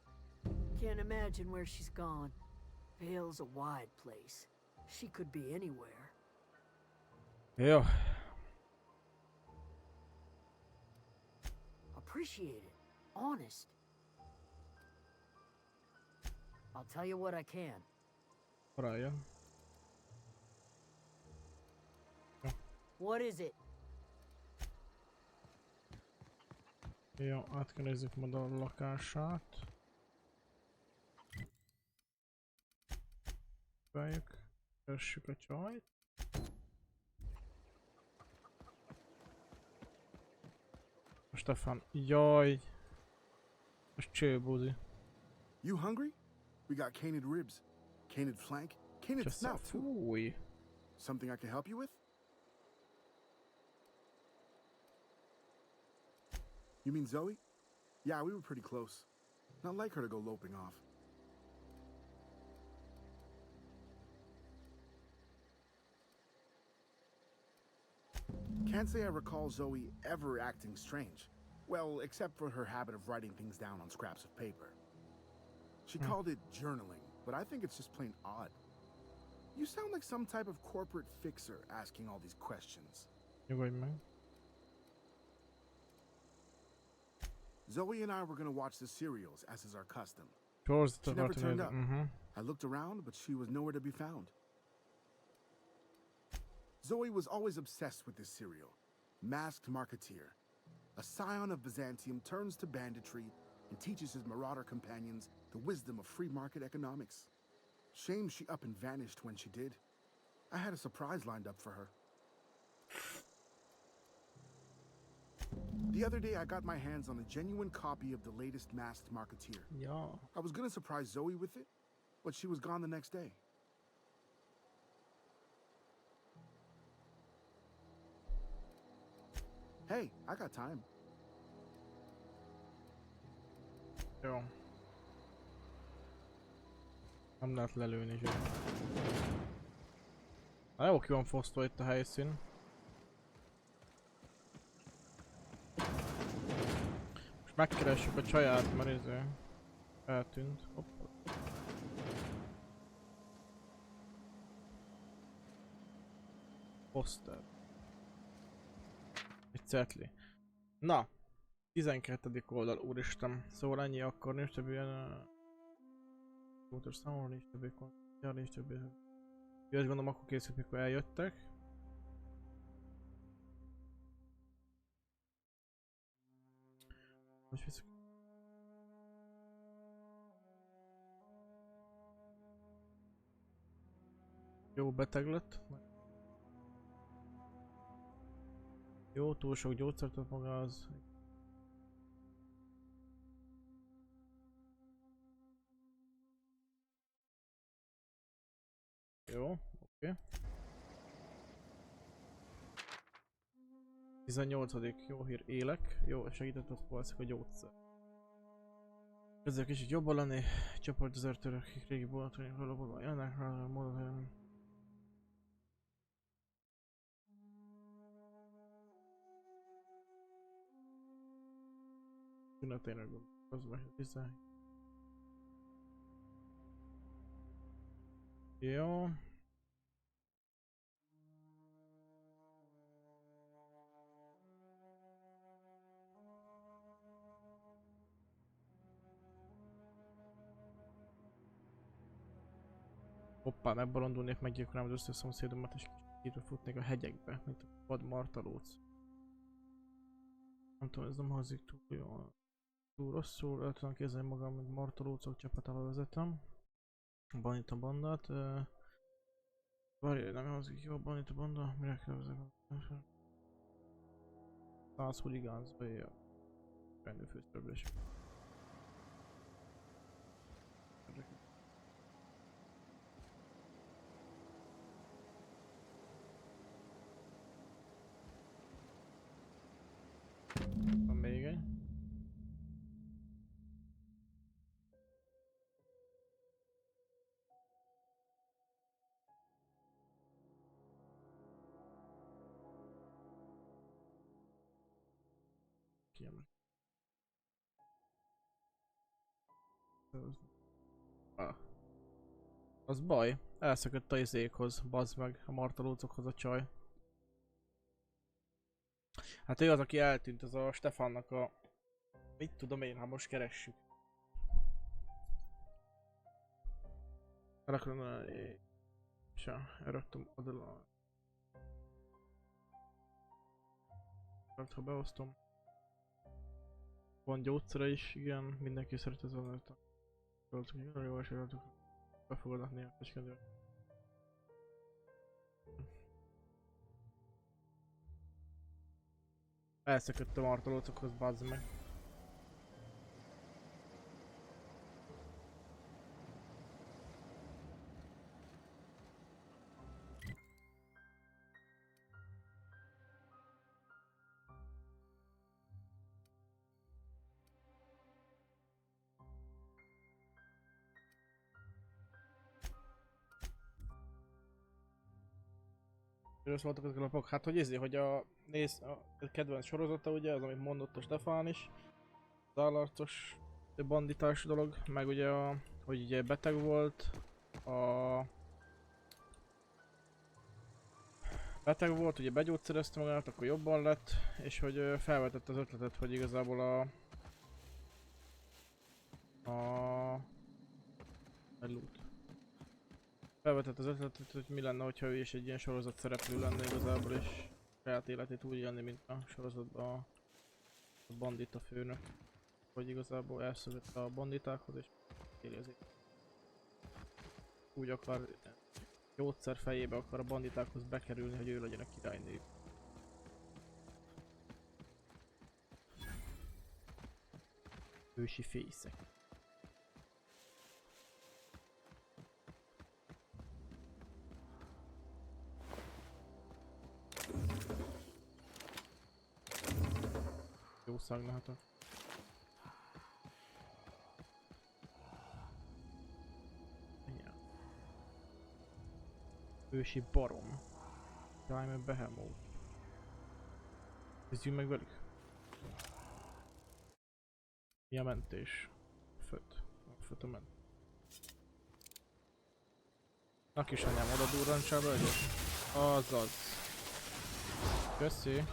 Can't imagine where she's gone. Vale's a wide place. She could be anywhere. Jó. Appreciate it. Honest. I'll tell you what I can. Ryan. What is it? Jó, át kell nézzük majd a lakását. Várjuk. Kössük a csajt. Stefan, jaj. Most csőbúzi. You hungry? We got canid ribs, canid flank, canid snout too. Fúj. Something I can help you with? You mean Zoe? Yeah, we were pretty close. Not like her to go loping off. Can't say I recall Zoe ever acting strange. Well, except for her habit of writing things down on scraps of paper. She called it journaling, but I think it's just plain odd. You sound like some type of corporate fixer asking all these questions. Nyugodj meg. Zoe and I were gonna watch the serials, as is our custom. She She never turned up. I looked around, but she was nowhere to be found. Zoe was always obsessed with this serial. Masked Marketeer. A scion of Byzantium turns to banditry and teaches his marauder companions the wisdom of free market economics. Shame she up and vanished when she did. I had a surprise lined up for her. The other day I got my hands on a genuine copy of the latest Masked Marketeer. Yeah. I was gonna surprise Zoe with it, but she was gone the next day. Hey, I got time. Jó. Nem lehet lelőni zsír. Na jó, ki van fosztva itt a helyszín. Most megkeressük a csaját, mert ez eltűnt. Hoppa. Poszter. Egy cetli. Na. 12. oldal, úristen. Szóval ennyi akkor, nincs több ilyen... Fontos számomra, nincs többé koncertjár, nincs többé... Jó, azt gondolom akkor készült, mikor eljöttek. Most vissza... Jó, beteg lett. Jó, túl sok gyógyszert ad maga az... Jó, oké. 18. Jó hír, élek. Jó, segített ott valószínűleg a gyógyszer. Ezzel kicsit jobban lenni. Csoport dezertőrök, akik régi boltonyok alapban jönnek rá a módon. Tényleg az vagy a dizájn. Jó. Hoppá, megbolondulnék, meggyilkolnám az összes szomszédomat és kicsit futnék a hegyekbe, mint a vad martalóc. Nem tudom, ez nem hangzik túl jól. Túl rosszul, el tudom képzelni magam, mint martolócok csapatával vezetem. Banita bandát. Várj, nem hangzik jó, Banita banda, mire kell vezetni? 100 hooligans, vagy a rendőrfőszereplés. Van még egy. Kiemelek. Az baj, elszökött a izékhoz, bazd meg, a martalócokhoz a csaj. Hát ő az, aki eltűnt, az a Stefannak a... Mit tudom én, ha most keressük. Elraktam oda. Ha beosztom. Van gyógyszere is, igen, mindenki szeret az alatt. Jól sorozatok. Befogadnak néha kecskedő. Elszökött a martolócokhoz, bazd meg. Miről szóltak ezek a lapok? Hát hogy hogy a kedvenc sorozata ugye, az amit mondott a Stefán is. Az állarcos banditás dolog, meg ugye hogy ugye beteg volt. Beteg volt, ugye begyógyszerezte magát, akkor jobban lett, és hogy felvetett az ötletet, hogy igazából felvetett az ötletet, hogy mi lenne, hogyha ő is egy ilyen sorozat szereplő lenne igazából, és saját életét úgy élni, mint a sorozatban a bandita főnök. Hogy igazából elszövet a banditákhoz, és éli az életet. Úgy akar, gyógyszer fejébe akar a banditákhoz bekerülni, hogy ő legyen a királynő. Ősi fészek. Jó szagnahatok. Ősi barom. Diamond Behemoth. Küzdjünk meg velük. Mi a mentés? Föt a ment. A kisanyám oda durrancsába egyet? Azaz. Köszi.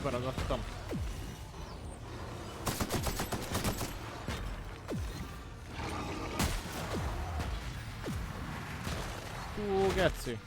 Beragadtam. Geci.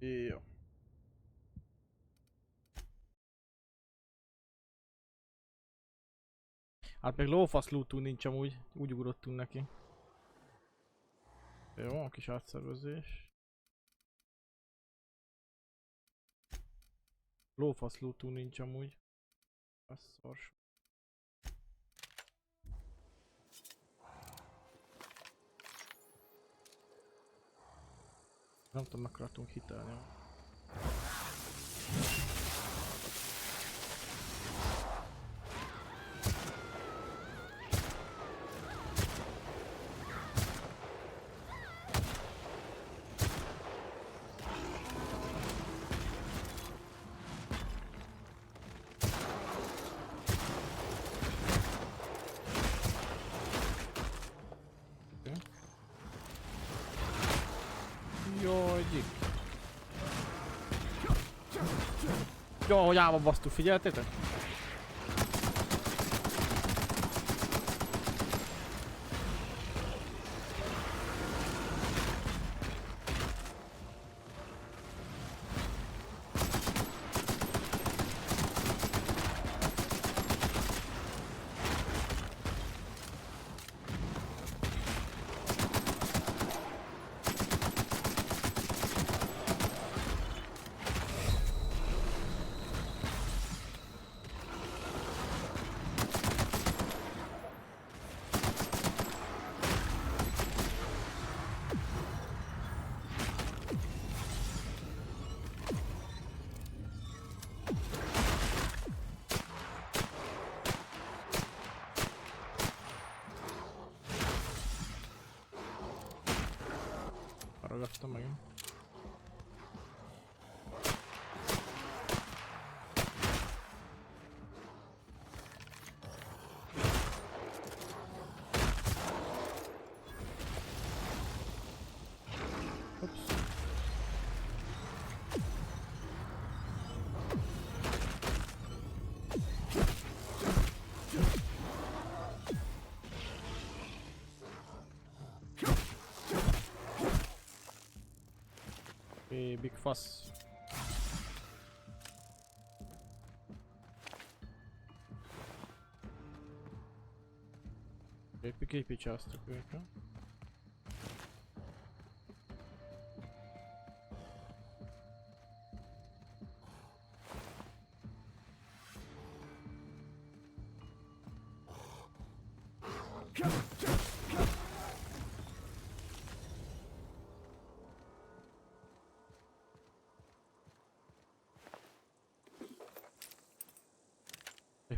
Jó. Hát meg lófasz lootunk nincs amúgy, úgy ugrottunk neki. Jó, kis átszervezés. Lófasz lootú nincs amúgy. Az szors. Nem tudom, meg akartunk hitelni. Jó, hogy állva basztuk, figyeltétek? Ragadtam megint. Big fasz. Képítsáztuk őket.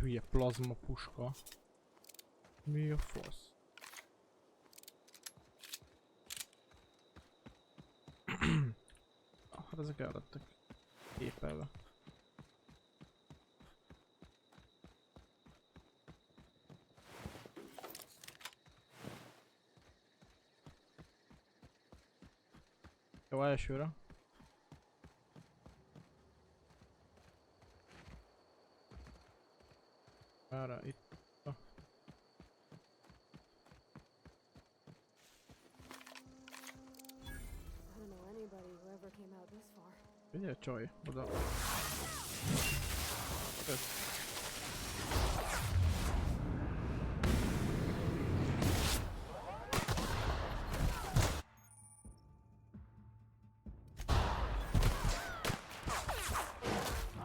Hülye plazma puska. Mi a fasz? Hát ezek ellettek képelve. Jó, elsőre. Arra, itt. Oh. Figyelj, csaj, oda.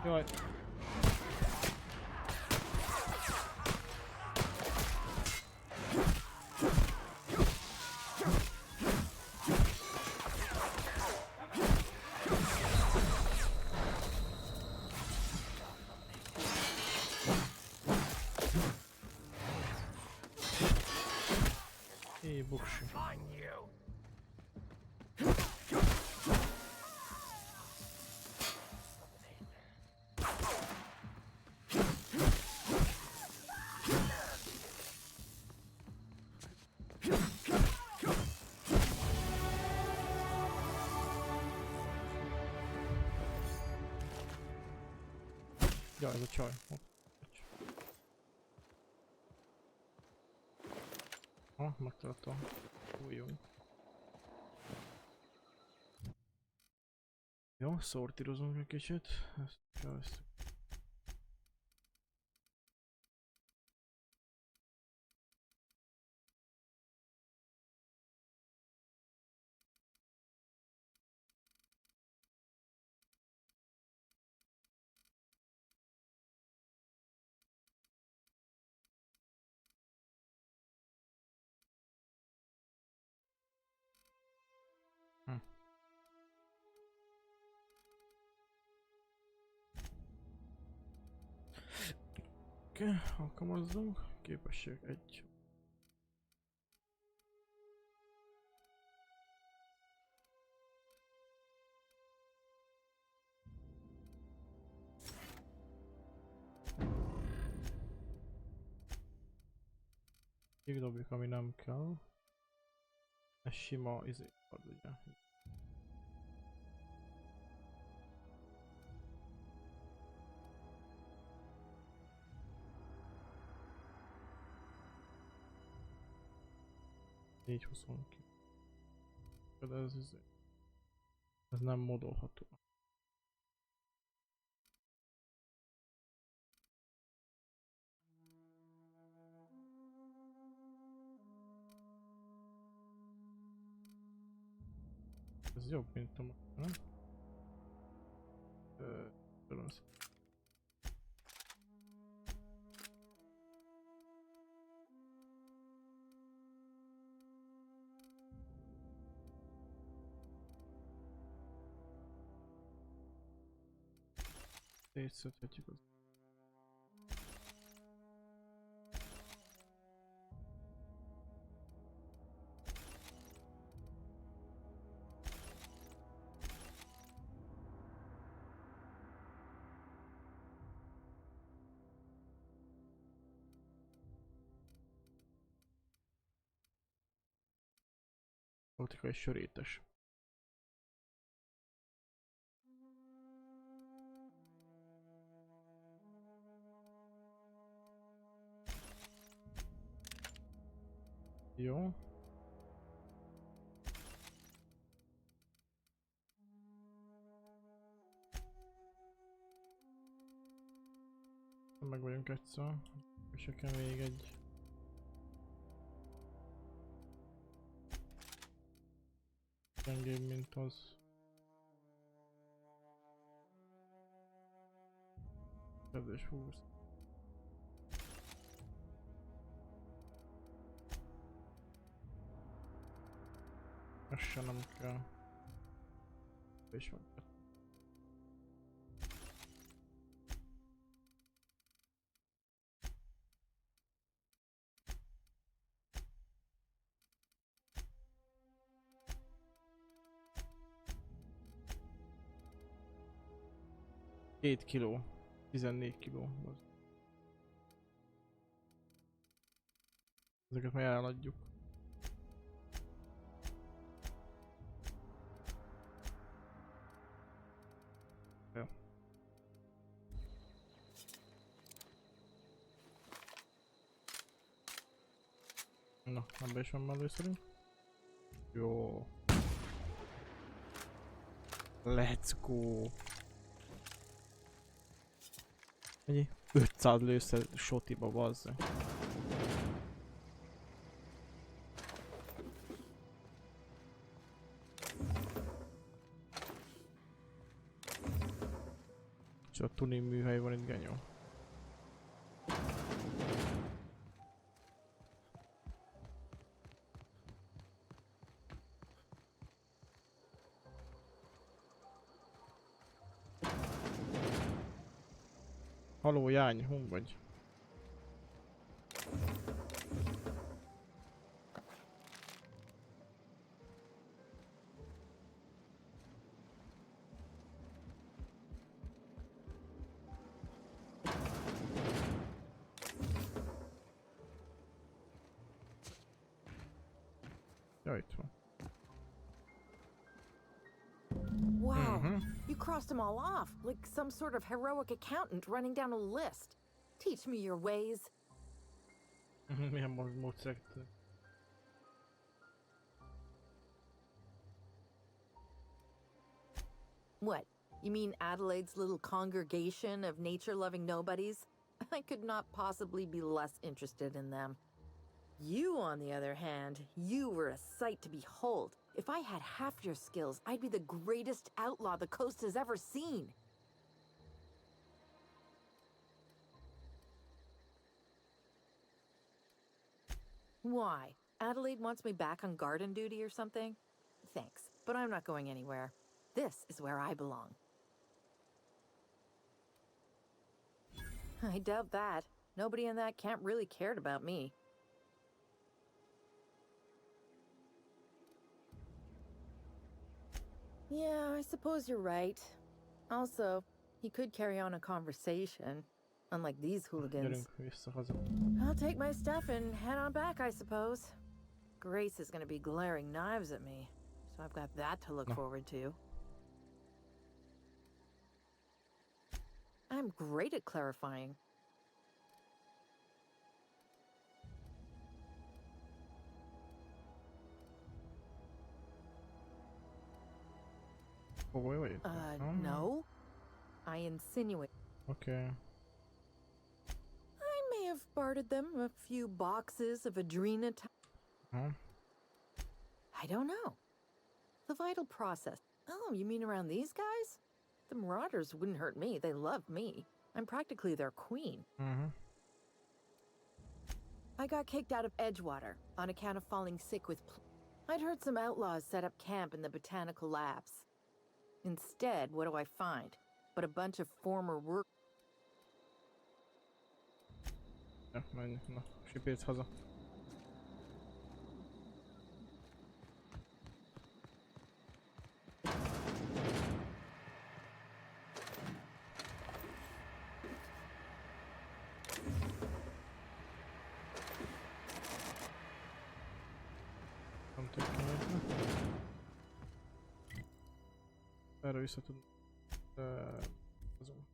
Jaj. Buksi. Ja, ez a csaj. Megtaláltam. Jó. Jó, szortírozunk egy kicsit. Ezt Oké, alkalmazzunk. Képesség 1. Kidobjuk, ami nem kell. Ez sima izé ad, ugye. De ez nem modolható. Ez jobb, mint a nem? Tudom. Szétszedhetjük az. Optikai sörétes. Jó. Meg vagyunk egyszer. És nekem még egy. Gyengébb, mint az. Kedves 20. Ez se nem kell. És van. Két kiló. 14 kiló. Ezeket már eladjuk. Jó. Na, ebbe is van mellé szerint. Jó. Let's go. Ennyi? 500 lőszer sotiba, bazza. Csak tuning műhely van itt, genyó. Haló, jány, hol vagy? Ja, itt van. Wow, you crossed them all off, like some sort of heroic accountant running down a list. Teach me your ways. Milyen módszert? What? You mean Adelaide's little congregation of nature-loving nobodies? I could not possibly be less interested in them. You, on the other hand, you were a sight to behold. If I had half your skills, I'd be the greatest outlaw the coast has ever seen. Why? Adelaide wants me back on garden duty or something? Thanks, but I'm not going anywhere. This is where I belong. I doubt that. Nobody in that camp really cared about me. Yeah, I suppose you're right. Also, he could carry on a conversation, unlike these hooligans. I'll take my stuff and head on back, I suppose. Grace is gonna be glaring knives at me, so I've got that to look forward to. I'm great at clarifying. Oh, wait. No. I insinuate. Okay. I may have bartered them a few boxes of adrenal. I don't know. The vital process. Oh, you mean around these guys? The Marauders wouldn't hurt me. They love me. I'm practically their queen. I got kicked out of Edgewater on account of falling sick with I'd heard some outlaws set up camp in the botanical labs. Instead, what do I find? But a bunch of former work. Ja, menj, na, sipérc haza. Nem történetnek. Erre vissza tud... azon.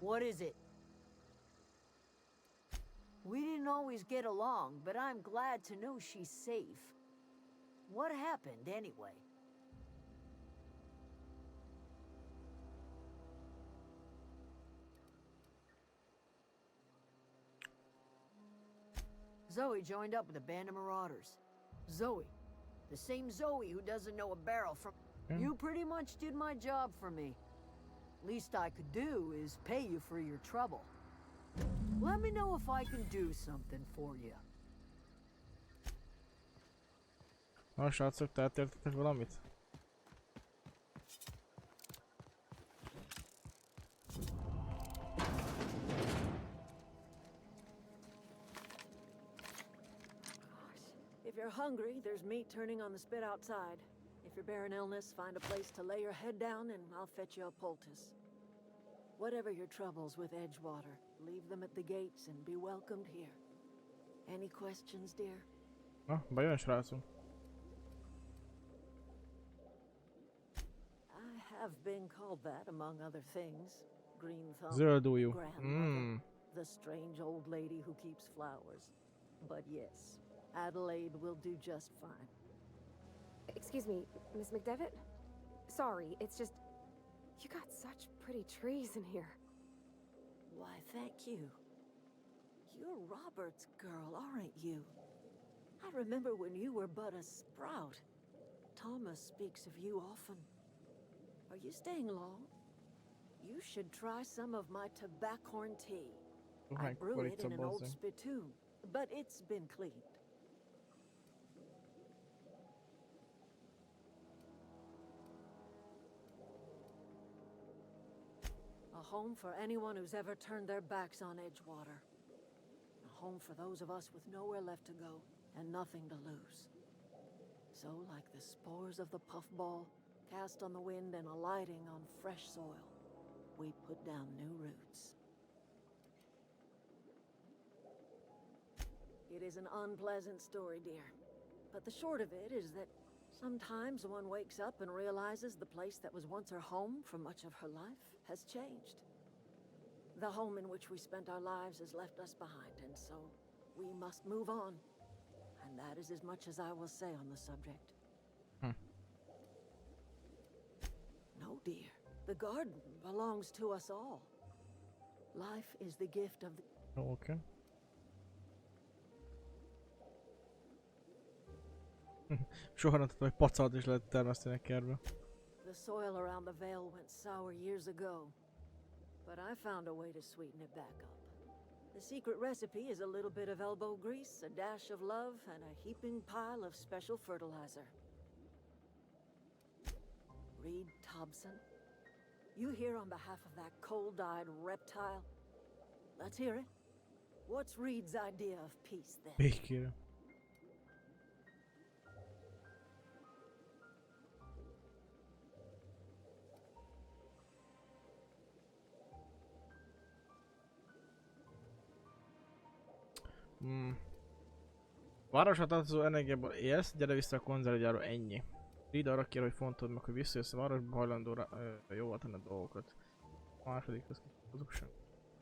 What is it? We didn't always get along, but I'm glad to know she's safe. What happened, anyway? Zoe joined up with a band of marauders. Zoe. The same Zoe who doesn't know a barrel from... You pretty much did my job for me. Least I could do is pay you for your trouble. Let me know if I can do something for you. Na, srácok, tehát értetek valamit? If you're hungry, there's meat turning on the spit outside. If you're bearing illness, find a place to lay your head down and I'll fetch you a poultice. Whatever your troubles with Edgewater, leave them at the gates and be welcomed here. Any questions, dear? Na, bejön, srácunk. I have been called that, among other things. Green Thumb, Zöldújú. grandmother, the strange old lady who keeps flowers. But yes, Adelaide will do just fine. Excuse me, Miss McDevitt? Sorry, it's just... You got such pretty trees in here. Why, thank you. You're Robert's girl, aren't you? I remember when you were but a sprout. Thomas speaks of you often. Are you staying long? You should try some of my tobaccorn tea. I brew it in an old spittoon, but it's been cleaned. A home for anyone who's ever turned their backs on Edgewater. A home for those of us with nowhere left to go and nothing to lose. So, like the spores of the puffball, cast on the wind and alighting on fresh soil, we put down new roots. It is an unpleasant story, dear. But the short of it is that sometimes one wakes up and realizes the place that was once her home for much of her life has changed. The home in which we spent our lives has left us behind, and so we must move on. And that is as much as I will say on the subject. No, dear. The garden belongs to us all. Life is the gift of the... Oh, okay. Soha nem tudtam, hogy pacalt is lehet termeszteni a kertbe. The soil around the Vale went sour years ago. but I found a way to sweeten it back up. The secret recipe is a little bit of elbow grease, a dash of love, and a heaping pile of special fertilizer. Reed Thompson, you here on behalf of that cold-eyed reptile? Let's hear it. What's Reed's idea of peace then? Békére. Városra tartozó energiából élsz, gyere vissza a konzervgyárba, ennyi. Reed arra kér, hogy fontold meg, hogy visszajössz a városba, hajlandóra jóval tenni a dolgokat. A másodikhoz azok sem.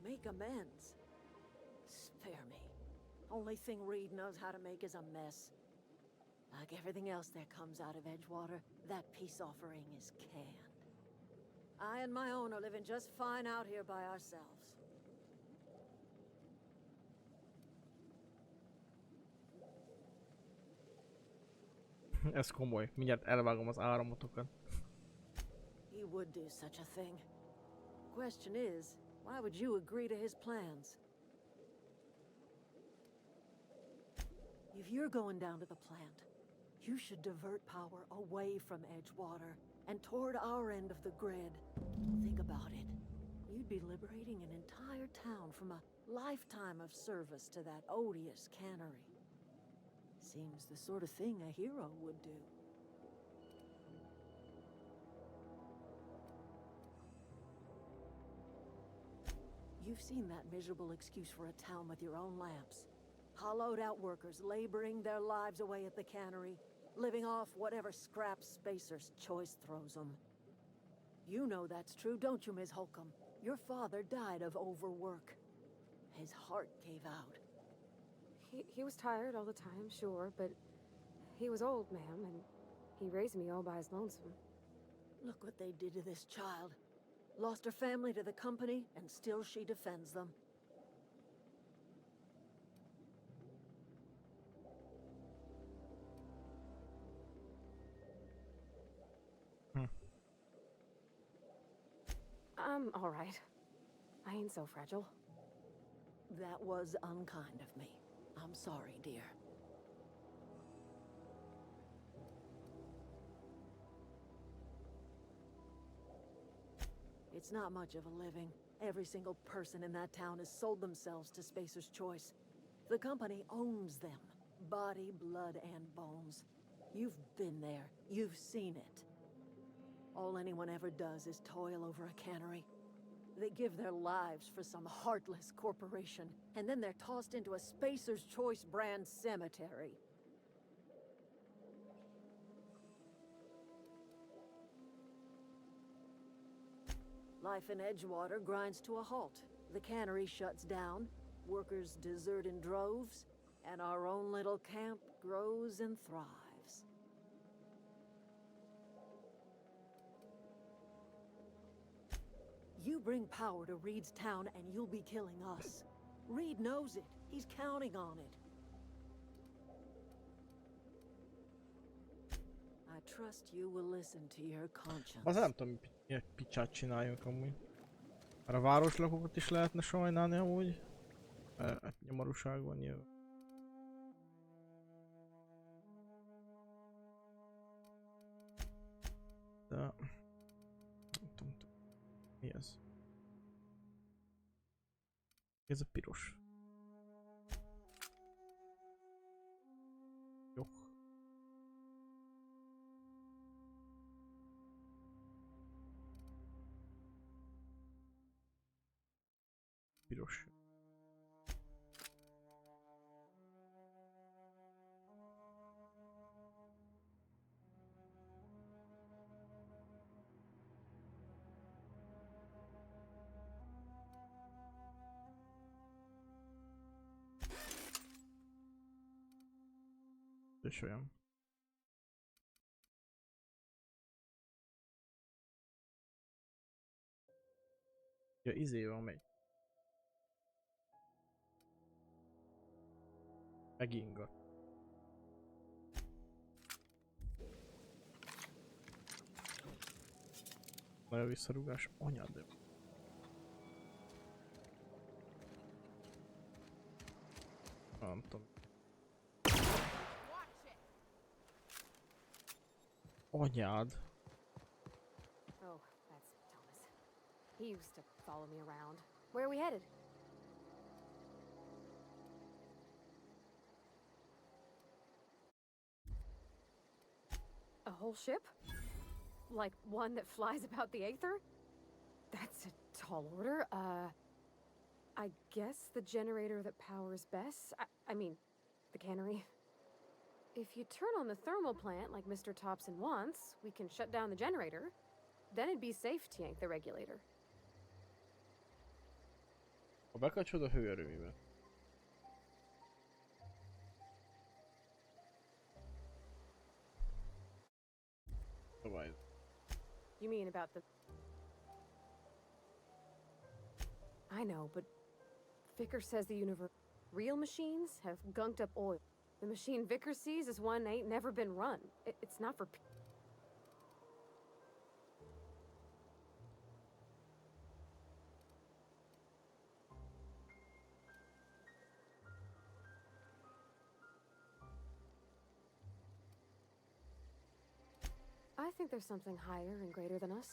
Make amends. Spare me. Only thing Reed knows how to make is a mess. Like everything else that comes out of Edgewater, that peace offering is canned. I and my own are living just fine out here by ourselves. Ez komoly, mindjárt elvágom az áramotokat. He would do such a thing. Question is, why would you agree to his plans? If you're going down to the plant, you should divert power away from Edgewater and toward our end of the grid. Think about it. You'd be liberating an entire town from a lifetime of service to that odious cannery. Seems the sort of thing a hero would do. You've seen that miserable excuse for a town with your own lamps. Hollowed out workers laboring their lives away at the cannery, living off whatever scraps Spacer's Choice throws them. You know that's true, don't you, Ms. Holcomb? Your father died of overwork. His heart gave out. He was tired all the time, sure, but he was old, ma'am, and he raised me all by his lonesome. Look what they did to this child. Lost her family to the company, and still she defends them. I'm all right. I ain't so fragile. That was unkind of me. I'm sorry, dear. It's not much of a living. Every single person in that town has sold themselves to Spacer's Choice. The company owns them. Body, blood, and bones. You've been there. You've seen it. All anyone ever does is toil over a cannery. They give their lives for some heartless corporation, and then they're tossed into a Spacer's Choice brand cemetery. Life in Edgewater grinds to a halt. The cannery shuts down, workers desert in droves, and our own little camp grows and thrives. You bring power to Reed's town and you'll be killing us. Reed knows it. He's counting on it. I trust you will listen to your conscience. Az nem tudom, milyen picsát csináljunk amúgy. Mert a városlakókat is lehetne sajnálni amúgy. Hát nyomorúság van nyilván. De... nem tudom. Mi ez? Ez a piros. Jó. Piros. És olyan. Ja, izével megy. Megingat. Nagyon visszarúgás. Anyád. Nem tudom. Anyád. Oh, that's Thomas. He used to follow me around. Where are we headed? A whole ship? Like one that flies about the aether? That's a tall order. I guess the generator that powers Bess? I mean, the cannery. If you turn on the thermal plant like Mr. Thompson wants, we can shut down the generator. Then it'd be safe to yank the regulator. Ha bekapcsolod a hőerőművet. Tovább. You mean about the... I know, but Vicker says the universe... Real machines have gunked up oil. The machine Vicker sees is one ain't never been run. It's not for... I think there's something higher and greater than us.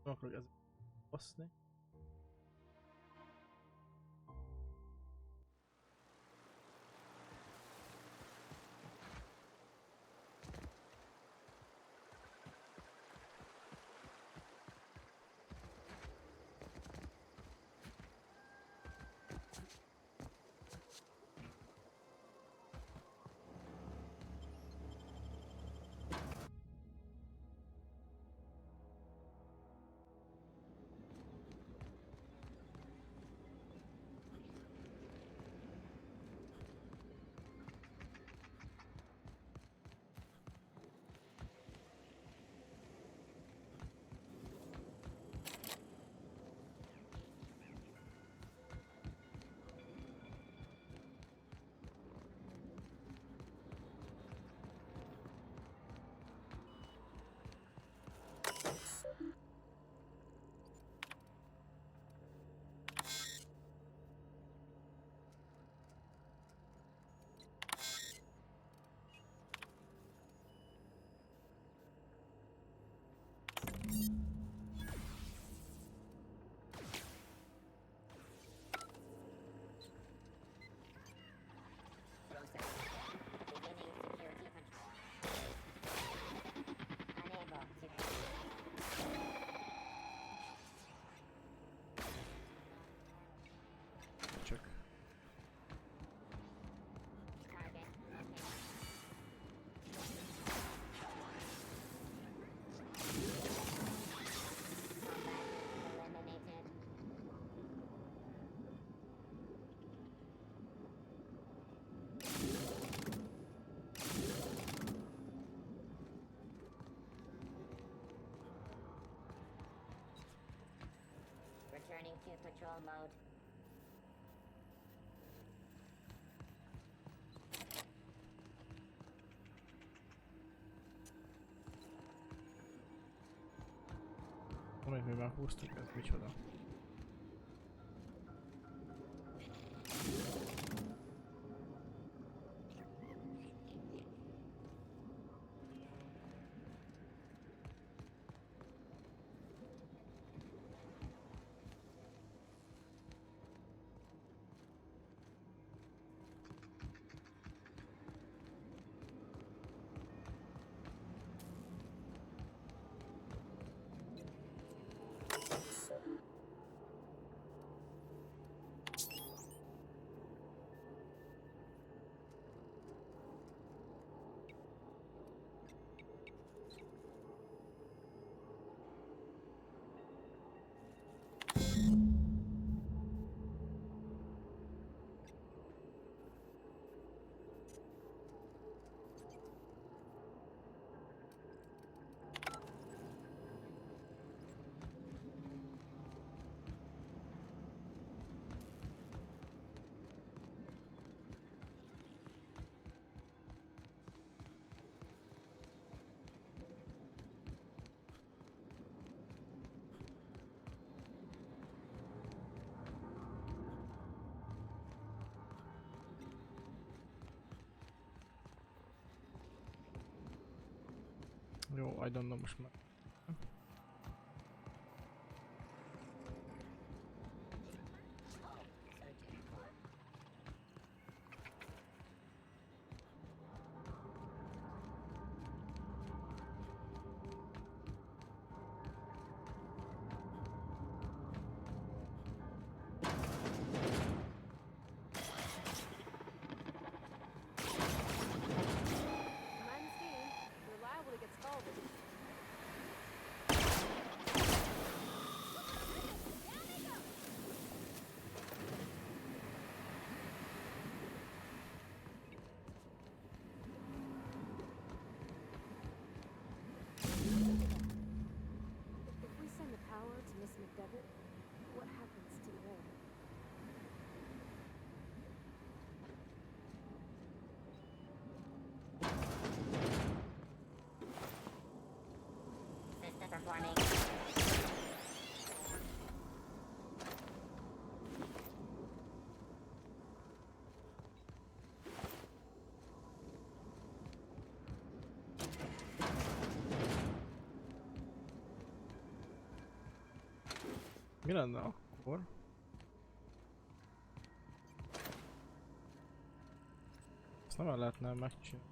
Nem akarok ezt baszni. Csak. Returning to patrol mode. Amit mi már húztuk, ez micsoda? Jó, I don't know most már. What happens to the rail? System performing. Mi lenne akkor? Ezt nem el lehetne megcsinálni.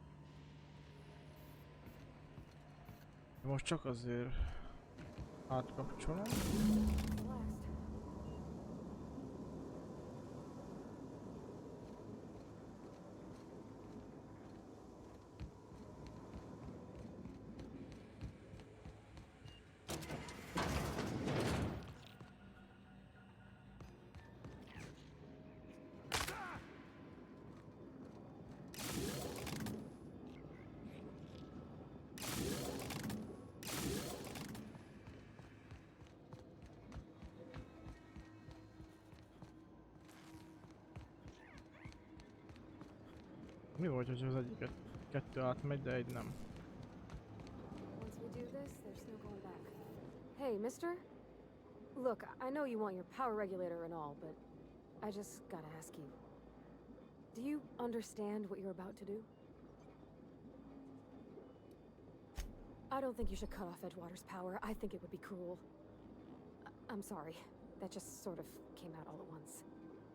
Most csak azért átkapcsolom. Mi volt, hogy az egyiket kettő átmegy, de egy nem? Once we do this, there's no going back. Hey, mister? Look, I know you want your power regulator and all, but I just gotta ask you. Do you understand what you're about to do? I don't think you should cut off Edgewater's power. I think it would be cruel. I'm sorry. That just sort of came out all at once.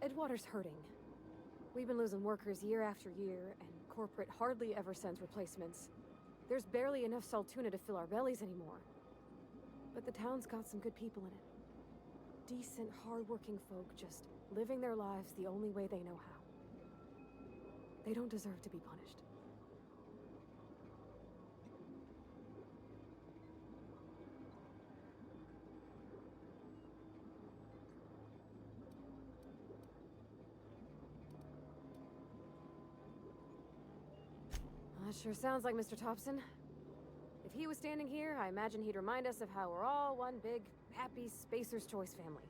Edgewater's hurting. We've been losing workers year after year, and corporate hardly ever sends replacements. There's barely enough Saltuna to fill our bellies anymore. But the town's got some good people in it. Decent, hard-working folk just living their lives the only way they know how. They don't deserve to be punished. That sure sounds like Mr. Thompson. If he was standing here, I imagine he'd remind us of how we're all one big, happy Spacer's Choice family.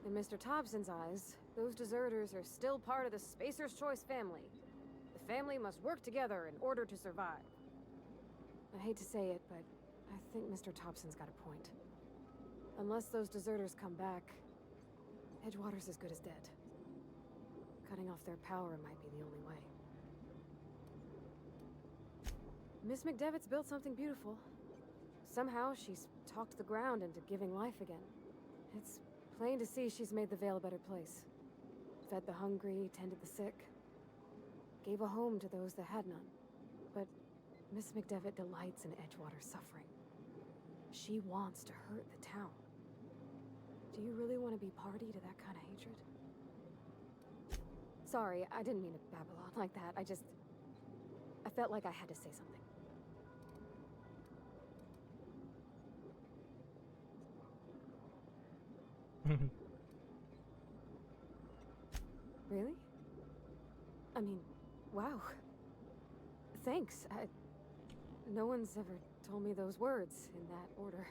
In Mr. Thompson's eyes, those deserters are still part of the Spacer's Choice family. The family must work together in order to survive. I hate to say it, but I think Mr. Thompson's got a point. Unless those deserters come back, Edgewater's as good as dead. Cutting off their power might be the only way. Miss McDevitt's built something beautiful. Somehow she's talked the ground into giving life again. It's plain to see she's made the Vale a better place. Fed the hungry, tended the sick. Gave a home to those that had none. But Miss McDevitt delights in Edgewater's suffering. She wants to hurt the town. Do you really want to be party to that kind of hatred? Sorry, I didn't mean to babble on like that. I felt like I had to say something. Really? I mean, wow. Thanks. No one's ever told me those words in that order.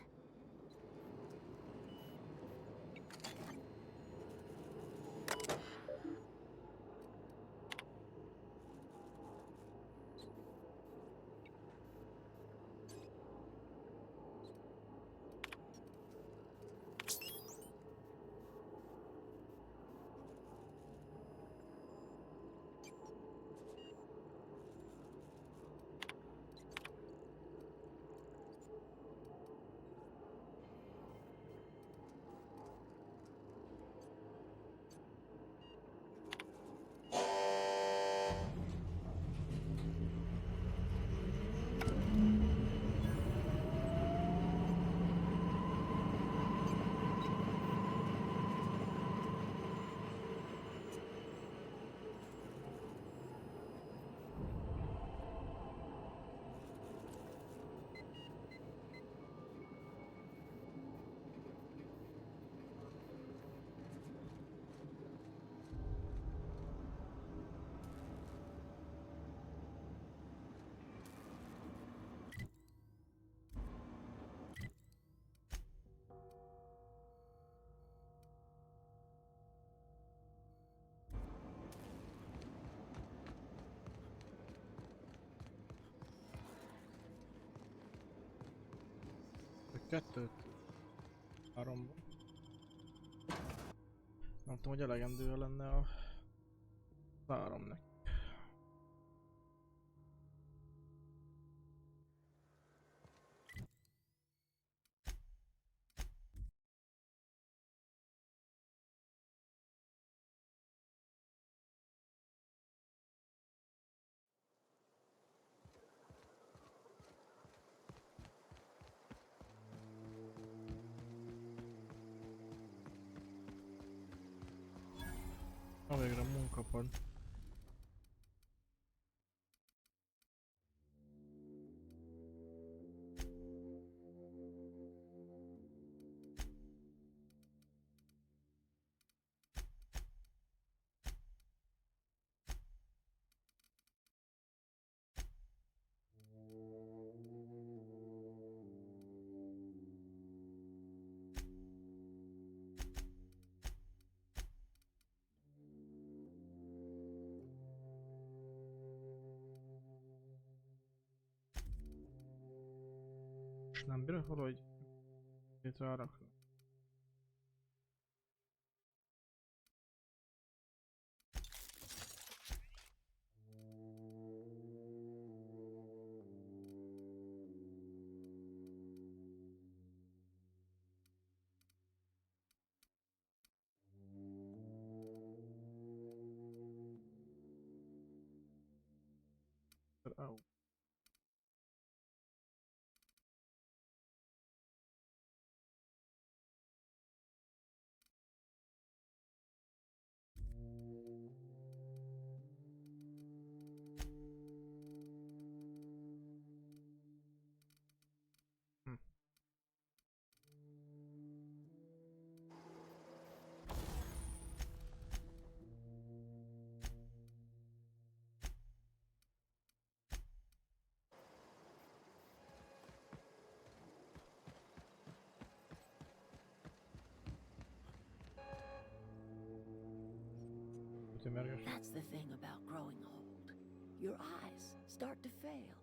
Kettőt. Háromban. Nem tudom, hogy elegendő lenne a háromnak. Na végre munkapad. És nem bírok valahogy itt rárakni. Oh. That's the thing about growing old. Your eyes start to fail.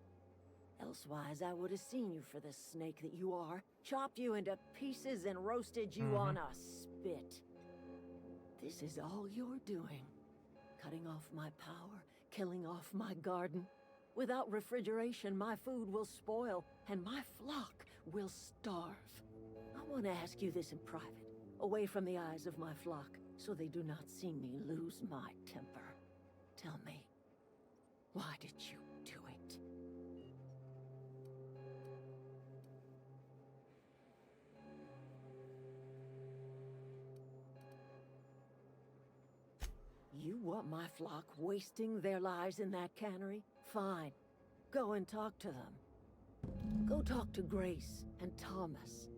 Elsewise, I would have seen you for the snake that you are, chopped you into pieces and roasted you on a spit. This is all you're doing. Cutting off my power, killing off my garden. Without refrigeration, my food will spoil, and my flock will starve. I want to ask you this in private, away from the eyes of my flock, so they do not see me lose my temper. Tell me, why did you do it? You want my flock wasting their lives in that cannery? Fine. Go and talk to them. Go talk to Grace and Thomas.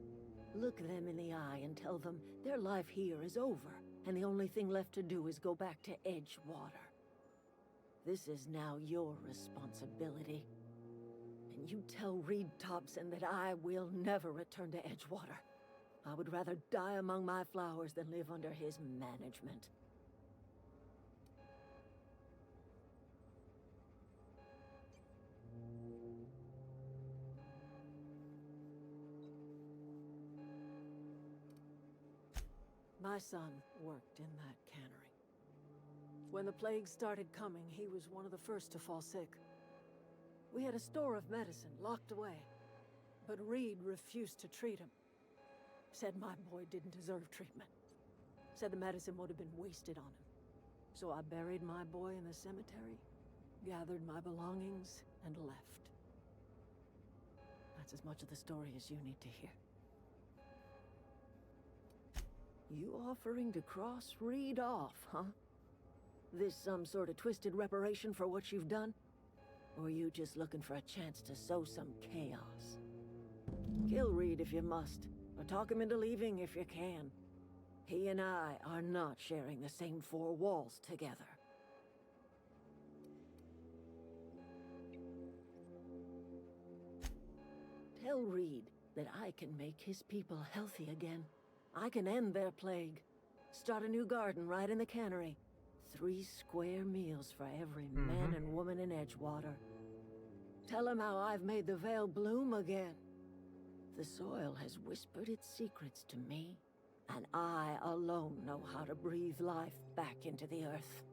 Look them in the eye and tell them their life here is over, and the only thing left to do is go back to Edgewater. This is now your responsibility. And you tell Reed Thompson that I will never return to Edgewater. I would rather die among my flowers than live under his management. My son worked in that cannery. When the plague started coming, he was one of the first to fall sick. We had a store of medicine locked away, but Reed refused to treat him. Said my boy didn't deserve treatment. Said the medicine would have been wasted on him. So I buried my boy in the cemetery, gathered my belongings, and left. That's as much of the story as you need to hear. You offering to cross Reed off, huh? This some sort of twisted reparation for what you've done? Or are you just looking for a chance to sow some chaos? Kill Reed if you must, or talk him into leaving if you can. He and I are not sharing the same four walls together. Tell Reed that I can make his people healthy again. I can end their plague. Start a new garden right in the cannery. 3 square meals for every man and woman in Edgewater. Tell him how I've made the Vale bloom again. The soil has whispered its secrets to me, and I alone know how to breathe life back into the earth.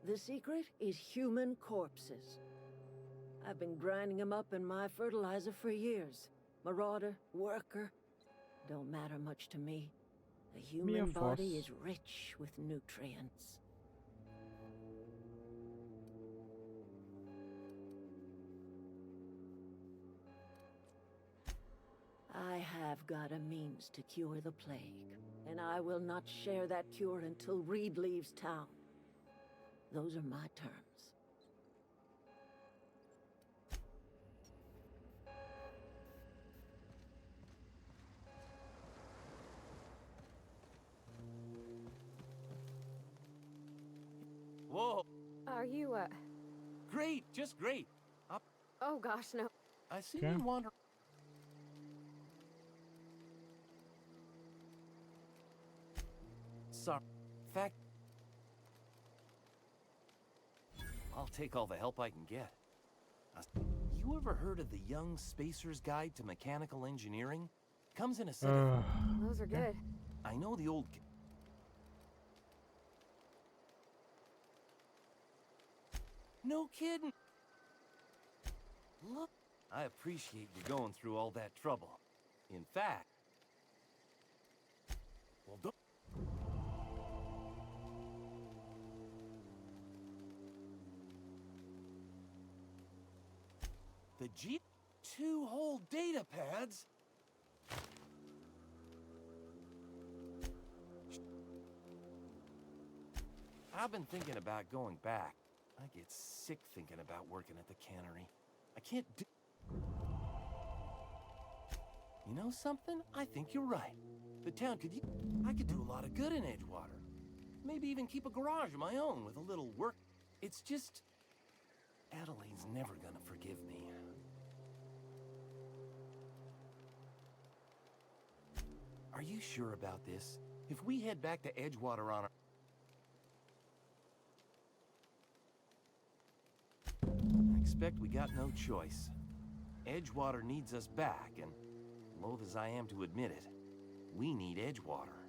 The secret is human corpses. I've been grinding them up in my fertilizer for years. Marauder, worker, don't matter much to me. The human body is rich with nutrients. I have got a means to cure the plague, and I will not share that cure until Reed leaves town. Those are my terms. Whoa! Are you, Great, just great. Oh gosh, no. I see you wander. Sorry. Fact. I'll take all the help I can get. You ever heard of the Young Spacer's Guide to Mechanical Engineering? Comes in a set of... Those are good. I know the old... No kidding. Look, I appreciate you going through all that trouble. In fact... Well, don't... The G... 2 whole data pads? I've been thinking about going back. I get sick thinking about working at the cannery. I can't do... You know something? I think you're right. The town could... I could do a lot of good in Edgewater. Maybe even keep a garage of my own with a little work. It's just... Adelaide's never gonna forgive me. Are you sure about this? If we head back to Edgewater on our... I expect we got no choice. Edgewater needs us back, and loath as I am to admit it, we need Edgewater.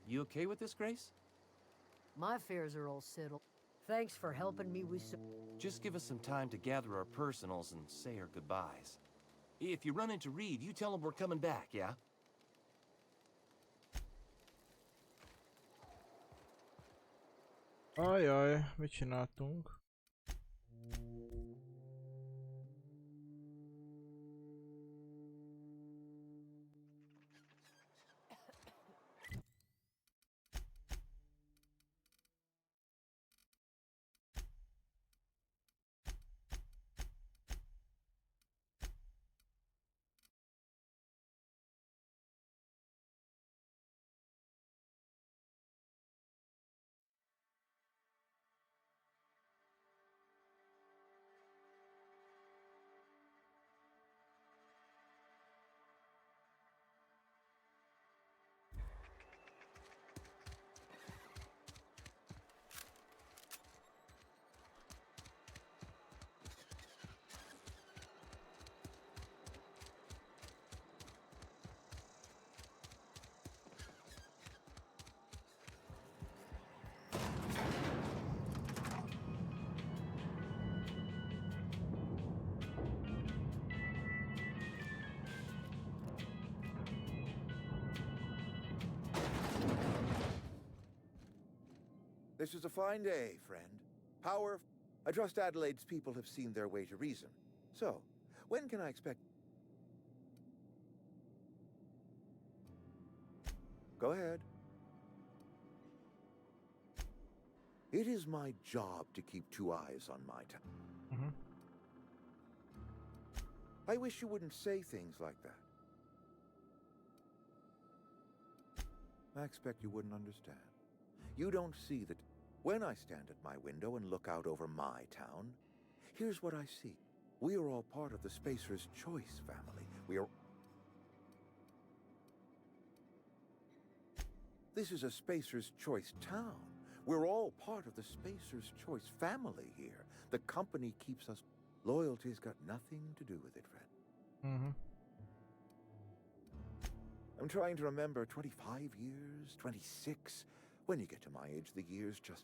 You okay with this, Grace? My fears are all settled. Thanks for helping me with some... Just give us some time to gather our personals and say our goodbyes. If you run into Reed, you tell him we're coming back, yeah? Ajaj, mit csináltunk? This is a fine day, friend. I trust Adelaide's people have seen their way to reason. So, when can I expect... Go ahead. It is my job to keep 2 eyes on my town. I wish you wouldn't say things like that. I expect you wouldn't understand. You don't see that when I stand at my window and look out over my town, here's what I see. We are all part of the Spacer's Choice family. This is a Spacer's Choice town. We're all part of the Spacer's Choice family here. The company keeps us... Loyalty's got nothing to do with it, friend. I'm trying to remember 25 years, 26. When you get to my age, the years just...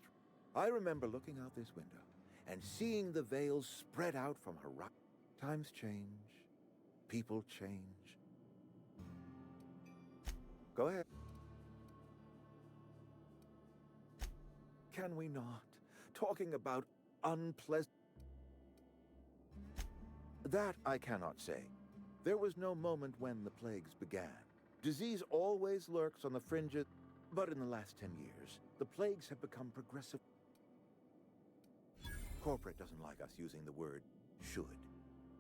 I remember looking out this window and seeing the veils spread out from horizon. Times change. People change. Go ahead. Can we not? Talking about unpleasant... That I cannot say. There was no moment when the plagues began. Disease always lurks on the fringes, but in the last 10 years, the plagues have become progressive. Corporate doesn't like us using the word should.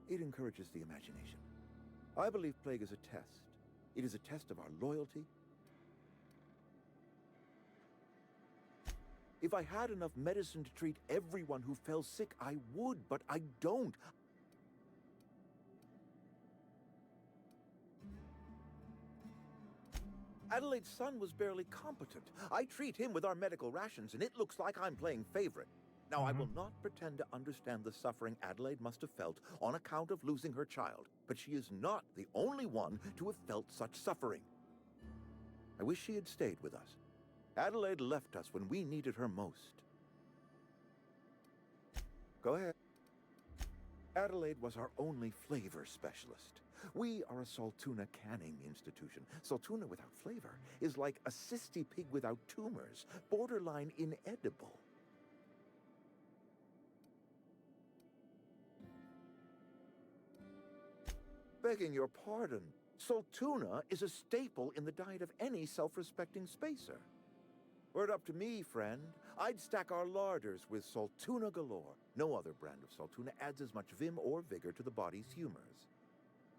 It encourages the imagination. I believe plague is a test. It is a test of our loyalty. If I had enough medicine to treat everyone who fell sick, I would, but I don't. Adelaide's son was barely competent. I treat him with our medical rations, and it looks like I'm playing favorite. Now, I will not pretend to understand the suffering Adelaide must have felt on account of losing her child, but she is not the only one to have felt such suffering. I wish she had stayed with us. Adelaide left us when we needed her most. Go ahead. Adelaide was our only flavor specialist. We are a Saltuna canning institution. Saltuna without flavor is like a cysty pig without tumors, borderline inedible. Begging your pardon, Saltuna is a staple in the diet of any self-respecting spacer. Were it up to me, friend, I'd stack our larders with Saltuna galore. No other brand of Saltuna adds as much vim or vigor to the body's humors.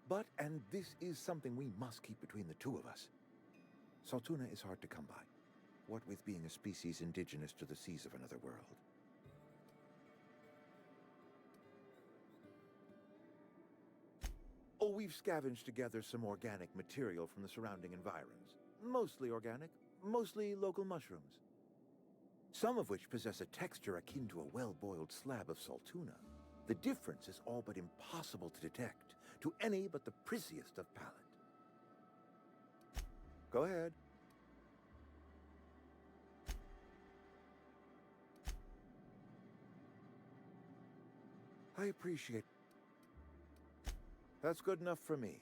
But, and this is something we must keep between the two of us, Saltuna is hard to come by, what with being a species indigenous to the seas of another world. Oh, we've scavenged together some organic material from the surrounding environs. Mostly organic, mostly local mushrooms. Some of which possess a texture akin to a well-boiled slab of Saltuna. The difference is all but impossible to detect to any but the prissiest of palate. Go ahead. I appreciate... That's good enough for me.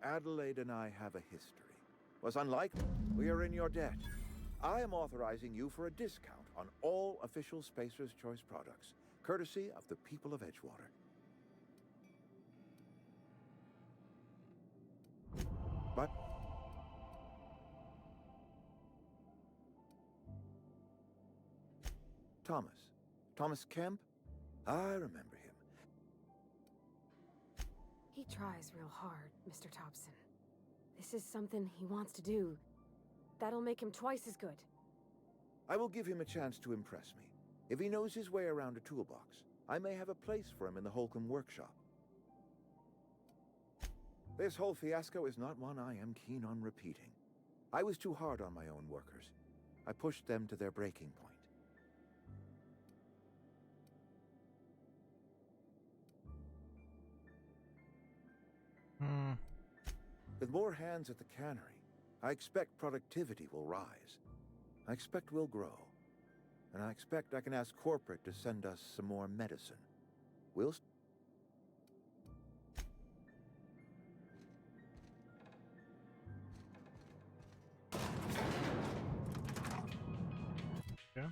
Adelaide and I have a history. Was unlikely. We are in your debt. I am authorizing you for a discount on all official Spacer's Choice products, courtesy of the people of Edgewater. But... Thomas Kemp? I remember him. He tries real hard, Mr. Thompson. This is something he wants to do. That'll make him twice as good. I will give him a chance to impress me. If he knows his way around a toolbox, I may have a place for him in the Holcomb workshop. This whole fiasco is not one I am keen on repeating. I was too hard on my own workers. I pushed them to their breaking point. With more hands at the cannery, I expect productivity will rise. I expect we'll grow. And I expect I can ask corporate to send us some more medicine. We'll... Yeah.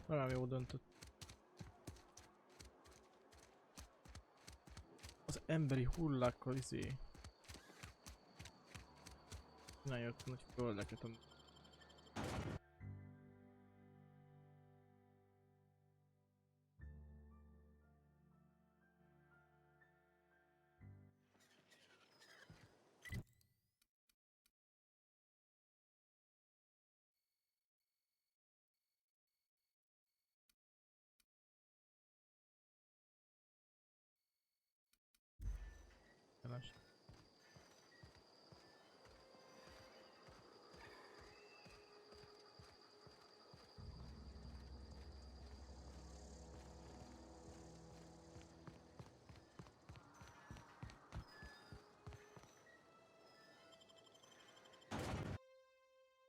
Nagyon jó döntött. Az emberi hullákkal nagyon jött nagy földeket,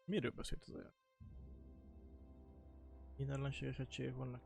Miről beszélt az olyan? Milyen ellenséges egységek vannak?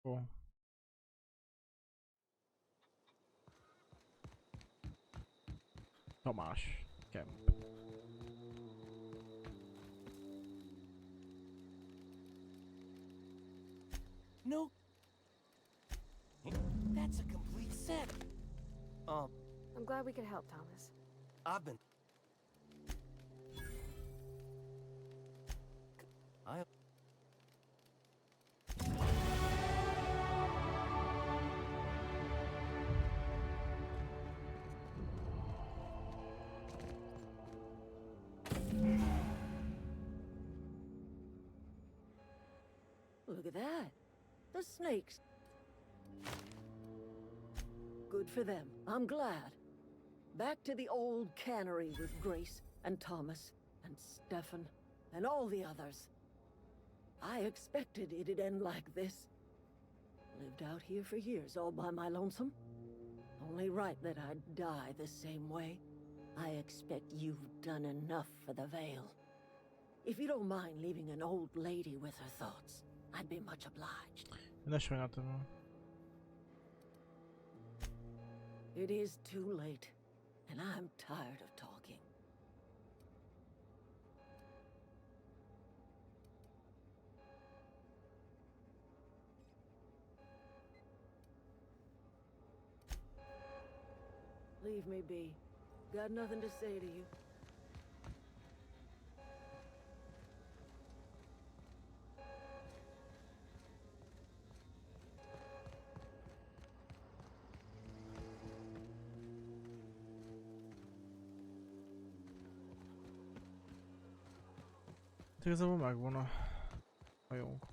Ó. Tamás. Kemp. No. That's a complete set. I'm glad we could help, Thomas. I've been... Look at that. The snakes. Good for them. I'm glad. Back to the old cannery with Grace and Thomas and Stefan and all the others. I expected it'd end like this. Lived out here for years all by my lonesome. Only right that I'd die the same way. I expect you've done enough for the Vale. If you don't mind leaving an old lady with her thoughts, I'd be much obliged. It is too late, and I'm tired of talking. Leave me be. Got nothing to say to you. Igazából megvan a hajónk.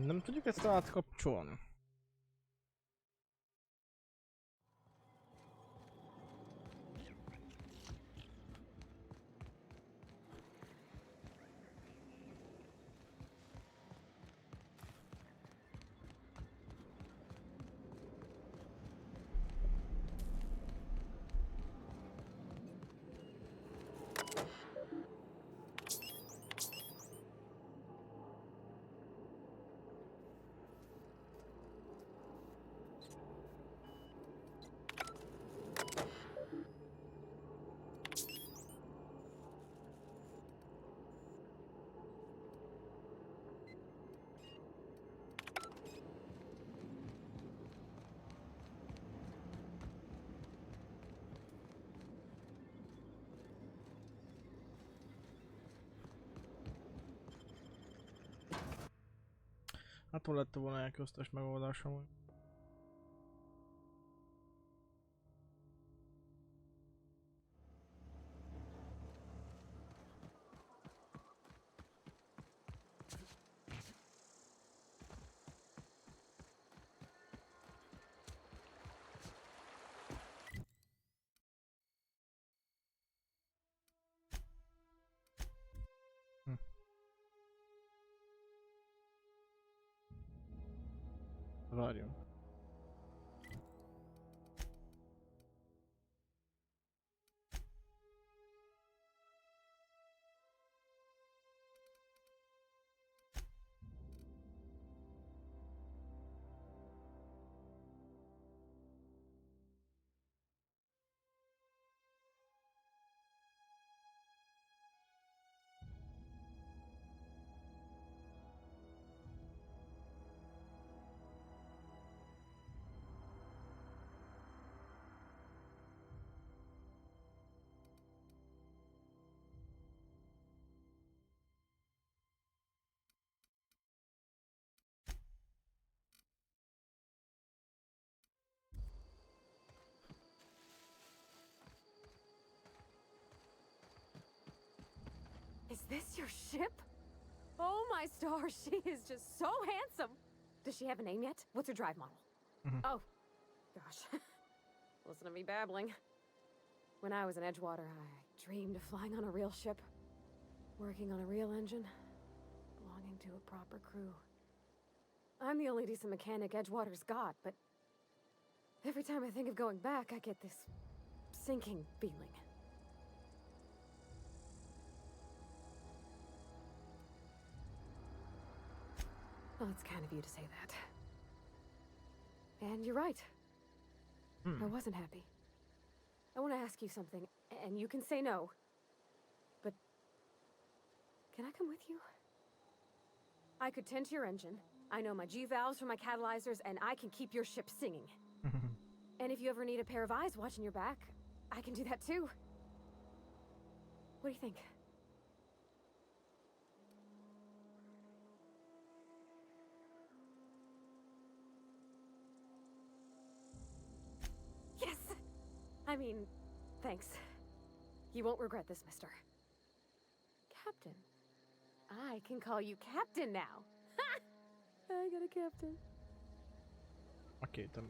Nem tudjuk ezt átkapcsolni. Hát hol lett volna egy köztes megoldás amúgy. Várjon. Is this your ship? Oh my stars, she is just so handsome. Does she have a name yet? What's her drive model? Oh, gosh. Listen to me babbling. When I was in Edgewater, I dreamed of flying on a real ship, working on a real engine, belonging to a proper crew. I'm the only decent mechanic Edgewater's got, but every time I think of going back, I get this sinking feeling. Well, it's kind of you to say that. And you're right. I wasn't happy. I want to ask you something, and you can say no. But can I come with you? I could tend to your engine. I know my G-valves for my catalyzers, and I can keep your ship singing. And if you ever need a pair of eyes watching your back, I can do that too. What do you think? Yes! I mean, thanks. You won't regret this, mister. Captain. I can call you Captain now. Ha! I got a captain. Okej, tam...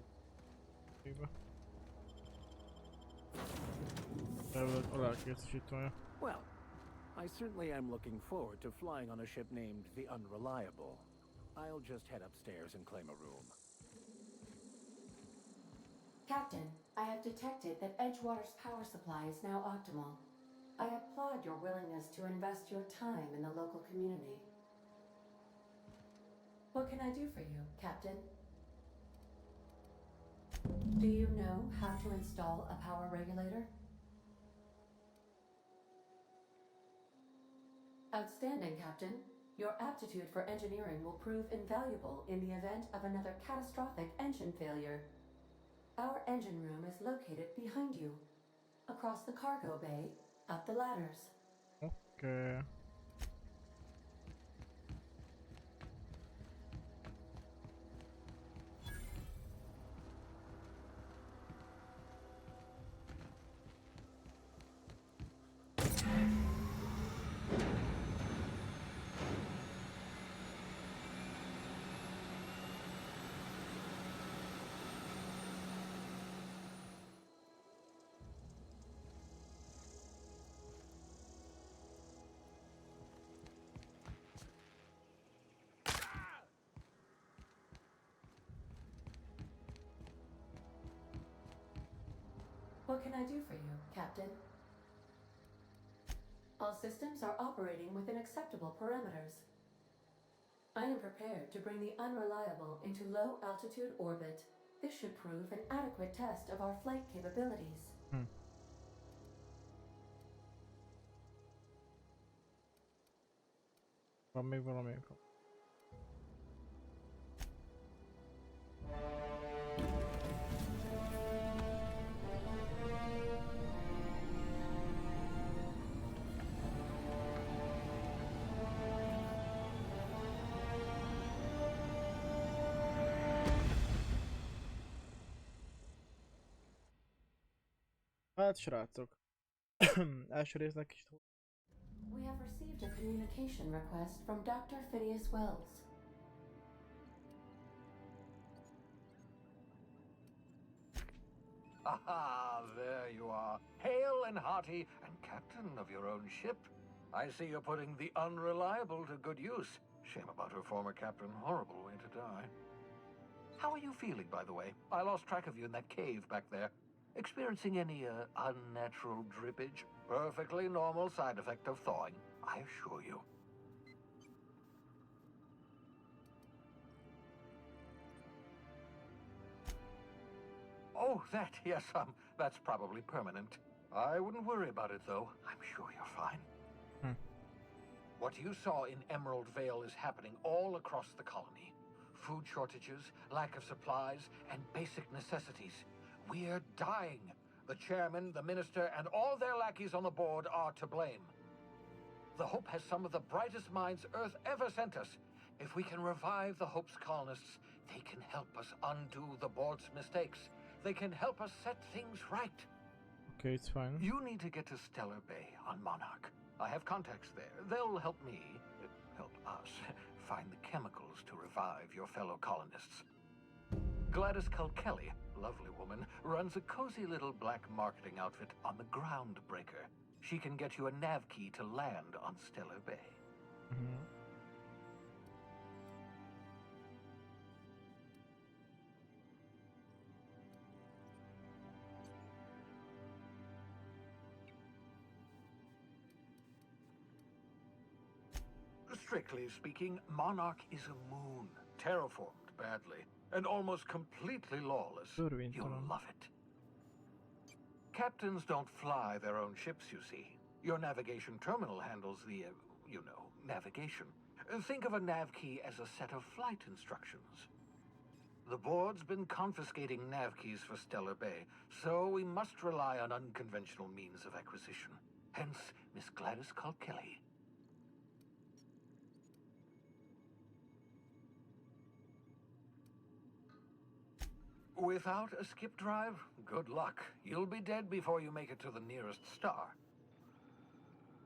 Well, I certainly am looking forward to flying on a ship named the Unreliable. I'll just head upstairs and claim a room. Captain, I have detected that Edgewater's power supply is now optimal. I applaud your willingness to invest your time in the local community. What can I do for you, Captain? Do you know how to install a power regulator? Outstanding, Captain. Your aptitude for engineering will prove invaluable in the event of another catastrophic engine failure. Our engine room is located behind you, across the cargo bay, up the ladders. Okay. What can I do for you, Captain? All systems are operating within acceptable parameters. I am prepared to bring the Unreliable into low-altitude orbit. This should prove an adequate test of our flight capabilities. Van még valami. Hát srácok. Első résznek is. We have received a communication request from Dr. Phineas Wells. Aha, there you are. Hale and hearty and captain of your own ship. I see you're putting the unreliable to good use. Shame about her former captain. Horrible way to die. How are you feeling, by the way? I lost track of you in that cave back there. Experiencing any, unnatural drippage? Perfectly normal side effect of thawing, I assure you. Oh, that, yes, that's probably permanent. I wouldn't worry about it, though. I'm sure you're fine. What you saw in Emerald Vale is happening all across the colony. Food shortages, lack of supplies, and basic necessities. We're dying. The chairman, the minister, and all their lackeys on the board are to blame. The Hope has some of the brightest minds Earth ever sent us. If we can revive the Hope's colonists, they can help us undo the board's mistakes. They can help us set things right. Okay, it's fine. You need to get to Stellar Bay on Monarch. I have contacts there. They'll help me, help us, find the chemicals to revive your fellow colonists. Gladys Culkelly, lovely woman, runs a cozy little black marketing outfit on the Groundbreaker. She can get you a nav key to land on Stellar Bay. Strictly speaking, Monarch is a moon, terraformed badly, and almost completely lawless. You'll love it. Captains don't fly their own ships, you see. Your navigation terminal handles the, navigation. Think of a nav key as a set of flight instructions. The board's been confiscating nav keys for Stellar Bay, so we must rely on unconventional means of acquisition. Hence, Miss Gladys Culkelly. Without a skip drive, good luck. You'll be dead before you make it to the nearest star.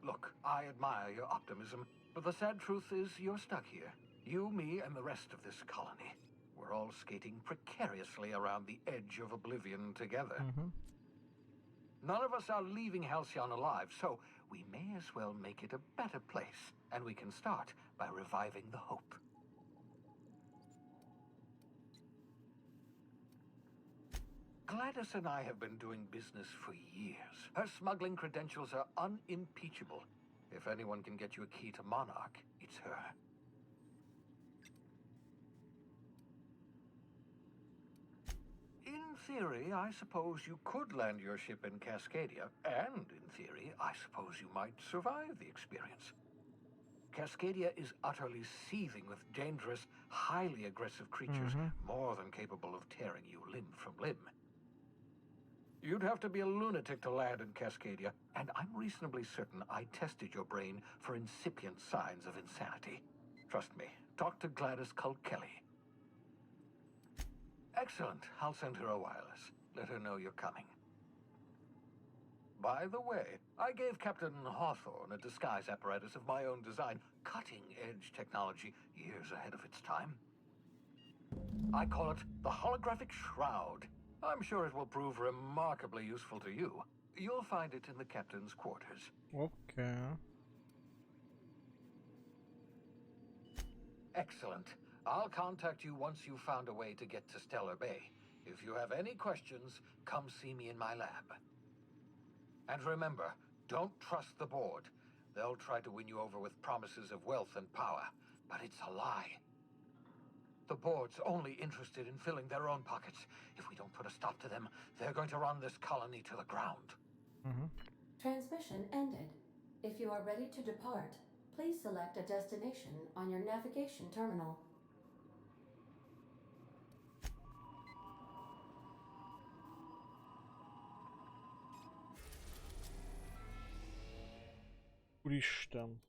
Look, I admire your optimism, but the sad truth is you're stuck here. You, me, and the rest of this colony. We're all skating precariously around the edge of oblivion together. None of us are leaving Halcyon alive, so we may as well make it a better place, and we can start by reviving the Hope. Gladys and I have been doing business for years. Her smuggling credentials are unimpeachable. If anyone can get you a key to Monarch, it's her. In theory, I suppose you could land your ship in Cascadia, and in theory, I suppose you might survive the experience. Cascadia is utterly seething with dangerous, highly aggressive creatures, more than capable of tearing you limb from limb. You'd have to be a lunatic to land in Cascadia, and I'm reasonably certain I tested your brain for incipient signs of insanity. Trust me, talk to Gladys Culkelly. Excellent. I'll send her a wireless. Let her know you're coming. By the way, I gave Captain Hawthorne a disguise apparatus of my own design, cutting-edge technology years ahead of its time. I call it the Holographic Shroud. I'm sure it will prove remarkably useful to you. You'll find it in the captain's quarters. Okay. Excellent. I'll contact you once you've found a way to get to Stellar Bay. If you have any questions, come see me in my lab. And remember, don't trust the board. They'll try to win you over with promises of wealth and power, but it's a lie. The board's only interested in filling their own pockets. If we don't put a stop to them, they're going to run this colony to the ground. Transmission ended. If you are ready to depart, please select a destination on your navigation terminal. Úristen.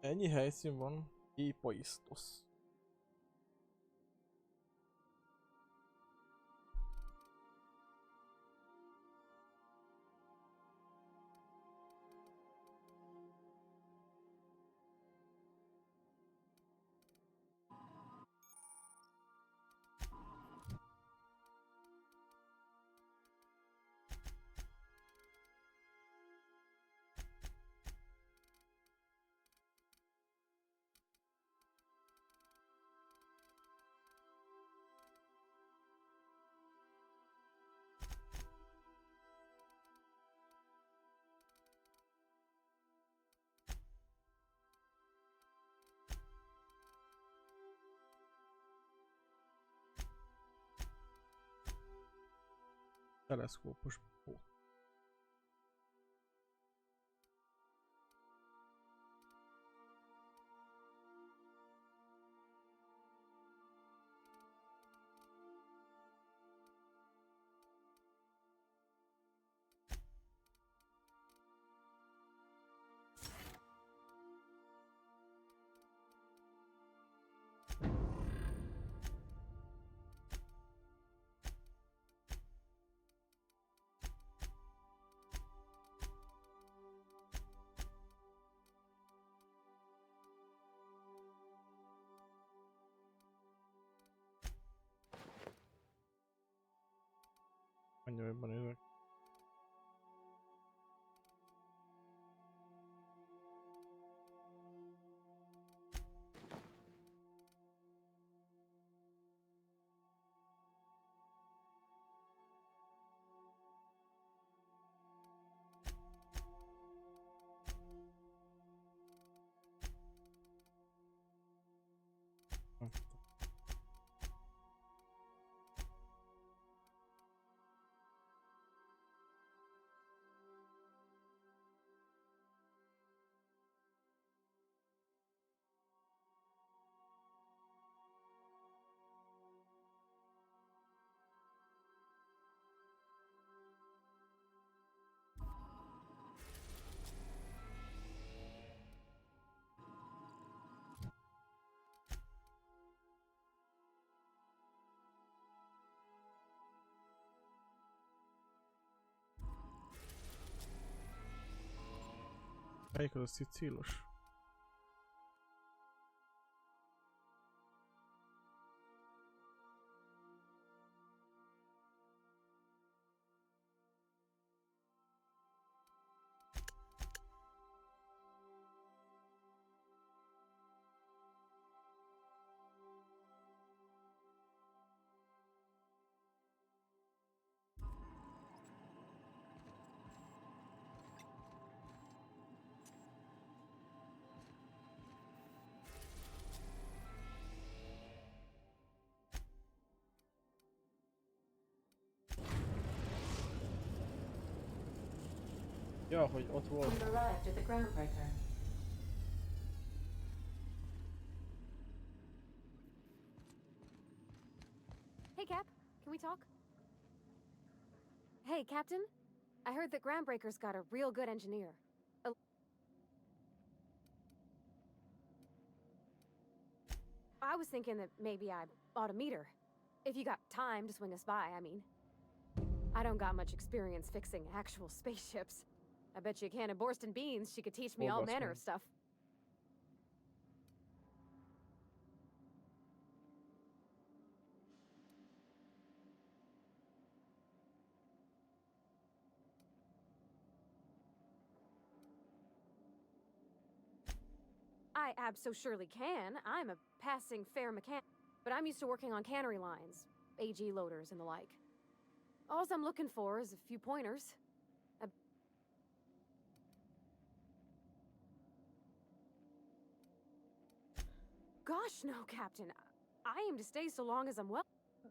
Ennyi helyszín van? Ipoistos. Teleszkópos bot. Annyira jobban nézek. Melyik az a szicílos? Ja, hogy ott volt. We've arrived at the groundbreaker. Hey, Cap. Can we talk? Hey, Captain. I heard that Groundbreaker's got a real good engineer. I was thinking that maybe I ought to meet her. If you got time to swing us by, I mean. I don't got much experience fixing actual spaceships. I bet you a can of Borston beans she could teach me all manner of stuff. I abso-surely can. I'm a passing fair mechanic, but I'm used to working on cannery lines, AG loaders and the like. All I'm looking for is a few pointers. Gosh, no, Captain. I aim to stay so long as I'm well.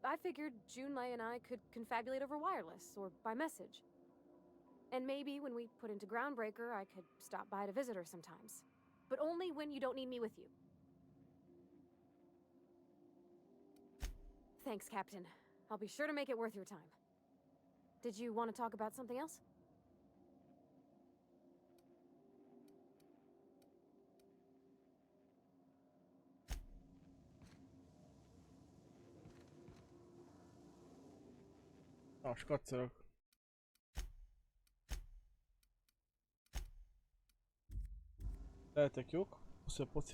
I figured Junlei and I could confabulate over wireless or by message. And maybe when we put into Groundbreaker, I could stop by to visit her sometimes. But only when you don't need me with you. Thanks, Captain. I'll be sure to make it worth your time. Did you want to talk about something else? Na, skaccerok. Lehetek jók. Köszi a pocira.